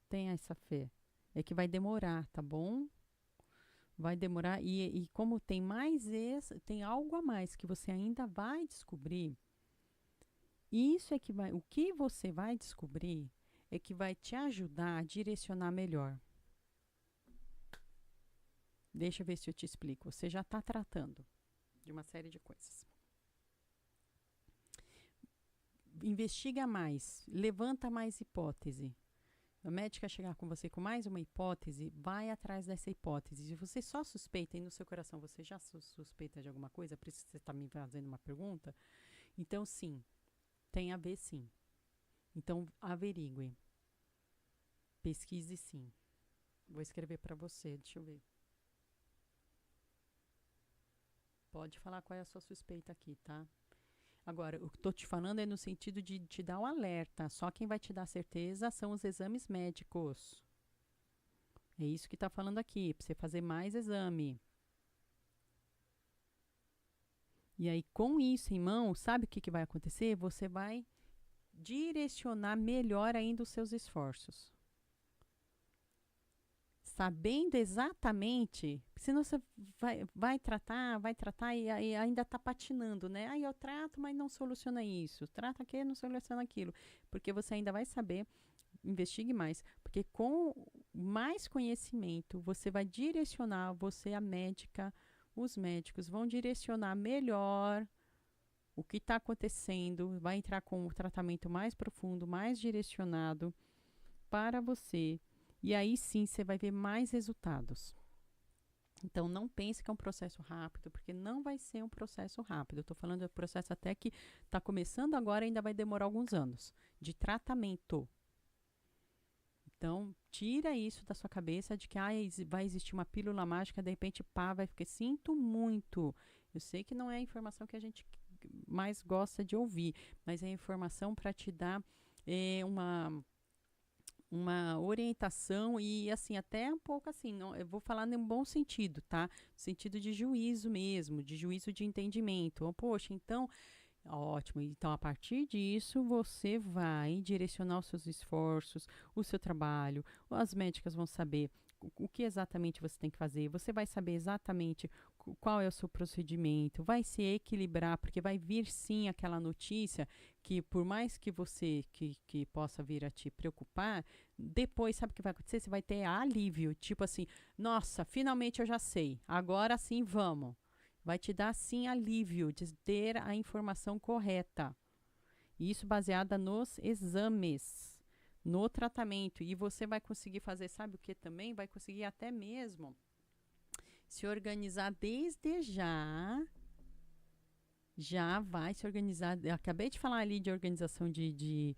Tenha essa fé. É que vai demorar, tá bom? Vai demorar e como tem mais tem algo a mais que você ainda vai descobrir. Isso é que vai, o que você vai descobrir é que vai te ajudar a direcionar melhor. Deixa eu ver se eu te explico. Você já está tratando de uma série de coisas. Investiga mais, levanta mais hipótese. A médica chegar com você com mais uma hipótese, vai atrás dessa hipótese. Se você só suspeita e no seu coração você já suspeita de alguma coisa, por isso que você está me fazendo uma pergunta, então sim, tem a ver sim. Então averigue, pesquise sim. Vou escrever para você, deixa eu ver. Pode falar qual é a sua suspeita aqui, tá? Agora, o que estou te falando é no sentido de te dar o alerta. Só quem vai te dar certeza são os exames médicos. É isso que está falando aqui, para você fazer mais exame. E aí, com isso em mão, sabe o que vai acontecer? Você vai direcionar melhor ainda os seus esforços. Sabendo exatamente, senão você vai tratar e aí ainda está patinando, né? Aí eu trato, mas não soluciona isso. Trata aquilo, não soluciona aquilo. Porque você ainda vai saber, investigue mais. Porque com mais conhecimento, você vai direcionar, você, a médica, os médicos vão direcionar melhor o que está acontecendo, vai entrar com o tratamento mais profundo, mais direcionado para você. E aí sim você vai ver mais resultados. Então não pense que é um processo rápido, porque não vai ser um processo rápido. Eu estou falando de um processo até que está começando agora, ainda vai demorar alguns anos de tratamento. Então, tira isso da sua cabeça de que vai existir uma pílula mágica, de repente, pá, vai ficar. Sinto muito. Eu sei que não é a informação que a gente mais gosta de ouvir, mas é a informação para te dar uma orientação e, assim, até um pouco assim, não, eu vou falar num bom sentido, tá? No sentido de juízo mesmo, de juízo de entendimento. Oh, poxa, então, ótimo. Então, a partir disso, você vai direcionar os seus esforços, o seu trabalho. As médicas vão saber o que exatamente você tem que fazer. Você vai saber exatamente qual é o seu procedimento. Vai se equilibrar, porque vai vir sim aquela notícia que, por mais que você que possa vir a te preocupar, depois, sabe o que vai acontecer? Você vai ter alívio. Tipo assim, nossa, finalmente eu já sei. Agora sim, vamos. Vai te dar, sim, alívio de ter a informação correta. Isso baseada nos exames, no tratamento. E você vai conseguir fazer, sabe o que também? Vai conseguir até mesmo se organizar desde já. Já vai se organizar. Eu acabei de falar ali de organização de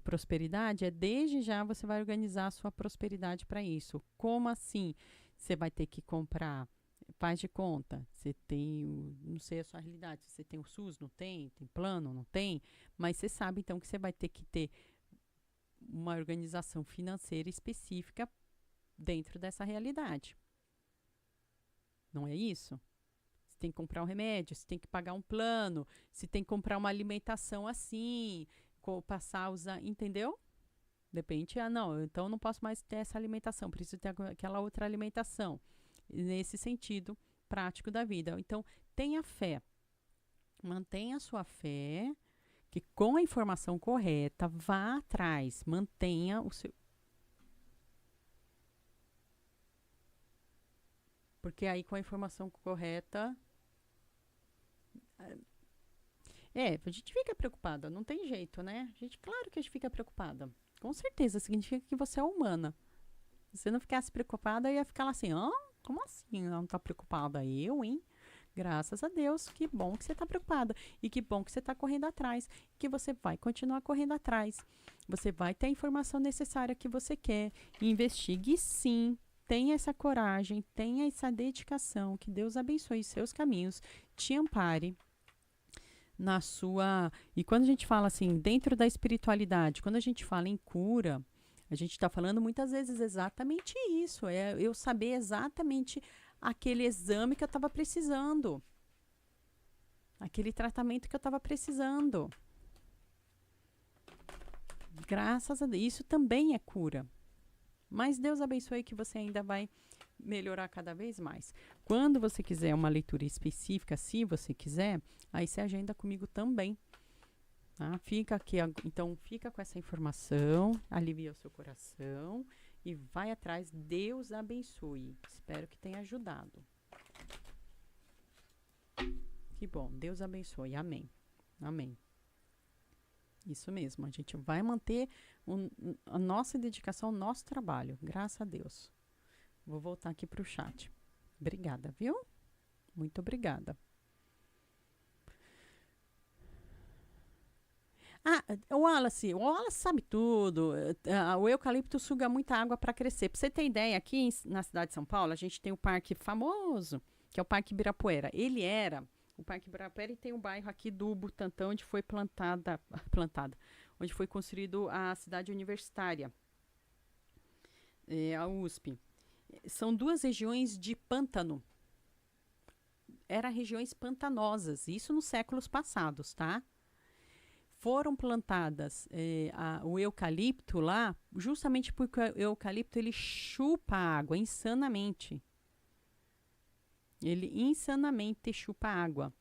prosperidade. É desde já você vai organizar a sua prosperidade para isso. Como assim? Você vai ter que comprar. Faz de conta, você tem, não sei a sua realidade, você tem o SUS, não tem, tem plano, não tem, mas você sabe então que você vai ter que ter uma organização financeira específica dentro dessa realidade. Não é isso? Você tem que comprar um remédio, você tem que pagar um plano, você tem que comprar uma alimentação assim, passar a usar, entendeu? Depende, não, então eu não posso mais ter essa alimentação, preciso ter aquela outra alimentação. Nesse sentido prático da vida. Então, tenha fé. Mantenha a sua fé, que com a informação correta, vá atrás, mantenha o seu. Porque aí com a informação correta. A gente fica preocupada, não tem jeito, né? Claro que a gente fica preocupada. Com certeza, significa que você é humana. Se você não ficasse preocupada, ia ficar lá assim, como assim? Não tá preocupada? Eu, hein? Graças a Deus, que bom que você está preocupada e que bom que você está correndo atrás, que você vai continuar correndo atrás. Você vai ter a informação necessária que você quer. Investigue sim, tenha essa coragem, tenha essa dedicação, que Deus abençoe os seus caminhos, te ampare na sua... E quando a gente fala assim, dentro da espiritualidade, quando a gente fala em cura, a gente está falando muitas vezes exatamente isso, é eu saber exatamente aquele exame que eu estava precisando, aquele tratamento que eu estava precisando. Graças a Deus, isso também é cura. Mas Deus abençoe que você ainda vai melhorar cada vez mais. Quando você quiser uma leitura específica, se você quiser, aí você agenda comigo também. Tá? Fica aqui, então fica com essa informação, alivia o seu coração e vai atrás. Deus abençoe. Espero que tenha ajudado. Que bom. Deus abençoe. Amém. Amém. Isso mesmo, a gente vai manter a nossa dedicação ao nosso trabalho, graças a Deus. Vou voltar aqui para o chat. Obrigada, viu? Muito obrigada. Ah, o Wallace sabe tudo. O eucalipto suga muita água para crescer. Para você ter ideia, aqui na cidade de São Paulo, a gente tem o parque famoso, que é o Parque Ibirapuera. O Parque Ibirapuera, e tem um bairro aqui do Butantã, onde foi plantada, onde foi construído a cidade universitária, a USP. São duas regiões de pântano. Eram regiões pantanosas, isso nos séculos passados, tá? Foram plantadas o eucalipto lá, justamente porque o eucalipto ele chupa a água insanamente. Ele insanamente chupa a água.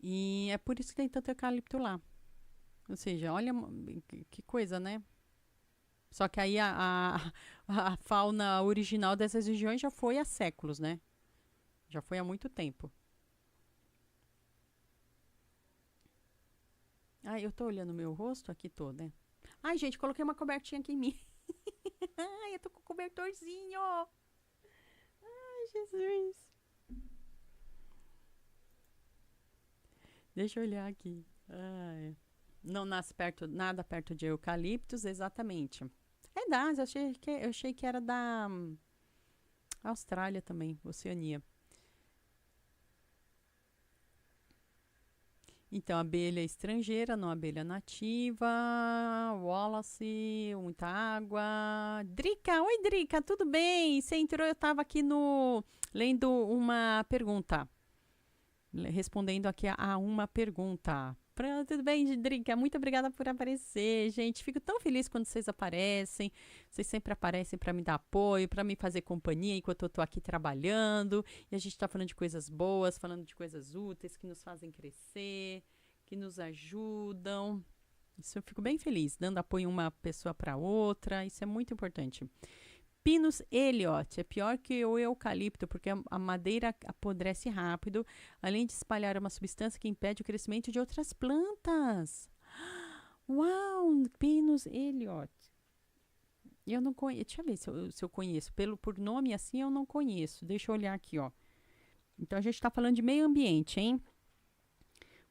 E é por isso que tem tanto eucalipto lá. Ou seja, olha que coisa, né? Só que aí a fauna original dessas regiões já foi há séculos, né? Já foi há muito tempo. Ai, eu tô olhando o meu rosto aqui todo, né? Ai, gente, coloquei uma cobertinha aqui em mim. Ai, eu tô com cobertorzinho. Ai, Jesus. Deixa eu olhar aqui. Ai. Não nasce nada perto de eucaliptos, exatamente. É da Ásia, eu achei que era da Austrália também, Oceania. Então, abelha estrangeira, não abelha nativa. Wallace, muita água. Drica, oi Drica, tudo bem? Você entrou, eu estava aqui lendo uma pergunta. Respondendo aqui a uma pergunta. Tudo bem, Drica? Muito obrigada por aparecer, gente. Fico tão feliz quando vocês aparecem. Vocês sempre aparecem para me dar apoio, para me fazer companhia enquanto eu estou aqui trabalhando. E a gente está falando de coisas boas, falando de coisas úteis que nos fazem crescer, que nos ajudam. Isso eu fico bem feliz, dando apoio uma pessoa para outra. Isso é muito importante. Pinus Elliot é pior que o eucalipto, porque a madeira apodrece rápido, além de espalhar uma substância que impede o crescimento de outras plantas. Uau, Pinus Elliot. Eu não conheço. Deixa eu ver se eu conheço. Por nome assim, eu não conheço. Deixa eu olhar aqui, ó. Então, a gente está falando de meio ambiente, hein?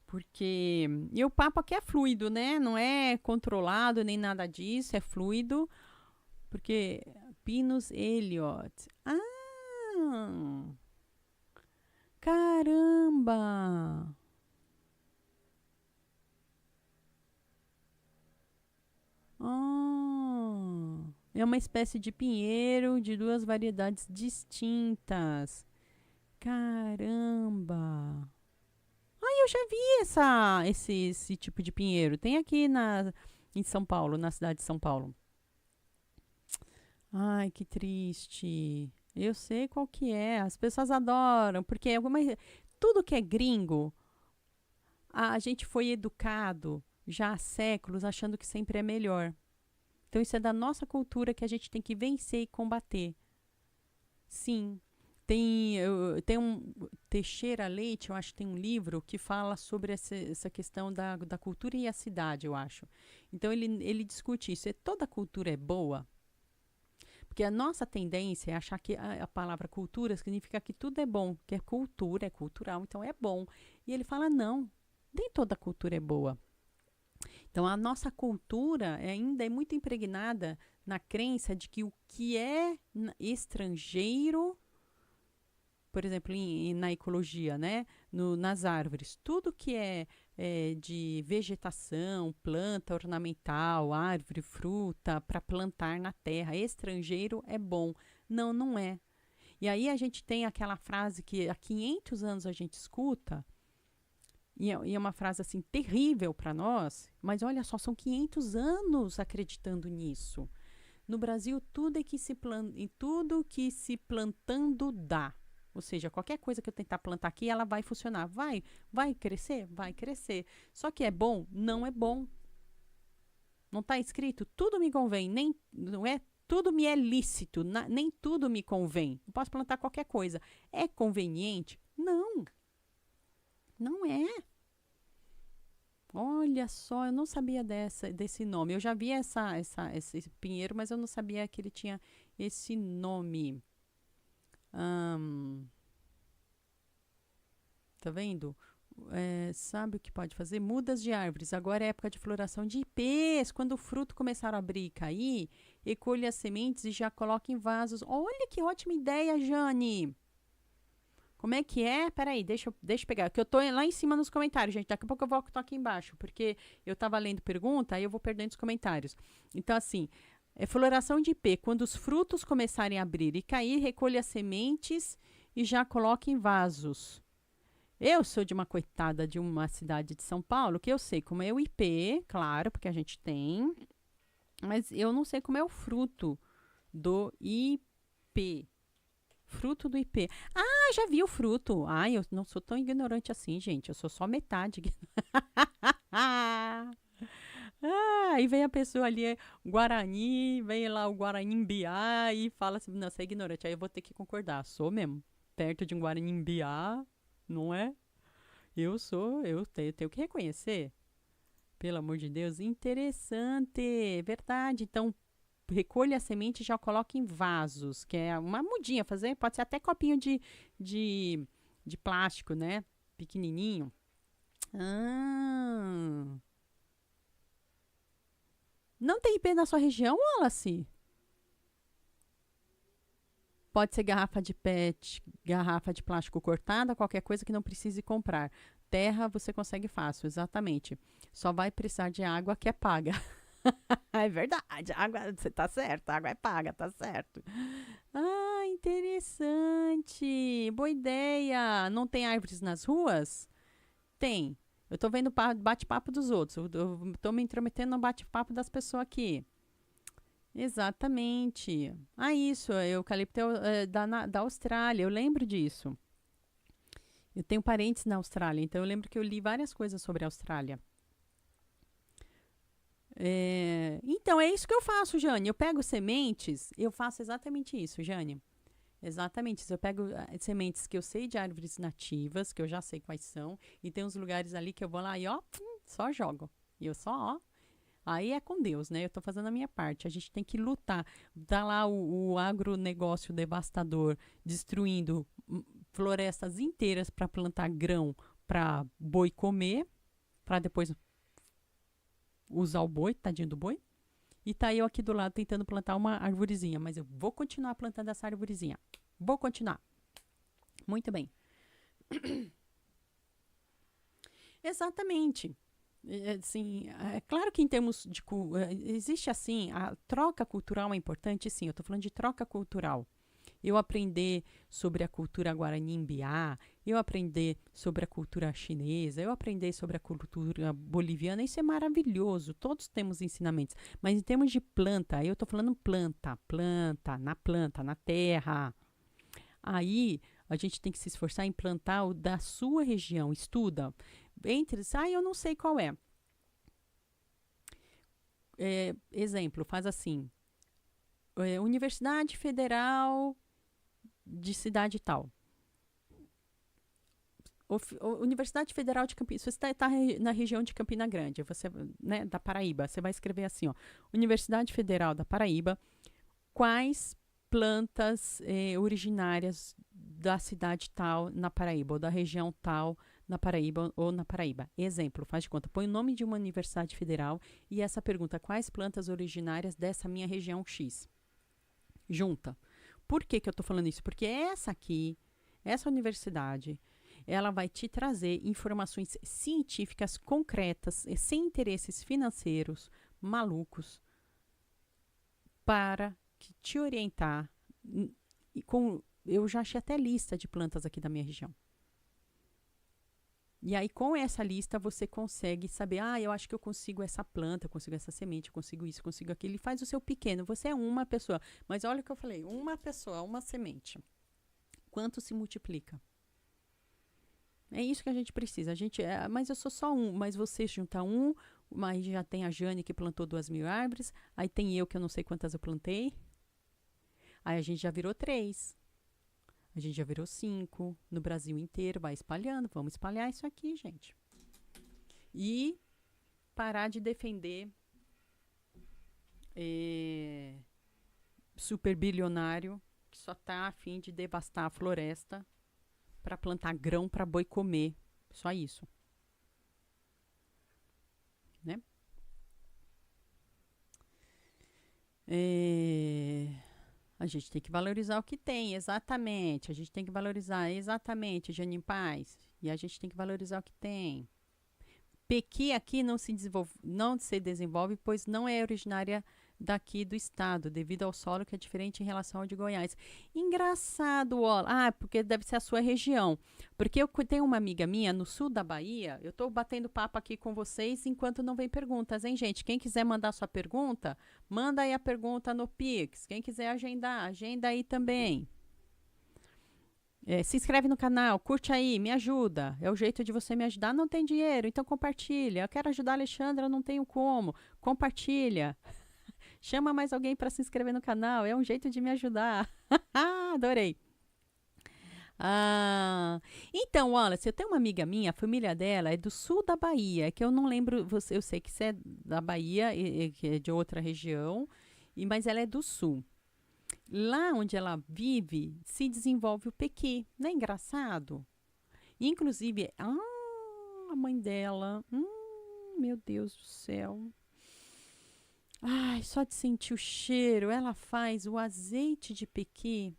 Porque... E o papo aqui é fluido, né? Não é controlado nem nada disso, é fluido. Porque... Pinus Elliot. Ah! Caramba! Ah! É uma espécie de pinheiro de duas variedades distintas. Caramba! Ai, eu já vi esse tipo de pinheiro. Tem aqui em São Paulo, na cidade de São Paulo. Ai, que triste. Eu sei qual que é. As pessoas adoram, porque tudo que é gringo, a gente foi educado já há séculos achando que sempre é melhor. Então isso é da nossa cultura que a gente tem que vencer e combater. Sim. Tem um Teixeira Leite, eu acho que tem um livro que fala sobre essa questão da cultura e a cidade, eu acho. Então ele discute isso. Toda cultura é boa. Porque a nossa tendência é achar que a palavra cultura significa que tudo é bom, que é cultura, é cultural, então é bom. E ele fala, não, nem toda cultura é boa. Então, a nossa cultura ainda é muito impregnada na crença de que o que é estrangeiro, por exemplo, na ecologia, né? Nas árvores, tudo que é de vegetação, planta ornamental, árvore, fruta, para plantar na terra, estrangeiro é bom. Não, não é. E aí a gente tem aquela frase que há 500 anos a gente escuta, e é uma frase assim terrível para nós, mas olha só, são 500 anos acreditando nisso. No Brasil, tudo que se plantando dá. Ou seja, qualquer coisa que eu tentar plantar aqui, ela vai funcionar. Vai crescer? Vai crescer. Só que é bom? Não é bom. Não está escrito, tudo me convém, não é tudo me é lícito, nem tudo me convém. Eu posso plantar qualquer coisa. É conveniente? Não. Não é. Olha só, eu não sabia desse nome. Eu já vi esse pinheiro, mas eu não sabia que ele tinha esse nome. Ahn, tá vendo? Sabe o que pode fazer? Mudas de árvores. Agora é época de floração de ipês. Quando o fruto começar a abrir e cair, recolha as sementes e já coloque em vasos. Olha que ótima ideia, Jane! Como é que é? Peraí, deixa eu pegar. Que eu tô lá em cima nos comentários, gente. Daqui a pouco eu volto aqui embaixo, porque eu tava lendo pergunta, aí eu vou perdendo os comentários. Então, assim, floração de ipê. Quando os frutos começarem a abrir e cair, recolha as sementes e já coloque em vasos. Eu sou de uma coitada de uma cidade de São Paulo, que eu sei como é o ipê, claro, porque a gente tem, mas eu não sei como é o fruto do ipê. Fruto do ipê. Ah, já vi o fruto. Ai, eu não sou tão ignorante assim, gente. Eu sou só metade. Ah, aí vem a pessoa ali, Guarani, vem lá o Guaranimbiá e fala assim, não, você é ignorante. Aí eu vou ter que concordar. Sou mesmo. Perto de um Guaranimbiá, não é? Eu tenho que reconhecer. Pelo amor de Deus, interessante. Verdade. Então, recolha a semente e já coloque em vasos, que é uma mudinha, pode ser até copinho de, de plástico, né? Pequenininho. Ah, não tem ipê na sua região, Wallace? Pode ser garrafa de PET, garrafa de plástico cortada, qualquer coisa que não precise comprar. Terra você consegue fácil, exatamente. Só vai precisar de água que é paga. É verdade, água, você tá certo, a água é paga, tá certo. Ah, interessante. Boa ideia. Não tem árvores nas ruas? Tem. Eu tô vendo o bate-papo dos outros. Eu tô me intrometendo no bate-papo das pessoas aqui. Exatamente. Ah, isso. Eucalipto da Austrália. Eu lembro disso. Eu tenho parentes na Austrália, então eu lembro que eu li várias coisas sobre a Austrália. Então, é isso que eu faço, Jane. Eu pego sementes, eu faço exatamente isso, Jane. Exatamente. Eu pego sementes que eu sei de árvores nativas, que eu já sei quais são, e tem uns lugares ali que eu vou lá e ó, só jogo. E eu só, ó. Aí é com Deus, né? Eu tô fazendo a minha parte. A gente tem que lutar. Dá lá o agronegócio devastador, destruindo florestas inteiras para plantar grão para boi comer, para depois usar o boi, tadinho do boi. E tá eu aqui do lado tentando plantar uma arvorezinha, mas eu vou continuar plantando essa arvorezinha. Vou continuar. Muito bem. Exatamente. Assim, é claro que em termos de existe assim, a troca cultural é importante, sim. Eu estou falando de troca cultural. Eu aprender sobre a cultura guarani-imbiá, eu aprender sobre a cultura chinesa, eu aprender sobre a cultura boliviana, isso é maravilhoso. Todos temos ensinamentos. Mas em termos de planta, eu estou falando planta, na terra. Aí a gente tem que se esforçar em plantar o da sua região. Estuda. Eu não sei qual é. Exemplo, faz assim. Universidade Federal de cidade tal. Universidade Federal de Campinas. Se você está na região de Campina Grande, você, né, da Paraíba, você vai escrever assim, ó, Universidade Federal da Paraíba, quais plantas originárias da cidade tal na Paraíba, ou da região tal na Paraíba ou na Paraíba. Exemplo, faz de conta, põe o nome de uma universidade federal e essa pergunta, quais plantas originárias dessa minha região X? Junta. Por que eu estou falando isso? Porque essa universidade, ela vai te trazer informações científicas concretas, sem interesses financeiros malucos, para te orientar. Eu já achei até lista de plantas aqui da minha região. E aí, com essa lista, você consegue saber, eu acho que eu consigo essa planta, eu consigo essa semente, eu consigo isso, eu consigo aquilo. E faz o seu pequeno. Você é uma pessoa. Mas olha o que eu falei, uma pessoa, uma semente. Quanto se multiplica? É isso que a gente precisa. Mas eu sou só um. Mas você junta um, mas já tem a Jane que plantou 2.000 árvores. Aí tem eu que eu não sei quantas eu plantei. Aí a gente já virou 3. A gente já virou 5 no Brasil inteiro, vai espalhando. Vamos espalhar isso aqui, gente. E parar de defender super bilionário que só tá a fim de devastar a floresta para plantar grão para boi comer. Só isso, né? A gente tem que valorizar o que tem, exatamente. A gente tem que valorizar, exatamente, Jane Paz. E a gente tem que valorizar o que tem. Pequi aqui não se desenvolve, pois não é originária daqui do estado, devido ao solo que é diferente em relação ao de Goiás. Engraçado, ó. Ah, porque deve ser a sua região. Porque eu tenho uma amiga minha no sul da Bahia, eu estou batendo papo aqui com vocês enquanto não vem perguntas, hein, gente? Quem quiser mandar sua pergunta, manda aí a pergunta no Pix. Quem quiser agendar, agenda aí também. Se inscreve no canal, curte aí, me ajuda. É o jeito de você me ajudar. Não tem dinheiro, então compartilha. Eu quero ajudar a Alexandra, não tenho como. Compartilha. Chama mais alguém para se inscrever no canal. É um jeito de me ajudar. Adorei. Então, olha, se eu tenho uma amiga minha, a família dela é do sul da Bahia, que eu não lembro, eu sei que você é da Bahia, que é de outra região, mas ela é do sul. Lá onde ela vive, se desenvolve o pequi. Não é engraçado? Inclusive, a mãe dela, meu Deus do céu. Ai, só de sentir o cheiro, ela faz o azeite de pequi.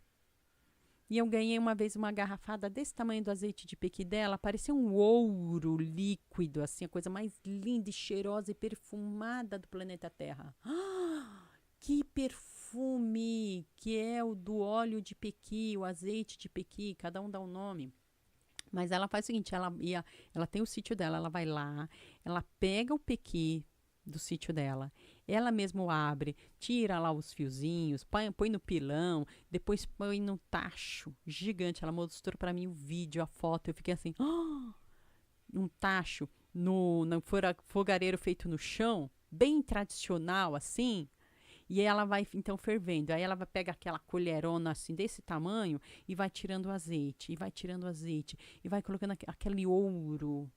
E eu ganhei uma vez uma garrafada desse tamanho do azeite de pequi dela, parecia um ouro líquido, assim, a coisa mais linda e cheirosa e perfumada do planeta Terra. Que perfume que é o do óleo de pequi, o azeite de pequi, cada um dá um nome. Mas ela faz o seguinte, ela tem o sítio dela, ela vai lá, ela pega o pequi do sítio dela, ela mesmo abre, tira lá os fiozinhos, põe no pilão, depois põe num tacho gigante. Ela mostrou para mim o vídeo, a foto, eu fiquei assim, um tacho no fogareiro feito no chão, bem tradicional assim. E ela vai, então, fervendo. Aí ela vai pegar aquela colherona, assim, desse tamanho, e vai tirando o azeite, e vai tirando o azeite, e vai colocando aquele ouro.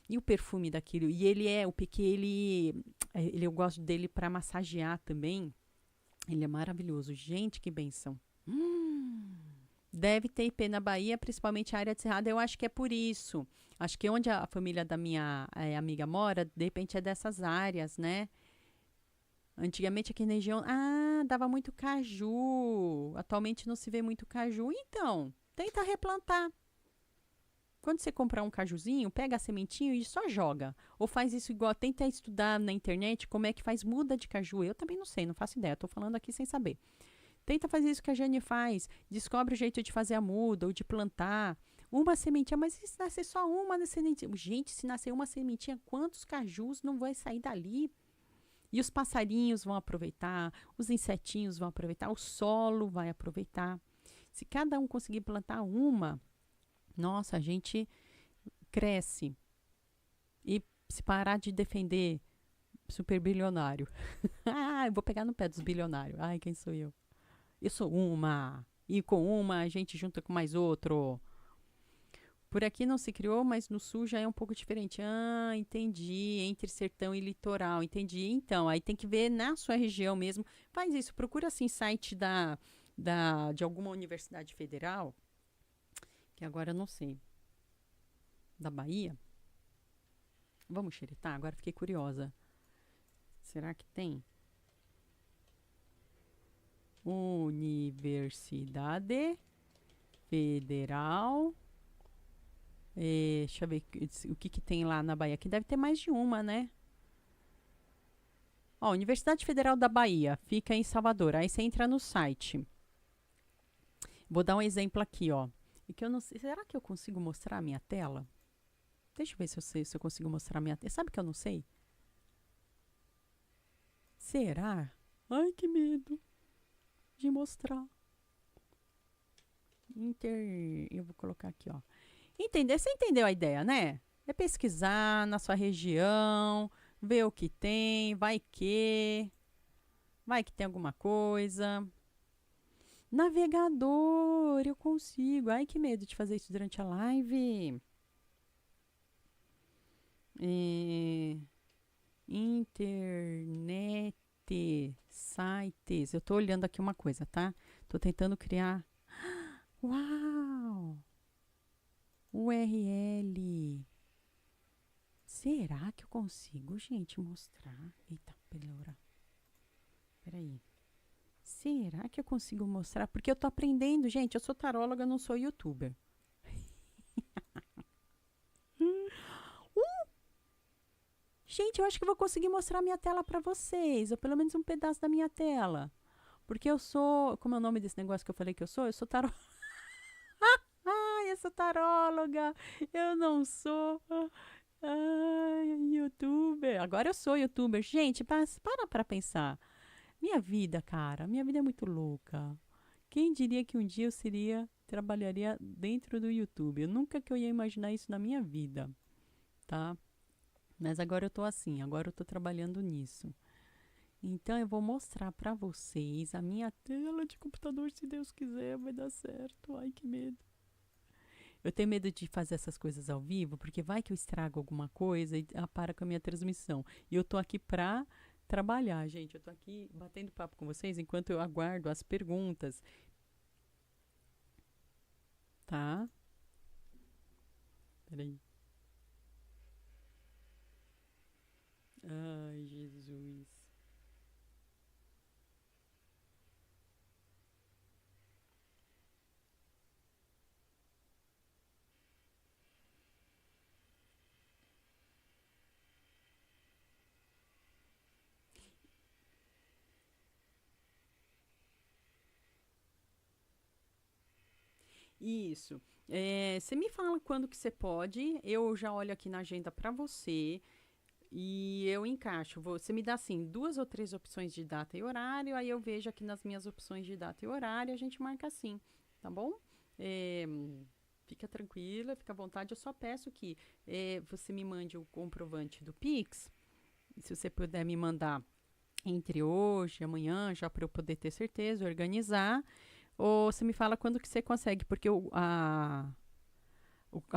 E o perfume daquilo. E ele o pequi, eu gosto dele para massagear também. Ele é maravilhoso. Gente, que benção. Deve ter IP na Bahia, principalmente a área de Cerrado. Eu acho que é por isso. Acho que onde a família da minha amiga mora, de repente é dessas áreas, né? Antigamente aqui na região, dava muito caju. Atualmente não se vê muito caju. Então, tenta replantar. Quando você comprar um cajuzinho, pega a sementinho e só joga. Ou faz isso igual, tenta estudar na internet como é que faz muda de caju. Eu também não sei, não faço ideia, tô falando aqui sem saber. Tenta fazer isso que a Jane faz. Descobre o jeito de fazer a muda ou de plantar. Uma sementinha, mas se nascer só uma sementinha. Gente, se nascer uma sementinha, quantos cajus não vai sair dali? E os passarinhos vão aproveitar, os insetinhos vão aproveitar, o solo vai aproveitar. Se cada um conseguir plantar uma, nossa, a gente cresce. E se parar de defender super bilionário. Eu vou pegar no pé dos bilionários. Ai, quem sou eu? Eu sou uma. E com uma a gente junta com mais outro. Por aqui não se criou, mas no sul já é um pouco diferente. Entendi. Entre sertão e litoral. Entendi. Então, aí tem que ver na sua região mesmo. Faz isso. Procura assim site de alguma universidade federal. Que agora eu não sei. Da Bahia. Vamos xeretar? Agora fiquei curiosa. Será que tem? Universidade Federal. Deixa eu ver o que tem lá na Bahia. Aqui deve ter mais de uma, né? Ó, Universidade Federal da Bahia. Fica em Salvador. Aí você entra no site. Vou dar um exemplo aqui, ó. E que eu não sei. Será que eu consigo mostrar a minha tela? Deixa eu ver se eu consigo mostrar a minha tela. Sabe que eu não sei? Será? Ai, que medo de mostrar. Eu vou colocar aqui, ó. Você entendeu a ideia, né? É pesquisar na sua região, ver o que tem, vai que tem alguma coisa. Navegador, eu consigo. Ai, que medo de fazer isso durante a live. Internet, sites. Eu tô olhando aqui uma coisa, tá? Tô tentando criar. Uau! URL. Será que eu consigo, gente, mostrar? Eita, peleura. Peraí. Será que eu consigo mostrar? Porque eu tô aprendendo, gente. Eu sou taróloga, não sou youtuber. Gente, eu acho que eu vou conseguir mostrar minha tela para vocês, ou pelo menos um pedaço da minha tela. Porque eu sou. Como é o nome desse negócio que eu falei que eu sou? Eu sou taróloga. Ai, eu sou taróloga. Eu não sou. Ai, youtuber. Agora eu sou youtuber. Gente, para pensar. Minha vida, cara, minha vida é muito louca. Quem diria que um dia eu trabalharia dentro do YouTube? Eu nunca que eu ia imaginar isso na minha vida, tá? Mas agora eu tô assim, agora eu tô trabalhando nisso. Então eu vou mostrar pra vocês a minha tela de computador, se Deus quiser, vai dar certo. Ai, que medo. Eu tenho medo de fazer essas coisas ao vivo, porque vai que eu estrago alguma coisa e para com a minha transmissão. E eu tô aqui pra trabalhar, gente. Eu tô aqui batendo papo com vocês enquanto eu aguardo as perguntas, tá? Peraí. Ai, Jesus. Isso. Você me fala quando que você pode, eu já olho aqui na agenda para você e eu encaixo. Você me dá assim duas ou três opções de data e horário, aí eu vejo aqui nas minhas opções de data e horário, a gente marca assim, tá bom? É, fica tranquila, fica à vontade. Eu só peço que você me mande o comprovante do Pix, se você puder me mandar entre hoje e amanhã, já para eu poder ter certeza, organizar. Ou você me fala quando que você consegue, porque a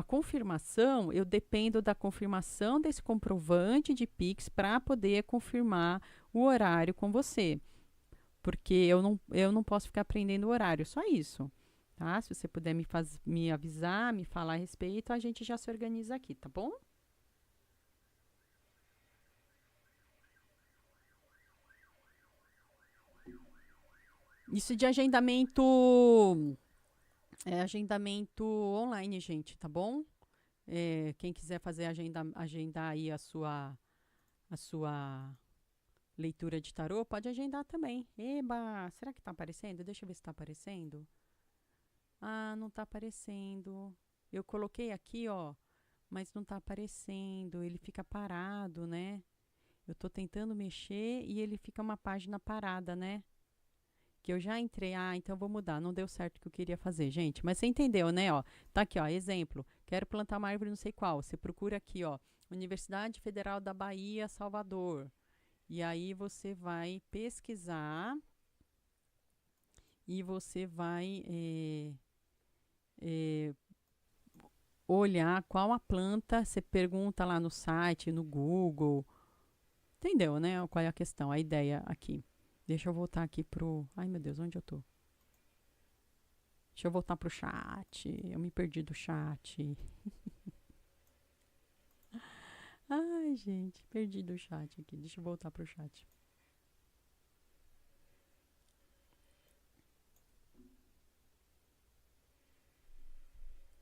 confirmação, eu dependo da confirmação desse comprovante de Pix para poder confirmar o horário com você. Porque eu não posso ficar prendendo o horário, só isso. Tá? Se você puder me avisar, me falar a respeito, a gente já se organiza aqui, tá bom? Isso de agendamento, é agendamento online, gente, tá bom? Quem quiser fazer agendar aí a sua leitura de tarô, pode agendar também. Eba, será que tá aparecendo? Deixa eu ver se tá aparecendo. Ah, não tá aparecendo. Eu coloquei aqui, ó, mas não tá aparecendo. Ele fica parado, né? Eu tô tentando mexer e ele fica uma página parada, né? Que eu já entrei. Ah, então vou mudar. Não deu certo o que eu queria fazer, gente. Mas você entendeu, né? Ó, tá aqui, ó. Exemplo. Quero plantar uma árvore não sei qual. Você procura aqui, ó. Universidade Federal da Bahia, Salvador. E aí você vai pesquisar e você vai é, olhar qual a planta. Você pergunta lá no site, no Google. Entendeu, né? Qual é a questão, a ideia aqui. Deixa eu voltar aqui pro. Ai, meu Deus, onde eu tô? Deixa eu voltar pro chat. Eu me perdi do chat. Ai, gente, perdi do chat aqui. Deixa eu voltar pro chat.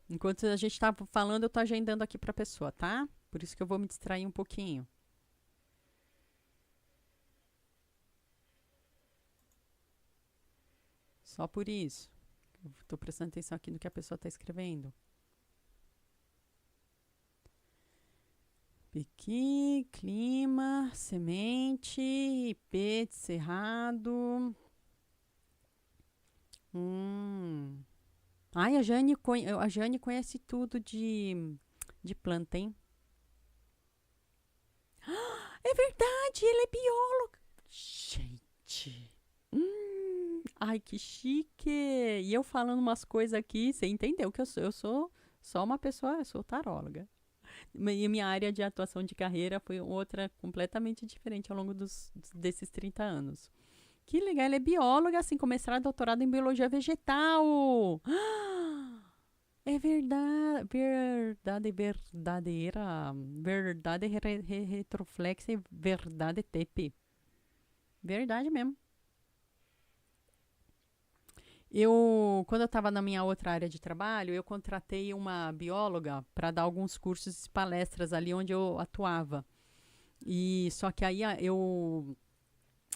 Enquanto a gente tá falando, eu tô agendando aqui pra pessoa, tá? Por isso que eu vou me distrair um pouquinho. Só por isso. Eu tô prestando atenção aqui no que a pessoa tá escrevendo. Pequi, clima, semente, IP de cerrado. Hum. Ai, a Jane conhece tudo de planta, hein? É verdade, ele é biólogo. Gente. Ai, que chique. E eu falando umas coisas aqui, você entendeu que eu sou só uma pessoa, eu sou taróloga. E minha área de atuação de carreira foi outra completamente diferente ao longo desses 30 anos. Que legal, ela é bióloga, assim, com mestrado e doutorado em biologia vegetal. É verdade, verdade verdadeira, verdade retroflexa e verdade tepe. Verdade mesmo. Quando eu estava na minha outra área de trabalho, eu contratei uma bióloga para dar alguns cursos e palestras ali onde eu atuava. E só que aí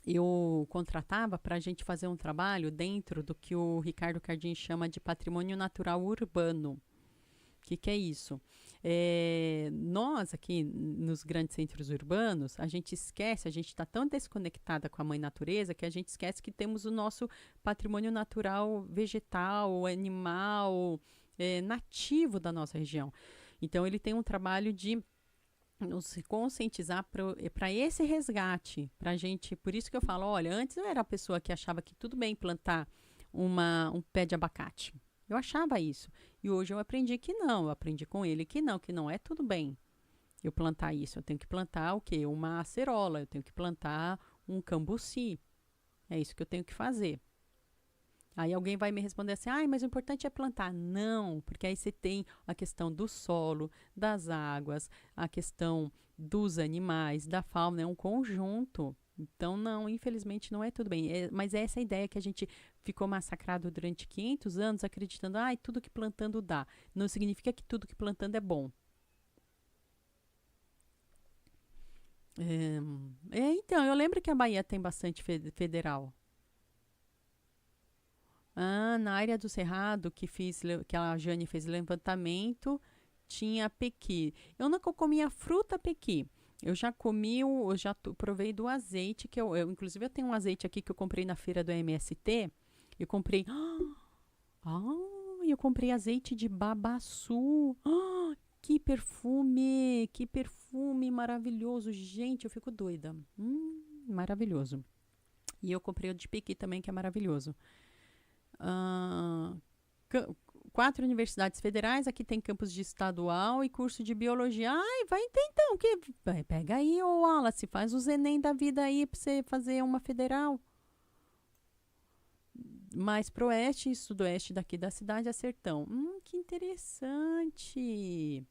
eu contratava para a gente fazer um trabalho dentro do que o Ricardo Cardim chama de patrimônio natural urbano. O que é isso? Nós aqui nos grandes centros urbanos, a gente esquece, a gente está tão desconectada com a mãe natureza que a gente esquece que temos o nosso patrimônio natural vegetal, animal, nativo da nossa região. Então ele tem um trabalho de nos conscientizar para esse resgate, para a gente. Por isso que eu falo, olha, antes eu era a pessoa que achava que tudo bem plantar um pé de abacate. Eu achava isso. E hoje eu aprendi que não. Eu aprendi com ele que não é tudo bem eu plantar isso. Eu tenho que plantar o quê? Uma acerola, eu tenho que plantar um cambuci. É isso que eu tenho que fazer. Aí alguém vai me responder assim, mas o importante é plantar. Não, porque aí você tem a questão do solo, das águas, a questão dos animais, da fauna, é um conjunto. Então, não, infelizmente não é tudo bem. Mas é essa ideia que a gente ficou massacrado durante 500 anos, acreditando, tudo que plantando dá. Não significa que tudo que plantando é bom. Então, eu lembro que a Bahia tem bastante federal. Na área do Cerrado, que a Jane fez levantamento, tinha pequi. Eu nunca comi a fruta pequi. Eu já comi, eu já provei do azeite, que inclusive eu tenho um azeite aqui que eu comprei na feira do MST. Eu comprei. Eu comprei azeite de babaçu. Que perfume maravilhoso. Gente, eu fico doida. Maravilhoso. E eu comprei o de pequi também, que é maravilhoso. 4 universidades federais, aqui tem campus de estadual e curso de biologia. Vai então, pega aí, ô Wallace, faz os Enem da vida aí pra você fazer uma federal. Mais pro oeste e sudoeste daqui da cidade é sertão. Que interessante.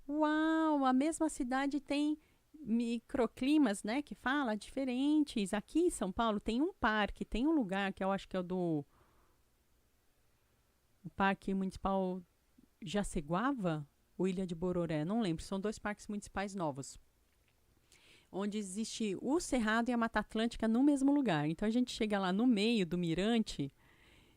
Uau, a mesma cidade tem microclimas, né, que fala, diferentes. Aqui em São Paulo tem um parque, tem um lugar que eu acho que é o Parque Municipal Jaceguava ou Ilha de Bororé, não lembro, são 2 parques municipais novos, onde existe o Cerrado e a Mata Atlântica no mesmo lugar. Então a gente chega lá no meio do mirante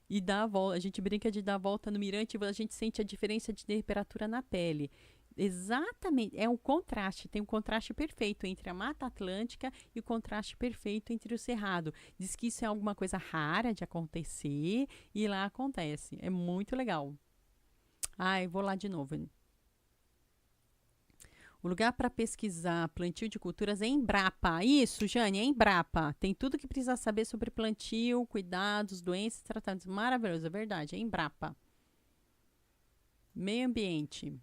e dá a volta, a gente brinca de dar a volta no mirante e a gente sente a diferença de temperatura na pele. Exatamente, é um contraste, tem um contraste perfeito entre a Mata Atlântica e o contraste perfeito entre o Cerrado. Diz que isso é alguma coisa rara de acontecer e lá acontece. É muito legal. Eu vou lá de novo. O lugar para pesquisar plantio de culturas é Embrapa. Isso, Jane, é Embrapa. Tem tudo que precisa saber sobre plantio, cuidados, doenças, tratamentos. Maravilhoso, é verdade, é Embrapa. Meio ambiente.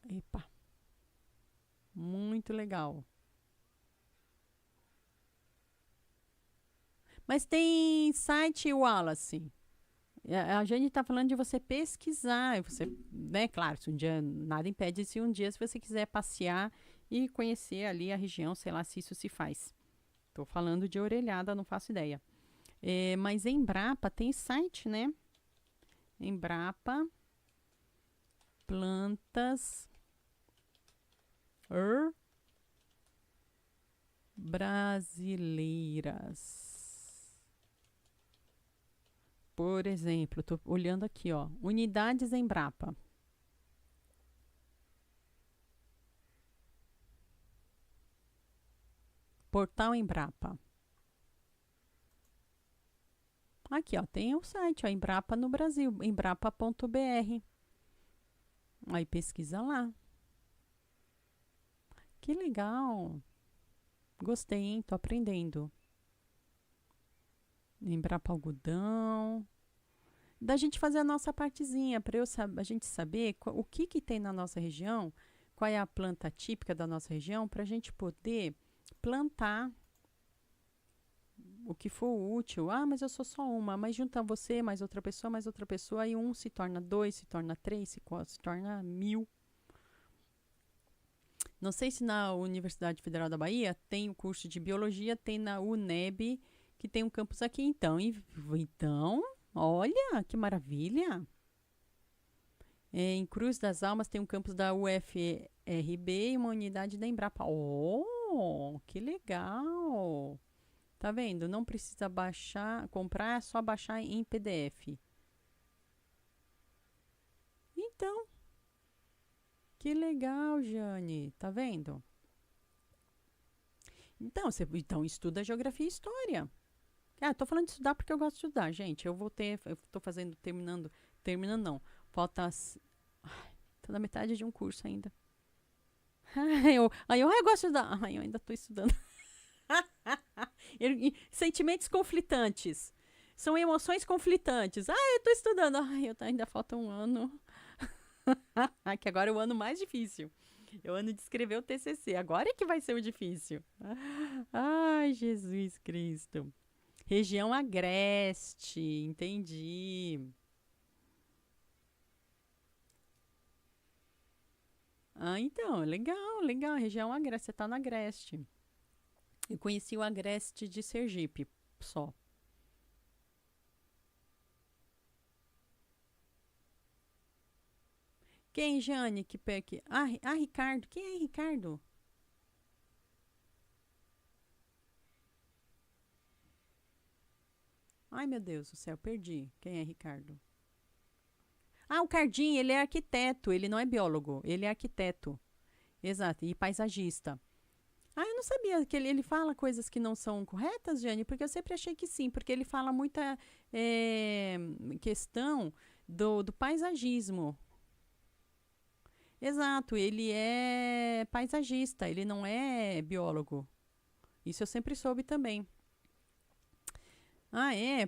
Epa. Muito legal. Mas tem site, Wallace. A Jane está falando de você pesquisar. Você, né, claro, se um dia nada impede, se você quiser passear e conhecer ali a região, sei lá se isso se faz. Estou falando de orelhada, não faço ideia. Mas Embrapa tem site, né? Embrapa Plantas brasileiras. Por exemplo, estou olhando aqui, ó, unidades Embrapa. Portal Embrapa. Aqui, ó, tem o site, ó, Embrapa no Brasil, embrapa.br. Aí pesquisa lá. Que legal. Gostei, hein? Tô aprendendo. Embrapa Algodão. da gente fazer a nossa partezinha, para a gente saber o que, que tem na nossa região, qual é a planta típica da nossa região, para a gente poder plantar o que for útil. Ah, mas eu sou só uma. Mas junta você, mais outra pessoa, aí um se torna 2, se torna 3, se torna 1000. Não sei se na Universidade Federal da Bahia tem o curso de biologia, tem na UNEB, que tem um campus aqui. Então, olha, que maravilha! Em Cruz das Almas tem um campus da UFRB e uma unidade da Embrapa. Oh, que legal! Tá vendo? Não precisa comprar, é só baixar em PDF. Então, que legal, Jane. Tá vendo? Então, então estuda geografia e história. Ah, tô falando de estudar porque eu gosto de estudar, gente. Eu tô terminando não. Falta, tô na metade de um curso ainda. Eu gosto de estudar. Ai, eu ainda tô estudando. Sentimentos conflitantes. São emoções conflitantes. Eu tô estudando. Ainda falta um ano. Que agora é o ano mais difícil. É o ano de escrever o TCC. Agora é que vai ser o difícil. Ai, Jesus Cristo. Região Agreste. Entendi. Então, legal. Região Agreste. Você tá no Agreste. Eu conheci o Agreste de Sergipe, só. Quem, Jane? Ricardo. Quem é Ricardo? Ai, meu Deus do céu, perdi. Quem é Ricardo? O Cardim, ele é arquiteto, ele não é biólogo, ele é arquiteto. Exato, e paisagista. Eu não sabia que ele fala coisas que não são corretas, Jane, porque eu sempre achei que sim, porque ele fala muita questão do paisagismo. Exato, ele é paisagista, ele não é biólogo. Isso eu sempre soube também.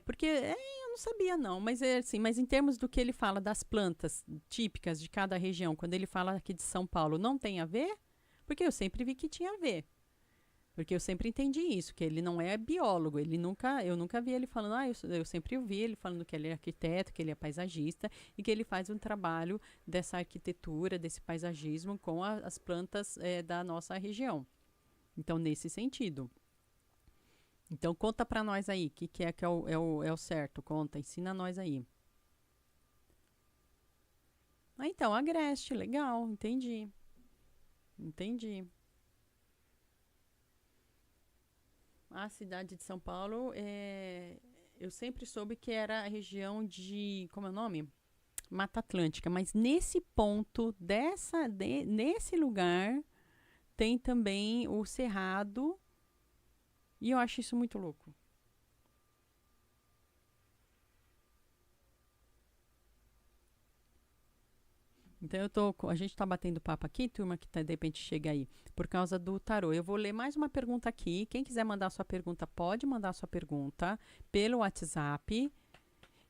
Porque eu não sabia não, mas é assim, mas em termos do que ele fala das plantas típicas de cada região, quando ele fala aqui de São Paulo, não tem a ver? Porque eu sempre vi que tinha a ver. Porque eu sempre entendi isso, que ele não é biólogo, eu nunca vi ele falando, eu sempre ouvi ele falando que ele é arquiteto, que ele é paisagista e que ele faz um trabalho dessa arquitetura, desse paisagismo com as plantas da nossa região. Então, nesse sentido. Então, conta para nós aí, o que é que é o certo, conta, ensina nós aí. Então, Agreste, legal, entendi. A cidade de São Paulo, eu sempre soube que era a região de, como é o nome? Mata Atlântica, mas nesse ponto, nesse lugar, tem também o Cerrado, e eu acho isso muito louco. Então a gente está batendo papo aqui, turma que de repente chega aí, por causa do tarô. Eu vou ler mais uma pergunta aqui. Quem quiser mandar sua pergunta, pode mandar sua pergunta pelo WhatsApp.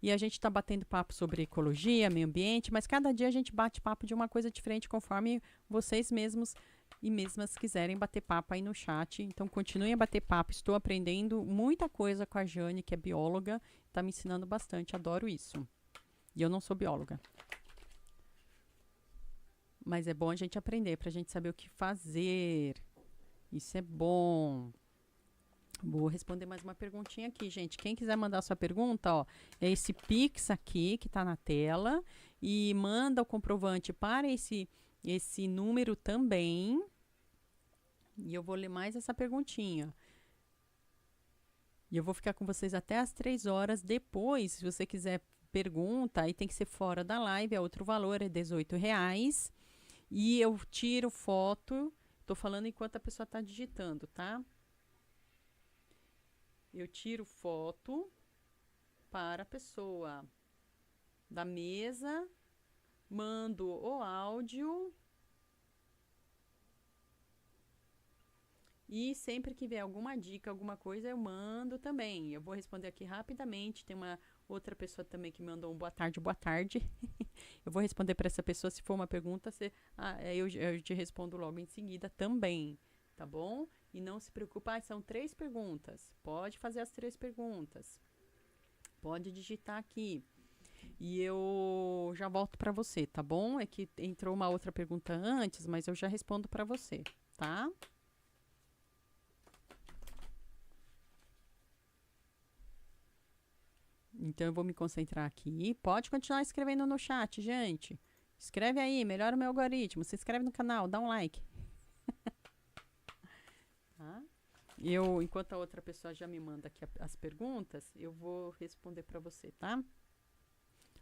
E a gente está batendo papo sobre ecologia, meio ambiente, mas cada dia a gente bate papo de uma coisa diferente conforme vocês mesmos e mesmas quiserem bater papo aí no chat. Então continuem a bater papo. Estou aprendendo muita coisa com a Jane, que é bióloga, está me ensinando bastante. Adoro isso. E eu não sou bióloga. Mas é bom a gente aprender para a gente saber o que fazer. Isso é bom. Vou responder mais uma perguntinha aqui, gente. Quem quiser mandar sua pergunta, ó, é esse Pix aqui que está na tela. E manda o comprovante para esse número também. E eu vou ler mais essa perguntinha. E eu vou ficar com vocês até as 3 horas. Depois, se você quiser pergunta, aí tem que ser fora da live. É outro valor, é R$ 18. E eu tiro foto. Tô falando enquanto a pessoa está digitando, tá? Eu tiro foto para a pessoa da mesa, mando o áudio e sempre que vier alguma dica, alguma coisa, eu mando também. Eu vou responder aqui rapidamente. Tem Outra pessoa também que mandou um boa tarde, boa tarde. Eu vou responder para essa pessoa. Se for uma pergunta, eu te respondo logo em seguida também, tá bom? E não se preocupe, são 3 perguntas. Pode fazer as 3 perguntas. Pode digitar aqui. E eu já volto para você, tá bom? É que entrou uma outra pergunta antes, mas eu já respondo para você, tá? Então eu vou me concentrar aqui. Pode continuar escrevendo no chat, gente. Escreve aí, melhora o meu algoritmo. Se inscreve no canal, dá um like. Tá? Enquanto a outra pessoa já me manda aqui as perguntas, eu vou responder para você, tá?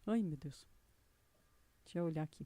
Ai, meu Deus. Deixa eu olhar aqui.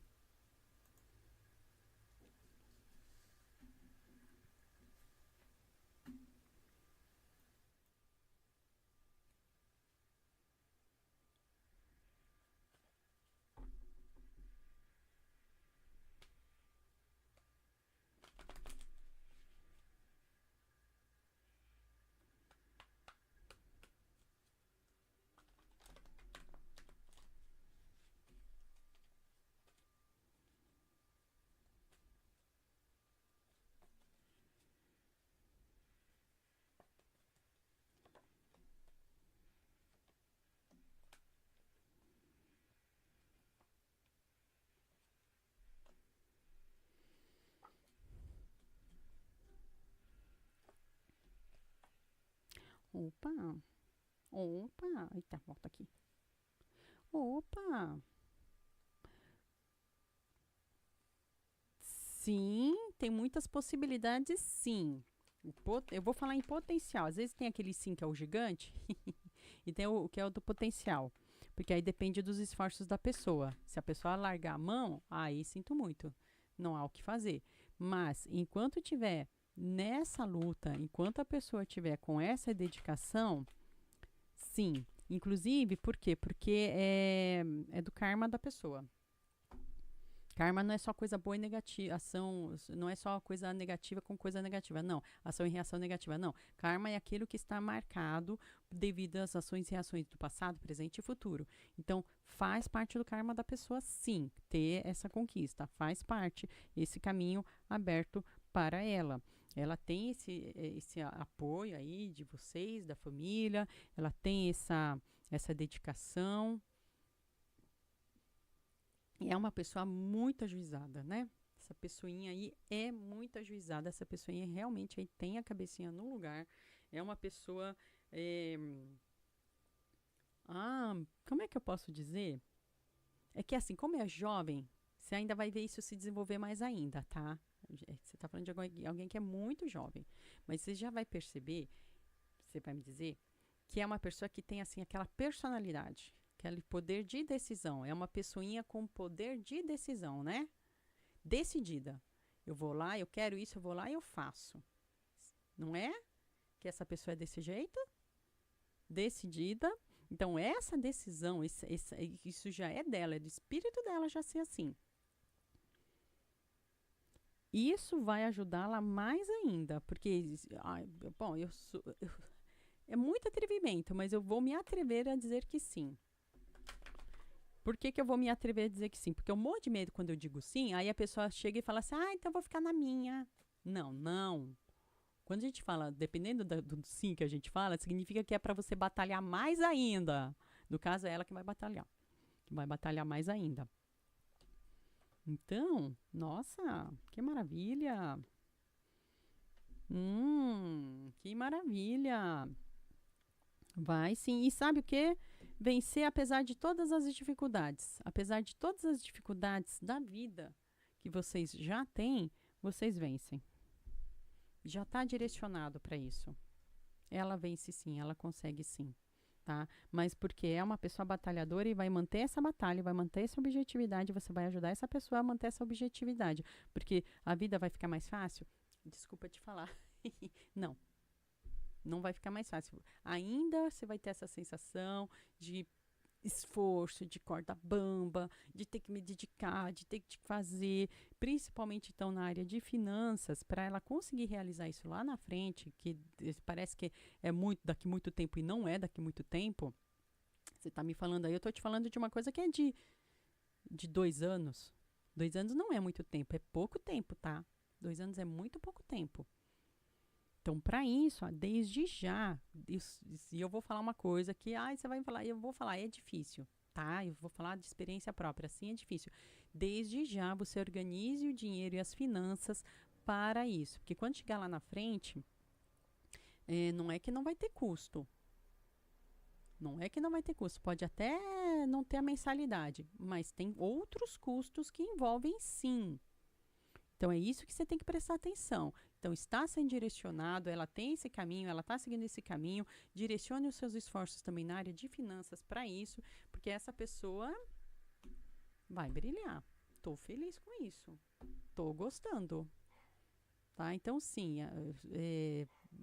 Opa. Opa. Eita, volta aqui. Opa. Sim, tem muitas possibilidades, sim. Eu vou falar em potencial. Às vezes tem aquele sim que é o gigante e tem o que é o do potencial. Porque aí depende dos esforços da pessoa. Se a pessoa largar a mão, aí sinto muito. Não há o que fazer. Mas enquanto tiver nessa luta, enquanto a pessoa tiver com essa dedicação, sim. Inclusive, por quê? Porque é do karma da pessoa. Karma não é só coisa boa e negativa, ação não é só coisa negativa com coisa negativa, não. Ação e reação negativa, não. Karma é aquilo que está marcado devido às ações e reações do passado, presente e futuro. Então, faz parte do karma da pessoa, sim, ter essa conquista. Faz parte, esse caminho aberto para ela. Ela tem esse apoio aí de vocês, da família, ela tem essa dedicação, e é uma pessoa muito ajuizada, né? Essa pessoinha aí é muito ajuizada. Essa pessoinha realmente aí tem a cabecinha no lugar. É uma pessoa. É... Como é que eu posso dizer? É que assim, como é jovem, você ainda vai ver isso se desenvolver mais ainda, tá? Você está falando de alguém que é muito jovem. Mas você já vai perceber, você vai me dizer, que é uma pessoa que tem assim aquela personalidade, aquele poder de decisão. É uma pessoinha com poder de decisão, né? Decidida. Eu vou lá, eu quero isso, eu vou lá e eu faço. Não é que essa pessoa é desse jeito? Decidida. Então, essa decisão, isso já é dela, é do espírito dela já ser assim. Isso vai ajudá-la mais ainda, porque, bom, é muito atrevimento, mas eu vou me atrever a dizer que sim. Por que, que eu vou me atrever a dizer que sim? Porque eu morro de medo quando eu digo sim, aí a pessoa chega e fala assim, então eu vou ficar na minha. Não, não. Quando a gente fala, dependendo do sim que a gente fala, significa que é para você batalhar mais ainda. No caso, é ela que vai batalhar. Que vai batalhar mais ainda. Então, nossa, que maravilha. Que maravilha. Vai sim. E sabe o quê? Vencer apesar de todas as dificuldades. Apesar de todas as dificuldades da vida que vocês já têm, vocês vencem. Já está direcionado para isso. Ela vence sim, ela consegue sim. Tá? Mas porque é uma pessoa batalhadora e vai manter essa batalha, vai manter essa objetividade, você vai ajudar essa pessoa a manter essa objetividade. Porque a vida vai ficar mais fácil? Desculpa te falar. Não, não vai ficar mais fácil. Ainda você vai ter essa sensação de esforço, de corda bamba, de ter que me dedicar, de ter que fazer, principalmente então na área de finanças, para ela conseguir realizar isso lá na frente, que parece que é muito daqui muito tempo e não é daqui muito tempo. Você está me falando aí, eu estou te falando de uma coisa que é de 2 anos. 2 anos não é muito tempo, é pouco tempo, tá? 2 anos é muito pouco tempo. Então, para isso, ó, desde já, e eu vou falar uma coisa que, você vai falar, eu vou falar, é difícil, tá? Eu vou falar de experiência própria, assim é difícil. Desde já, você organize o dinheiro e as finanças para isso. Porque quando chegar lá na frente, não é que não vai ter custo. Não é que não vai ter custo. Pode até não ter a mensalidade, mas tem outros custos que envolvem sim. Então, é isso que você tem que prestar atenção. Então, está sendo direcionado, ela tem esse caminho, ela está seguindo esse caminho. Direcione os seus esforços também na área de finanças para isso, porque essa pessoa vai brilhar. Estou feliz com isso. Estou gostando. Tá? Então, sim.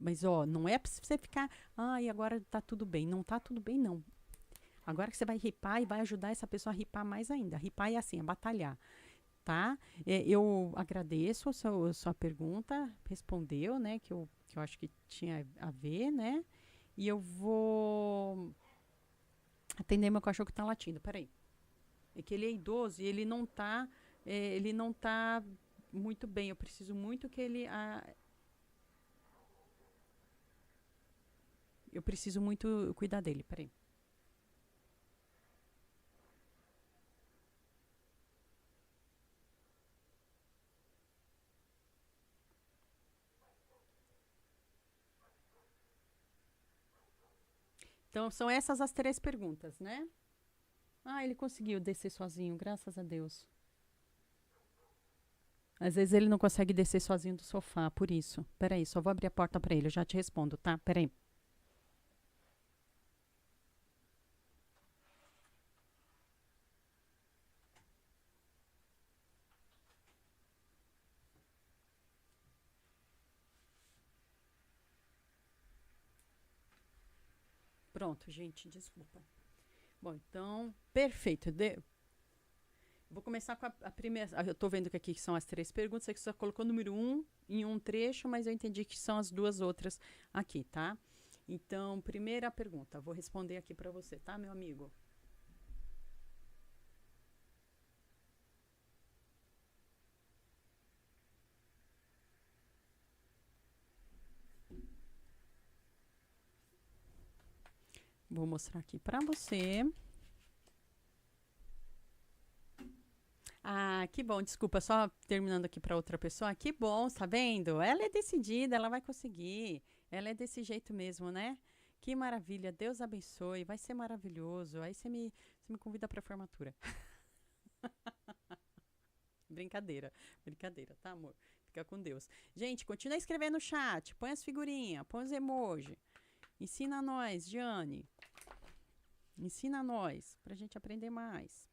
Mas, ó, não é para você ficar, agora está tudo bem. Não está tudo bem, não. Agora que você vai ripar e vai ajudar essa pessoa a ripar mais ainda. Ripar é assim, é batalhar. Tá? Eu agradeço a sua pergunta, respondeu, né? Que eu acho que tinha a ver, né? E eu vou atender meu cachorro que tá latindo. Peraí. É que ele é idoso e ele não tá muito bem. Eu preciso muito que ele. Eu preciso muito cuidar dele. Peraí. Então, são essas as 3 perguntas, né? Ele conseguiu descer sozinho, graças a Deus. Às vezes ele não consegue descer sozinho do sofá, por isso. Peraí, só vou abrir a porta para ele, eu já te respondo, tá? Peraí. Pronto, gente, desculpa. Bom, então, perfeito. Vou começar com a primeira. Eu estou vendo que aqui são as 3 perguntas. Você só colocou o número 1 em um trecho, mas eu entendi que são as 2 outras aqui, tá? Então, primeira pergunta. Vou responder aqui para você, tá, meu amigo? Vou mostrar aqui para você. Que bom, desculpa, só terminando aqui para outra pessoa. Que bom, tá vendo? Ela é decidida, ela vai conseguir. Ela é desse jeito mesmo, né? Que maravilha, Deus abençoe, vai ser maravilhoso. Aí você me convida para a formatura. Brincadeira, brincadeira, tá, amor? Fica com Deus. Gente, continua escrevendo no chat, põe as figurinhas, põe os emojis. Ensina nós, Giane. Ensina nós, pra gente aprender mais.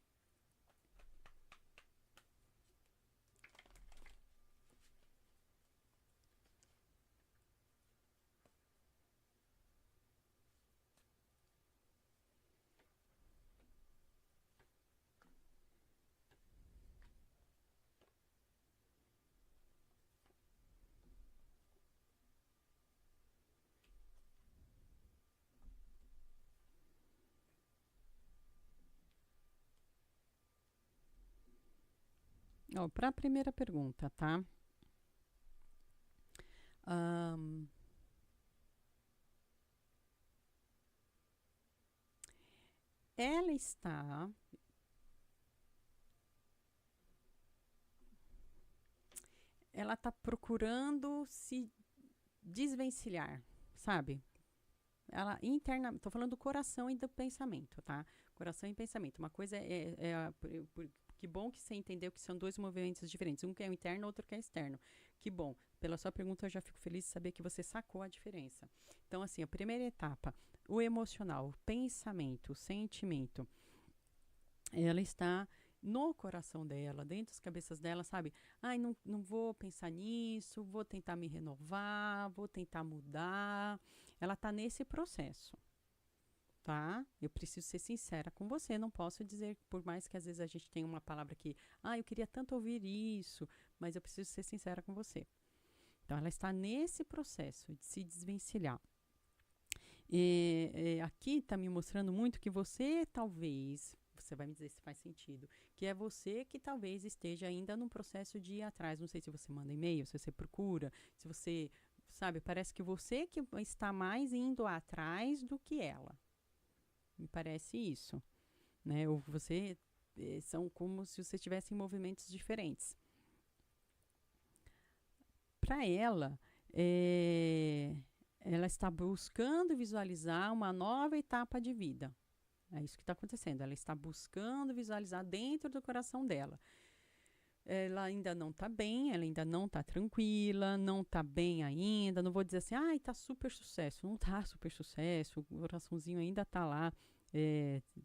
Ó, para a primeira pergunta, tá? Ahn, ela está. Ela está procurando se desvencilhar, sabe? Ela interna, tô falando do coração e do pensamento, tá? Coração e pensamento. Uma coisa que bom que você entendeu que são 2 movimentos diferentes. Um que é o interno, outro que é externo. Que bom. Pela sua pergunta, eu já fico feliz de saber que você sacou a diferença. Então, assim, a primeira etapa, o emocional, o pensamento, o sentimento, ela está no coração dela, dentro das cabeças dela, sabe? Não vou pensar nisso, vou tentar me renovar, vou tentar mudar. Ela está nesse processo, tá? Eu preciso ser sincera com você, não posso dizer, por mais que às vezes a gente tenha uma palavra que, eu queria tanto ouvir isso, mas eu preciso ser sincera com você. Então, ela está nesse processo de se desvencilhar. Aqui está me mostrando muito que você talvez, você vai me dizer se faz sentido, que é você que talvez esteja ainda num processo de ir atrás. Não sei se você manda e-mail, se você procura, se você, sabe, parece que você que está mais indo atrás do que ela. Me parece isso, né? Ou você, são como se você estivesse em movimentos diferentes. Para ela, ela está buscando visualizar uma nova etapa de vida. É isso que está acontecendo. Ela está buscando visualizar dentro do coração dela. Ela ainda não está bem, ela ainda não está tranquila, não está bem ainda. Não vou dizer assim, ai, tá super sucesso. Não tá super sucesso, o coraçãozinho ainda está lá,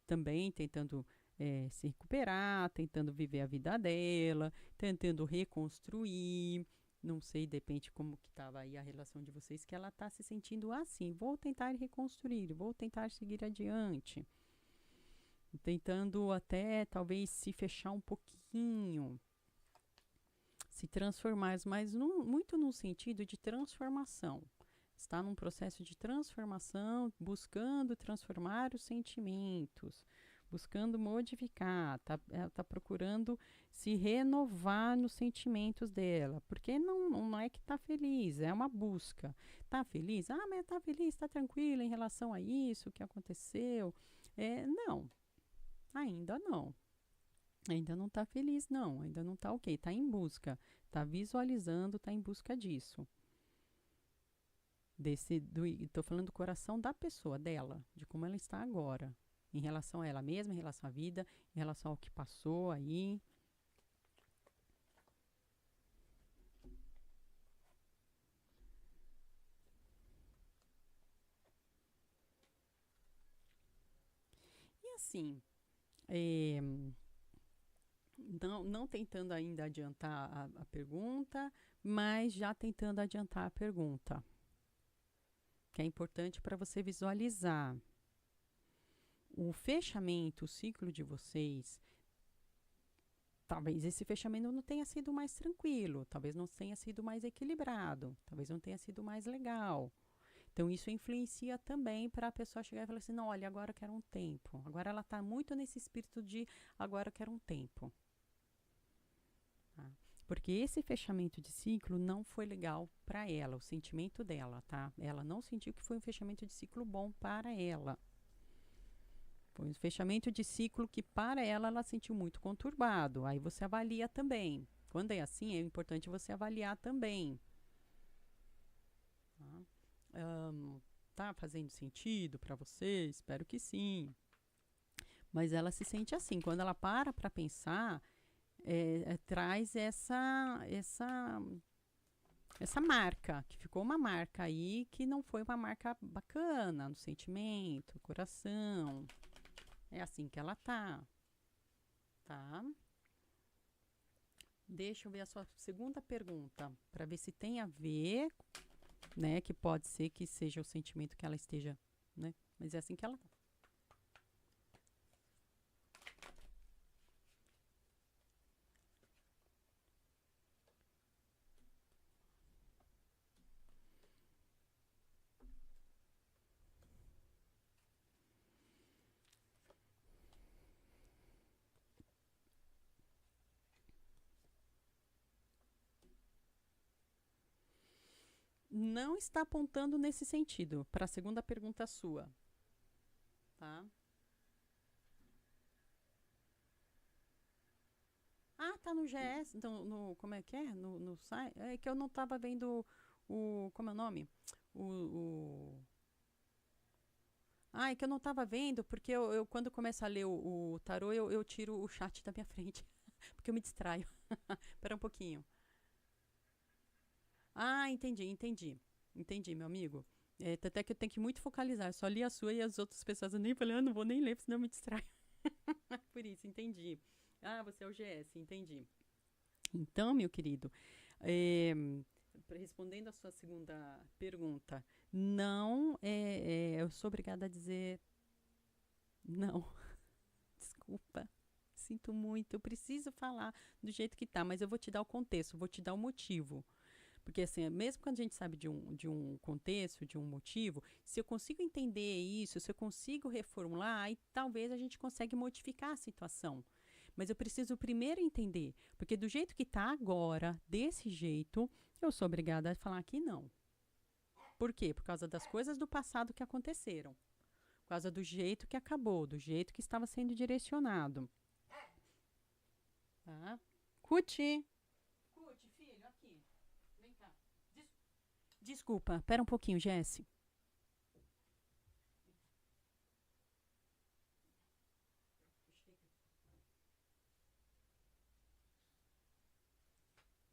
também tentando se recuperar, tentando viver a vida dela, tentando reconstruir. Não sei, depende como que estava aí a relação de vocês, que ela está se sentindo assim. Vou tentar reconstruir, vou tentar seguir adiante. Tentando até talvez se fechar um pouquinho, se transformar, mas muito no sentido de transformação. Está num processo de transformação, buscando transformar os sentimentos, buscando modificar, tá procurando se renovar nos sentimentos dela, porque não é que está feliz, é uma busca. Está feliz? Ah, mas está feliz, está tranquila em relação a isso que aconteceu? Não, ainda não. Ainda não está feliz, não. Ainda não está ok. Está em busca. Está visualizando, está em busca disso. Estou falando do coração da pessoa, dela, de como ela está agora. Em relação a ela mesma, em relação à vida, em relação ao que passou aí. E assim, é, não tentando ainda adiantar a pergunta, mas já tentando adiantar a pergunta, que é importante para você visualizar. O fechamento, o ciclo de vocês, talvez esse fechamento não tenha sido mais tranquilo, talvez não tenha sido mais equilibrado, talvez não tenha sido mais legal. Então, isso influencia também para a pessoa chegar e falar assim: não, olha, agora eu quero um tempo. Agora ela está muito nesse espírito de agora eu quero um tempo. Tá? Porque esse fechamento de ciclo não foi legal para ela, o sentimento dela, tá? Ela não sentiu que foi um fechamento de ciclo bom para ela. Foi um fechamento de ciclo que, para ela, ela sentiu muito conturbado. Aí você avalia também. Quando é assim, é importante você avaliar também. Tá, tá fazendo sentido para você? Espero que sim. Mas ela se sente assim. Quando ela para pensar, traz essa marca, que ficou uma marca aí que não foi uma marca bacana no sentimento, coração. É assim que ela tá. Tá? Deixa eu ver a sua segunda pergunta, para ver se tem a ver, né? Que pode ser que seja o sentimento que ela esteja, né? Mas é assim que ela tá. Não está apontando nesse sentido, para a segunda pergunta sua, tá? Ah, tá no GS, como é que é? No site? É que eu não estava vendo como é o nome? O, é que eu não estava vendo, porque quando começo a ler o tarô, eu tiro o chat da minha frente, porque eu me distraio. Espera um pouquinho. Ah, entendi. Entendi, meu amigo. Até que eu tenho que muito focalizar. Eu só li a sua e as outras pessoas eu nem falei, não vou nem ler, senão eu me distraio. Por isso, entendi. Ah, você é o GS, entendi. Então, meu querido, respondendo a sua segunda pergunta, não, eu sou obrigada a dizer não. Desculpa, sinto muito. Eu preciso falar do jeito que tá, mas eu vou te dar o contexto, vou te dar o motivo. Porque, assim, mesmo quando a gente sabe de um contexto, de um motivo, se eu consigo entender isso, se eu consigo reformular, aí talvez a gente consiga modificar a situação. Mas eu preciso primeiro entender, porque do jeito que está agora, desse jeito, eu sou obrigada a falar que não. Por quê? Por causa das coisas do passado que aconteceram. Por causa do jeito que acabou, do jeito que estava sendo direcionado. Tá? Cuti. Cuti, filho, aqui. Vem cá. Desculpa, pera um pouquinho, Jesse.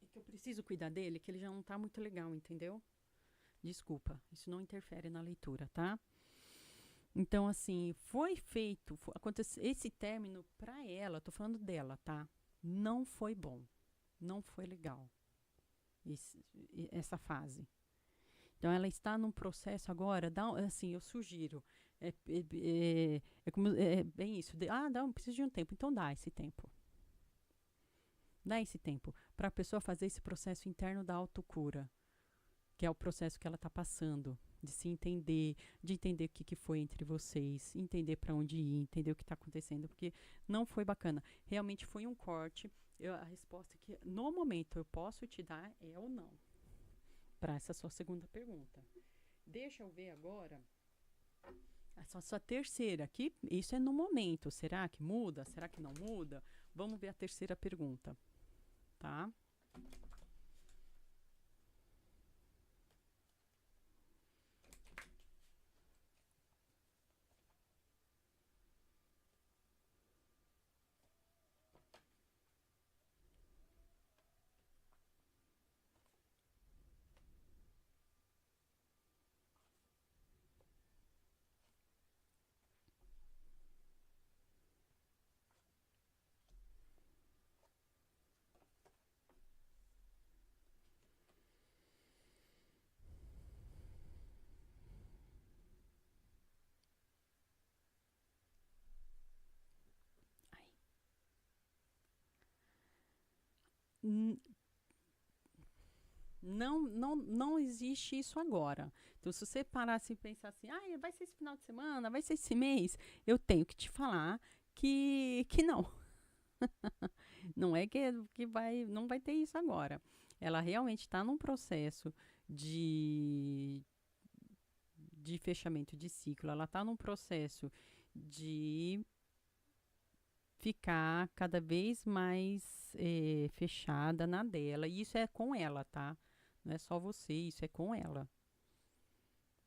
É que eu preciso cuidar dele, que ele já não tá muito legal, entendeu? Desculpa, isso não interfere na leitura, tá? Então, assim, foi feito, esse término pra ela, tô falando dela, tá? Não foi bom, não foi legal, essa fase. Então, ela está num processo agora, assim, eu sugiro, é bem isso, preciso de um tempo, então dá esse tempo. Dá esse tempo para a pessoa fazer esse processo interno da autocura, que é o processo que ela está passando, de se entender, de entender o que foi entre vocês, entender para onde ir, entender o que está acontecendo, porque não foi bacana. Realmente foi um corte. A resposta que no momento eu posso te dar é ou não, para essa sua segunda pergunta. Deixa eu ver agora essa sua terceira, que isso é no momento. Será que muda? Será que não muda? Vamos ver a terceira pergunta, tá? N- não existe isso agora. Então, se você parar assim e pensar assim, vai ser esse final de semana, vai ser esse mês, eu tenho que te falar que não. Não é não vai ter isso agora. Ela realmente está num processo de, de fechamento de ciclo, ela está num processo de ficar cada vez mais fechada na dela. E isso é com ela, tá? Não é só você, isso é com ela.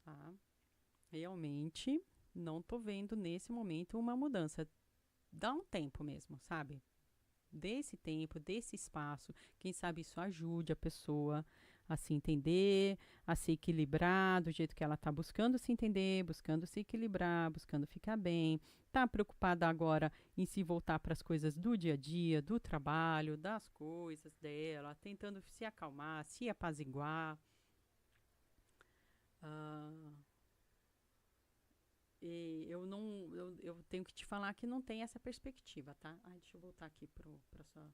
Tá? Realmente não tô vendo nesse momento uma mudança. Dá um tempo mesmo, sabe? Desse tempo, desse espaço. Quem sabe isso ajude a pessoa a se entender, a se equilibrar do jeito que ela está buscando se entender, buscando se equilibrar, buscando ficar bem. Está preocupada agora em se voltar para as coisas do dia a dia, do trabalho, das coisas dela, tentando se acalmar, se apaziguar. Ah, e eu tenho que te falar que não tem essa perspectiva, tá? Deixa eu voltar aqui para sua.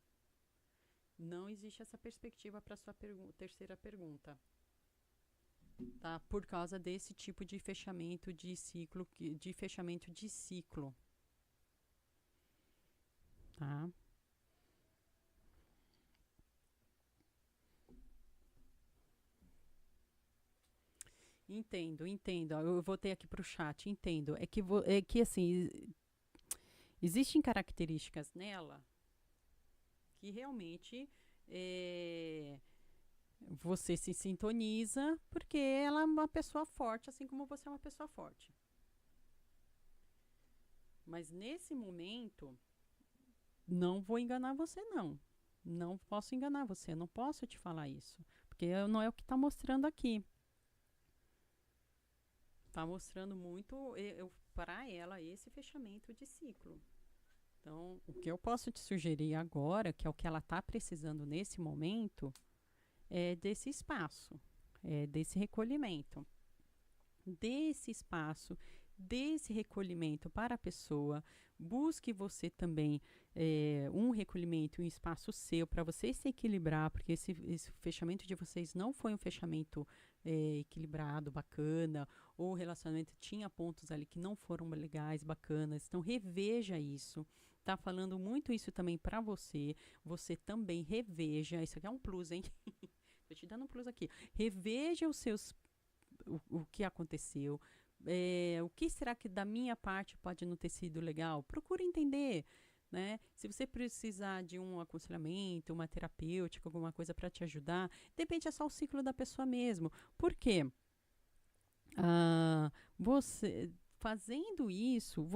Não existe essa perspectiva para sua terceira pergunta, tá? Por causa desse tipo de fechamento de ciclo, de fechamento de ciclo, tá? Entendo, entendo. Eu voltei aqui para o chat, entendo. É que assim, existem características nela que realmente você se sintoniza porque ela é uma pessoa forte, assim como você é uma pessoa forte. Mas nesse momento, não vou enganar você, não. Não posso enganar você, não posso te falar isso. Porque não é o que está mostrando aqui. Está mostrando muito para ela esse fechamento de ciclo. Então, o que eu posso te sugerir agora, que é o que ela está precisando nesse momento, é desse espaço, desse recolhimento, desse espaço dê esse recolhimento para a pessoa, busque você também um recolhimento, um espaço seu para você se equilibrar, porque esse fechamento de vocês não foi um fechamento equilibrado, bacana, ou o relacionamento tinha pontos ali que não foram legais, bacanas. Então reveja isso. Tá falando muito isso também para você. Você também reveja. Isso aqui é um plus, hein? Tô te dando um plus aqui. Reveja o que aconteceu. O que será que da minha parte pode não ter sido legal? Procure entender. Né? Se você precisar de um aconselhamento, uma terapêutica, alguma coisa para te ajudar, de repente é só o ciclo da pessoa mesmo. Por quê? Você fazendo isso,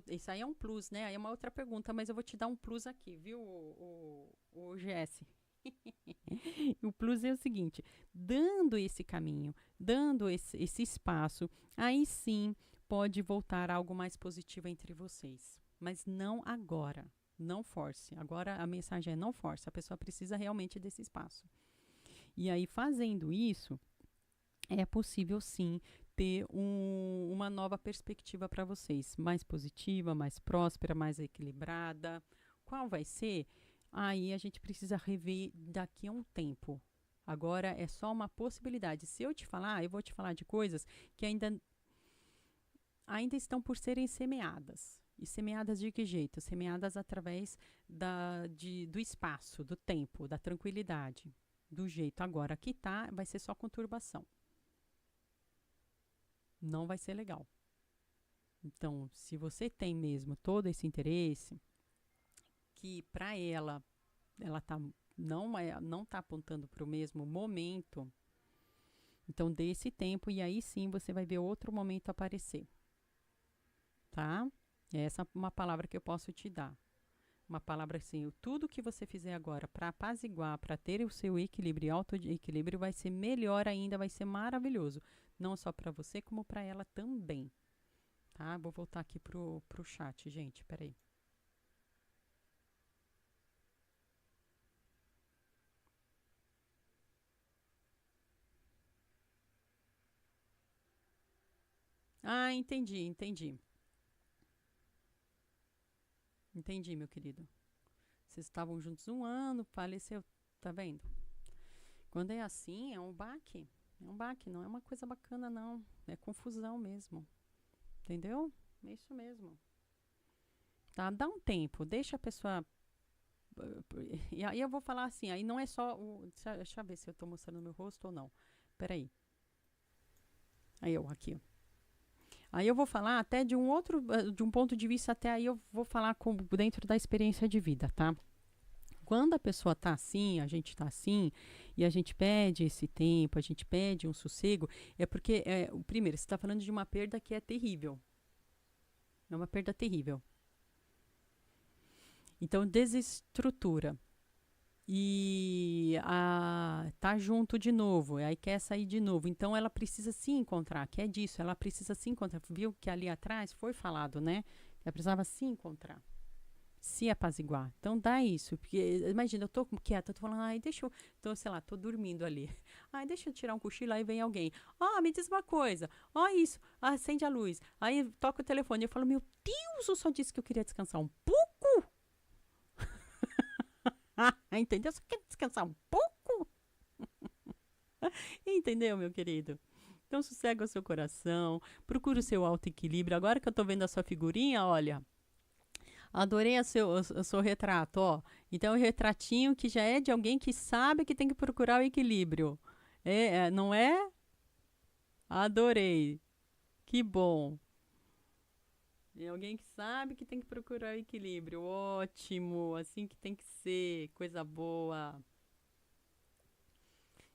isso aí é um plus, né? Aí é uma outra pergunta, mas eu vou te dar um plus aqui, viu, o GS? O plus é o seguinte: dando esse caminho, dando esse espaço, aí sim pode voltar algo mais positivo entre vocês. Mas não agora. Não force. Agora a mensagem é não force. A pessoa precisa realmente desse espaço. E aí, fazendo isso, é possível sim ter uma nova perspectiva para vocês, mais positiva, mais próspera, mais equilibrada. Qual vai ser? Aí a gente precisa rever daqui a um tempo. Agora é só uma possibilidade. Se eu te falar, eu vou te falar de coisas que ainda estão por serem semeadas. E semeadas de que jeito? Semeadas através do espaço, do tempo, da tranquilidade, do jeito. Agora, aqui tá, vai ser só conturbação. Não vai ser legal. Então, se você tem mesmo todo esse interesse, que para ela não tá apontando para o mesmo momento, então dê esse tempo e aí sim você vai ver outro momento aparecer. Tá? Essa é uma palavra que eu posso te dar. Uma palavra assim, tudo que você fizer agora para apaziguar, para ter o seu equilíbrio e auto-equilíbrio vai ser melhor ainda, vai ser maravilhoso. Não só para você, como para ela também. Tá? Vou voltar aqui pro chat, gente. Peraí. Ah, entendi. Entendi, meu querido. Vocês estavam juntos 1 ano, faleceu. Tá vendo? Quando é assim, é um baque. É um baque, não é uma coisa bacana, não. É confusão mesmo. Entendeu? É isso mesmo. Tá? Dá um tempo, deixa a pessoa. E aí eu vou falar assim, aí não é só o. Deixa eu ver se eu tô mostrando meu rosto ou não. Peraí. Aí eu, aqui. Aí eu vou falar até de de um ponto de vista, até aí eu vou falar dentro da experiência de vida, tá? Quando a pessoa tá assim, a gente tá assim, e a gente pede esse tempo, a gente pede um sossego, é porque, primeiro, você está falando de uma perda que é terrível. É uma perda terrível. Então, desestrutura. E tá junto de novo, aí quer sair de novo. Então, ela precisa se encontrar, que é disso, ela precisa se encontrar. Viu que ali atrás foi falado, né? Ela precisava se encontrar, se apaziguar. Então, dá isso. Porque, imagina, eu tô quieta, tô falando, ai, deixa eu. Tô, sei lá, tô dormindo ali. Ai, deixa eu tirar um cochilo, aí vem alguém. Me diz uma coisa. Isso, acende a luz. Aí toca o telefone. Eu falo, meu Deus, eu só disse que eu queria descansar um pouco. Entendeu? Só quer descansar um pouco. Entendeu, meu querido? Então, sossega o seu coração, procura o seu autoequilíbrio. Agora que eu tô vendo a sua figurinha, olha, adorei o seu retrato, ó. Então, é um retratinho que já é de alguém que sabe que tem que procurar o equilíbrio. Não é? Adorei. Que bom. É alguém que sabe que tem que procurar o equilíbrio. Ótimo. Assim que tem que ser. Coisa boa.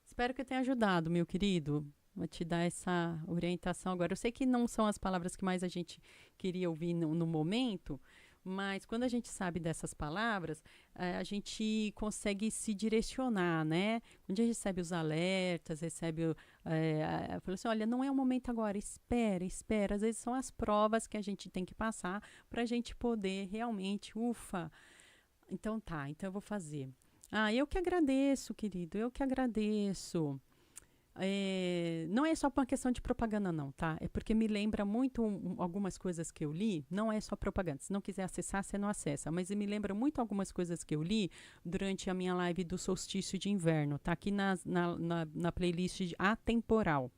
Espero que eu tenha ajudado, meu querido. Vou te dar essa orientação agora. Eu sei que não são as palavras que mais a gente queria ouvir no momento, mas quando a gente sabe dessas palavras, a gente consegue se direcionar, né? Quando a gente recebe os alertas, fala assim, olha, não é o momento agora, espera. Às vezes são as provas que a gente tem que passar para a gente poder realmente, ufa. Então tá, então eu vou fazer. Eu que agradeço, querido, eu que agradeço. Não é só uma questão de propaganda, não, tá? É porque me lembra muito algumas coisas que eu li. Não é só propaganda. Se não quiser acessar, você não acessa. Mas me lembra muito algumas coisas que eu li durante a minha live do solstício de inverno. Tá aqui na playlist de Atemporal.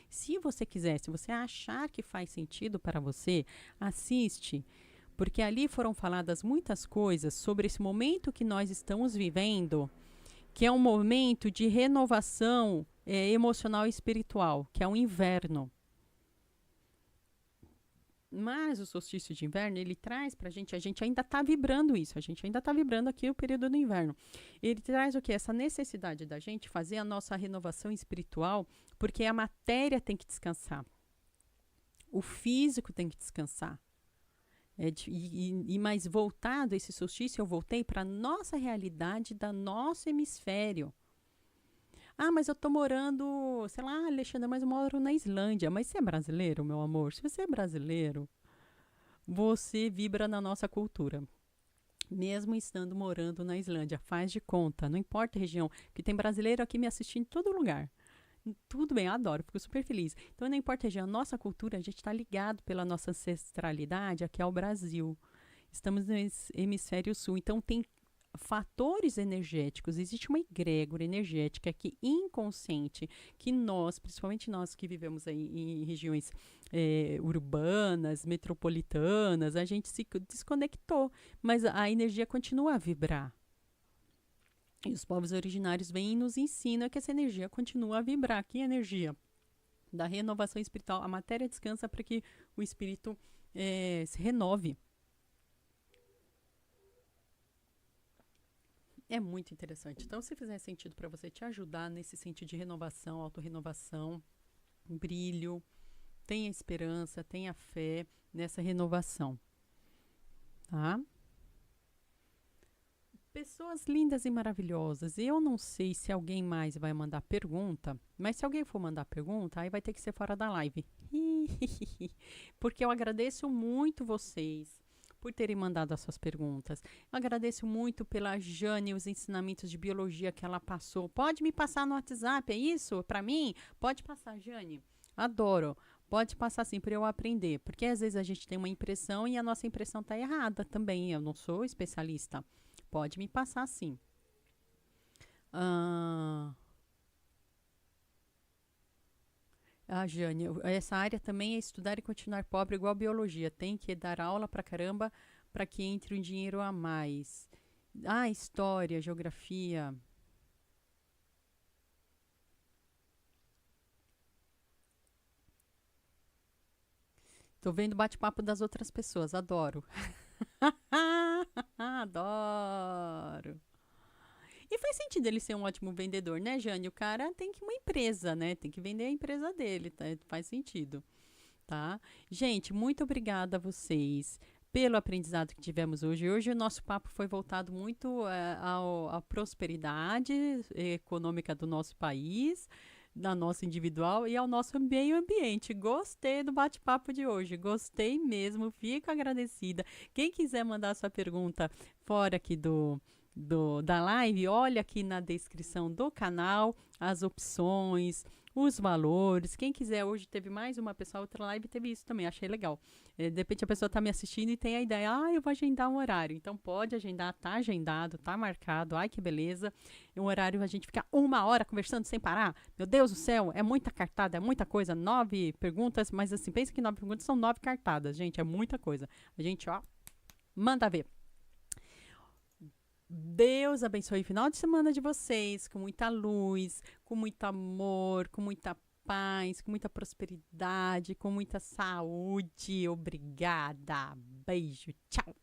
Se você quiser, se você achar que faz sentido para você, assiste. Porque ali foram faladas muitas coisas sobre esse momento que nós estamos vivendo, que é um momento de renovação emocional e espiritual, que é o inverno. Mas o solstício de inverno, ele traz pra gente, a gente ainda está vibrando isso, a gente ainda está vibrando aqui o período do inverno. Ele traz o que? Essa necessidade da gente fazer a nossa renovação espiritual, porque a matéria tem que descansar. O físico tem que descansar. Mas voltado esse solstício, eu voltei para a nossa realidade da nosso hemisfério. Ah, mas eu tô morando, sei lá, Alexandre, mas eu moro na Islândia. Mas você é brasileiro, meu amor? Se você é brasileiro, você vibra na nossa cultura. Mesmo estando morando na Islândia, faz de conta, não importa a região, que tem brasileiro aqui me assistindo em todo lugar. Tudo bem, eu adoro, fico super feliz. Então, não importa a região, a nossa cultura, a gente está ligado pela nossa ancestralidade aqui ao Brasil. Estamos no hemisfério sul, então tem fatores energéticos, existe uma egrégora energética aqui inconsciente, que nós, principalmente nós que vivemos aí em regiões urbanas, metropolitanas, a gente se desconectou, mas a energia continua a vibrar. E os povos originários vêm e nos ensinam que essa energia continua a vibrar. Que energia da renovação espiritual. A matéria descansa para que o espírito se renove. É muito interessante. Então, se fizer sentido para você, te ajudar nesse sentido de renovação, autorrenovação, brilho, tenha esperança, tenha fé nessa renovação. Tá? Pessoas lindas e maravilhosas. Eu não sei se alguém mais vai mandar pergunta, mas se alguém for mandar pergunta, aí vai ter que ser fora da live. Porque eu agradeço muito vocês por terem mandado as suas perguntas. Eu agradeço muito pela Jane, os ensinamentos de biologia que ela passou. Pode me passar no WhatsApp, é isso? Para mim? Pode passar, Jane. Adoro. Pode passar assim para eu aprender. Porque às vezes a gente tem uma impressão e a nossa impressão está errada também. Eu não sou especialista. Pode me passar sim. Jane, essa área também é estudar e continuar pobre igual biologia. Tem que dar aula pra caramba para que entre um dinheiro a mais. História, geografia. Tô vendo o bate-papo das outras pessoas. Adoro. Adoro. E faz sentido ele ser um ótimo vendedor, né, Jane? O cara tem que uma empresa, né? Tem que vender a empresa dele, tá? Faz sentido, tá? Gente, muito obrigada a vocês pelo aprendizado que tivemos hoje. Hoje o nosso papo foi voltado muito à prosperidade econômica do nosso país, da nossa individual e ao nosso meio ambiente. Gostei do bate-papo de hoje, gostei mesmo, fico agradecida. Quem quiser mandar sua pergunta fora aqui da live, olha aqui na descrição do canal as opções, os valores. Quem quiser, hoje teve mais uma pessoa, outra live teve isso também, achei legal. De repente a pessoa está me assistindo e tem a ideia, eu vou agendar um horário. Então pode agendar, tá agendado, tá marcado, ai que beleza. Um horário a gente fica 1 hora conversando sem parar. Meu Deus do céu, é muita cartada, é muita coisa, 9 perguntas, mas assim, pensa que 9 perguntas são 9 cartadas, gente, é muita coisa. A gente, manda ver. Deus abençoe o final de semana de vocês, com muita luz, com muito amor, com muita paz, com muita prosperidade, com muita saúde. Obrigada. Beijo. Tchau.